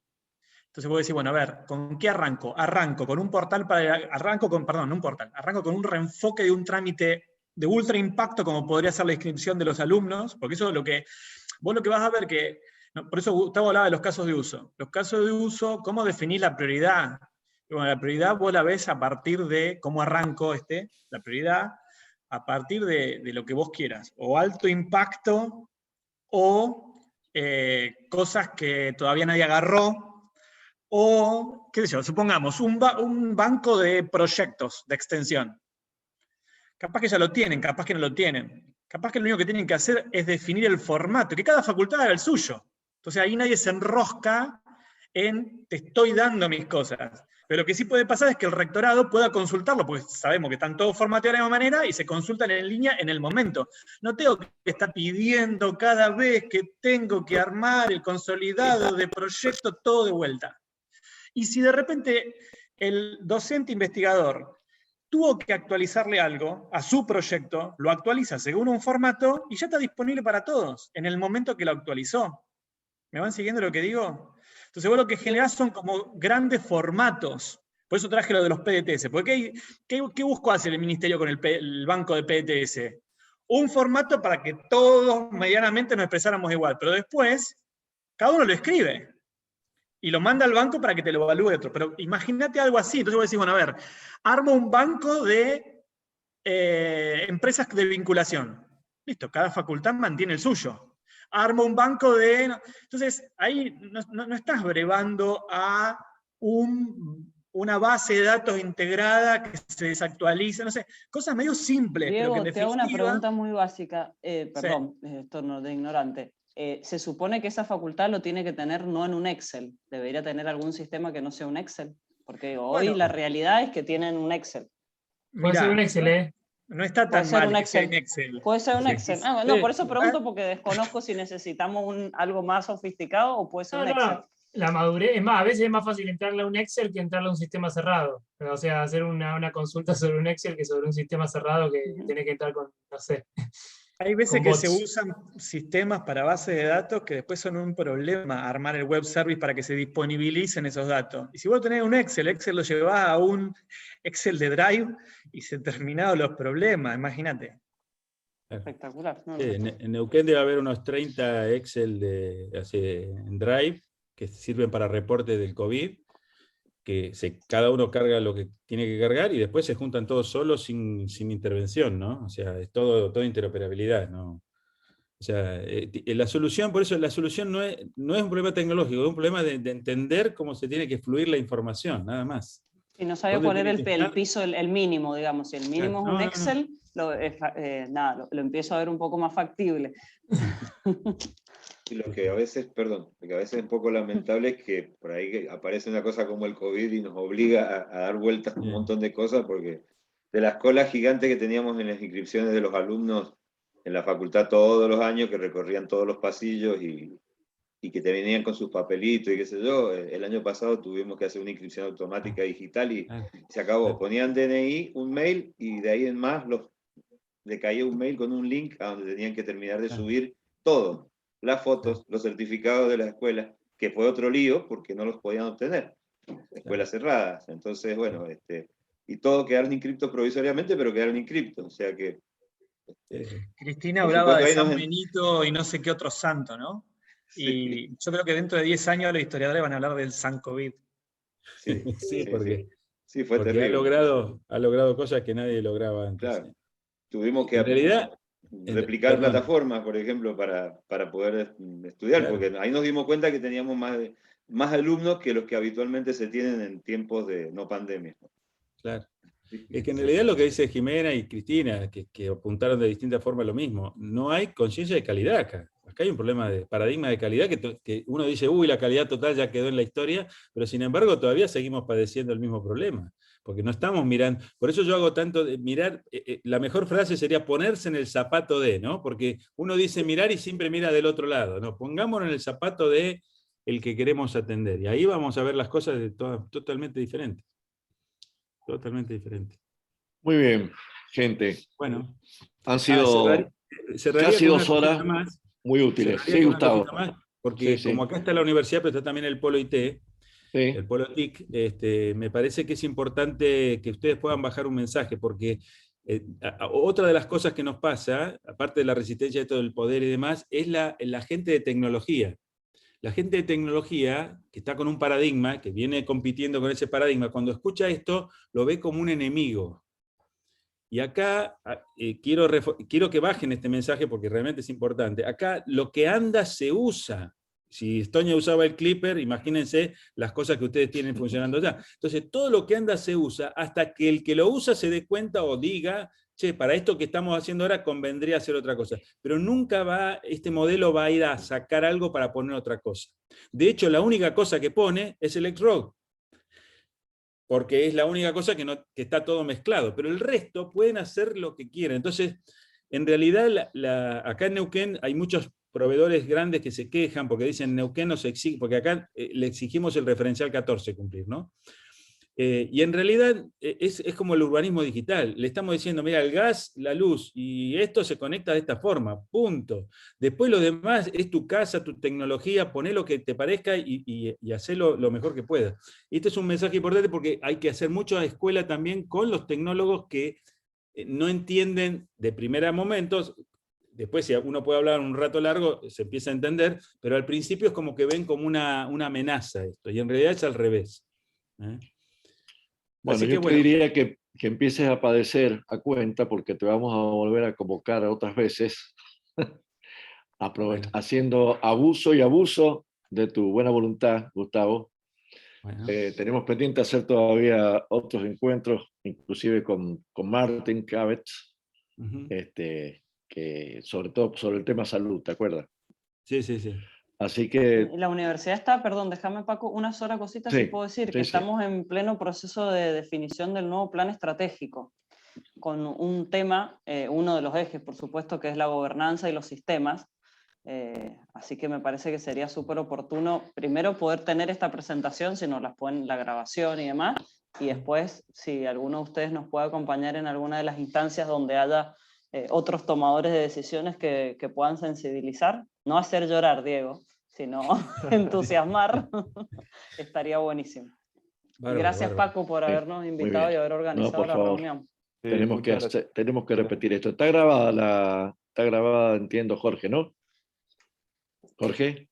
Entonces puedo decir, bueno, a ver, ¿con qué arranco? Arranco con un portal arranco con un reenfoque de un trámite de ultra impacto, como podría ser la inscripción de los alumnos, porque eso es vos lo que vas a ver que, por eso Gustavo hablaba de los casos de uso. Los casos de uso, ¿cómo definís la prioridad? Bueno, la prioridad vos la ves a partir de cómo arranco la prioridad, a partir de lo que vos quieras, o alto impacto, o cosas que todavía nadie agarró, o, qué sé yo, supongamos, un banco de proyectos de extensión. Capaz que ya lo tienen, capaz que no lo tienen. Capaz que lo único que tienen que hacer es definir el formato, que cada facultad haga el suyo. Entonces ahí nadie se enrosca en te estoy dando mis cosas. Pero lo que sí puede pasar es que el rectorado pueda consultarlo, porque sabemos que están todos formateados de la misma manera y se consultan en línea en el momento. No tengo que estar pidiendo cada vez que tengo que armar el consolidado de proyecto todo de vuelta. Y si de repente el docente investigador tuvo que actualizarle algo a su proyecto, lo actualiza según un formato y ya está disponible para todos en el momento que lo actualizó. ¿Me van siguiendo lo que digo? Entonces vos lo que generás son como grandes formatos. Por eso traje lo de los PDTS. Porque ¿qué buscó hacer el ministerio con el banco de PDTS? Un formato para que todos medianamente nos expresáramos igual. Pero después, cada uno lo escribe. Y lo manda al banco para que te lo evalúe otro. Pero imagínate algo así. Entonces vos decís, bueno, a ver, armo un banco de empresas de vinculación. Listo, cada facultad mantiene el suyo. Armo un banco de... Entonces, ahí no estás brevando a una base de datos integrada que se desactualiza, no sé, cosas medio simples. Diego, pero que en te hago definitiva... una pregunta muy básica. Perdón, esto no de ignorante. Se supone que esa facultad lo tiene que tener no en un Excel. Debería tener algún sistema que no sea un Excel. Porque hoy la realidad es que tienen un Excel. Puede ser un Excel, No está tan mal que sea en Excel. Puede ser un Excel. No, por eso pregunto, porque desconozco si necesitamos algo más sofisticado o puede ser un Excel. La madurez, es más, a veces es más fácil entrarle a un Excel que entrarle a un sistema cerrado. O sea, hacer una consulta sobre un Excel que sobre un sistema cerrado que tiene que entrar con, no sé. Hay veces con que bots. se usan sistemas para bases de datos que después son un problema armar el web service para que se disponibilicen esos datos. Y si vos tenés un Excel lo llevás a un Excel de Drive y se han terminado los problemas, imagínate. Espectacular. No, Sí, no. en Neuquén debe haber unos 30 Excel en Drive que sirven para reportes del COVID, que cada uno carga lo que tiene que cargar y después se juntan todos solos sin intervención, ¿no? O sea, es todo interoperabilidad, ¿no? O sea, la solución, por eso la solución no es un problema tecnológico, es un problema de entender cómo se tiene que fluir la información, nada más. Y no sabía ¿Dónde cuál era tiene que el estar? piso, el mínimo, digamos. Si el mínimo Claro, es un Excel, lo empiezo a ver un poco más factible. Y lo que a veces, perdón, lo que a veces es un poco lamentable es que por ahí que aparece una cosa como el COVID y nos obliga a dar vueltas a un montón de cosas, porque de las colas gigantes que teníamos en las inscripciones de los alumnos en la facultad todos los años, que recorrían todos los pasillos y que te venían con sus papelitos y qué sé yo, el año pasado tuvimos que hacer una inscripción automática digital y se acabó. Ponían DNI, un mail y de ahí en más le caía un mail con un link a donde tenían que terminar de subir todo. Las fotos, los certificados de la escuela, que fue otro lío porque no los podían obtener. Escuelas cerradas. Entonces, bueno, y todo quedaron inscriptos provisoriamente, pero quedaron inscriptos. O sea que... Cristina por hablaba supuesto, de ahí San nos- Benito y no sé qué otro santo, ¿no? Y yo creo que dentro de 10 años los historiadores van a hablar del San COVID. Sí, porque, Sí, fue porque terrible. ha logrado cosas que nadie lograba antes. Claro. Tuvimos que En realidad, replicar perdón. plataformas, por ejemplo, para poder estudiar, Claro. porque ahí nos dimos cuenta que teníamos más alumnos que los que habitualmente se tienen en tiempos de no pandemia. Claro. Es que en realidad lo que dice Jimena y Cristina, que apuntaron de distintas formas lo mismo, no hay conciencia de calidad acá. Acá hay un problema de paradigma de calidad que uno dice, uy, la calidad total ya quedó en la historia, pero sin embargo todavía seguimos padeciendo el mismo problema, porque no estamos mirando. Por eso yo hago tanto de mirar, la mejor frase sería ponerse en el zapato de, ¿no? Porque uno dice mirar y siempre mira del otro lado, ¿no? Pongámonos en el zapato de el que queremos atender, y ahí vamos a ver las cosas totalmente diferentes. Totalmente diferente. Muy bien, gente. Bueno. Han sido cerraría casi con 2 una horas cosita más. muy útiles. Cerraría Sí, con una Gustavo. cosita más, porque Sí, como acá está la universidad, pero está también el Polo IT, Sí. el Polo TIC, me parece que es importante que ustedes puedan bajar un mensaje, porque otra de las cosas que nos pasa, aparte de la resistencia de todo el poder y demás, es la gente de tecnología. La gente de tecnología, que está con un paradigma, que viene compitiendo con ese paradigma, cuando escucha esto, lo ve como un enemigo. Y acá quiero que bajen este mensaje porque realmente es importante. Acá lo que anda se usa. Si Estonia usaba el Clipper, imagínense las cosas que ustedes tienen funcionando ya. Entonces, todo lo que anda se usa hasta que el que lo usa se dé cuenta o diga, che, para esto que estamos haciendo ahora convendría hacer otra cosa. Pero nunca este modelo va a ir a sacar algo para poner otra cosa. De hecho, la única cosa que pone es el X-Road, porque es la única cosa que está todo mezclado. Pero el resto pueden hacer lo que quieran. Entonces, en realidad, acá en Neuquén hay muchos proveedores grandes que se quejan porque dicen Neuquén nos exige, porque acá le exigimos el referencial 14 cumplir, ¿no? Y en realidad es como el urbanismo digital. Le estamos diciendo, mira, el gas, la luz, y esto se conecta de esta forma, punto. Después lo demás es tu casa, tu tecnología, poné lo que te parezca y hacelo lo mejor que puedas. Y este es un mensaje importante porque hay que hacer mucha escuela también con los tecnólogos que no entienden de primera momentos. Después, si uno puede hablar un rato largo, se empieza a entender, pero al principio es como que ven como una amenaza esto, y en realidad es al revés. Bueno, Así yo que, te diría que empieces a padecer a cuenta porque te vamos a volver a convocar otras veces, haciendo abuso y abuso de tu buena voluntad, Gustavo. Bueno. Tenemos pendiente hacer todavía otros encuentros, inclusive con Martin Kavets, que sobre todo sobre el tema salud, ¿te acuerdas? Sí, sí, sí. Así que... La universidad está, perdón, déjame Paco, una sola cosita, Sí, si puedo decir, sí, que sí. estamos en pleno proceso de definición del nuevo plan estratégico, con un tema, uno de los ejes, por supuesto, que es la gobernanza y los sistemas. Así que me parece que sería súper oportuno, primero, poder tener esta presentación, si nos las ponen la grabación y demás, y después, si alguno de ustedes nos puede acompañar en alguna de las instancias donde haya otros tomadores de decisiones que puedan sensibilizar. No hacer llorar, Diego, sino entusiasmar. Estaría buenísimo. Bárbaro, Gracias, bárbaro. Paco, por Sí, habernos muy invitado bien. y haber organizado por la favor. reunión. Sí, Tenemos que gracias. repetir esto. Está grabada, entiendo, Jorge, ¿no? Jorge.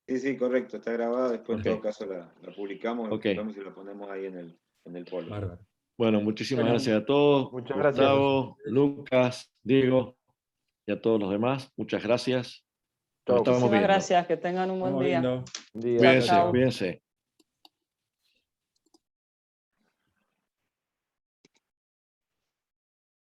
Sí, correcto, está grabada. Después, Ok. en todo caso, la publicamos, Ok. vemos si la ponemos ahí en el polo. Bárbaro. Bueno, muchísimas Excelente. gracias a todos. Muchas gracias. Gustavo, Lucas, Diego y a todos los demás. Muchas gracias. Nos Chau. estamos Muchísimas viendo. gracias, que tengan un buen Estamos día. viendo. Buen día. Chao, Cuídense, chao. cuídense.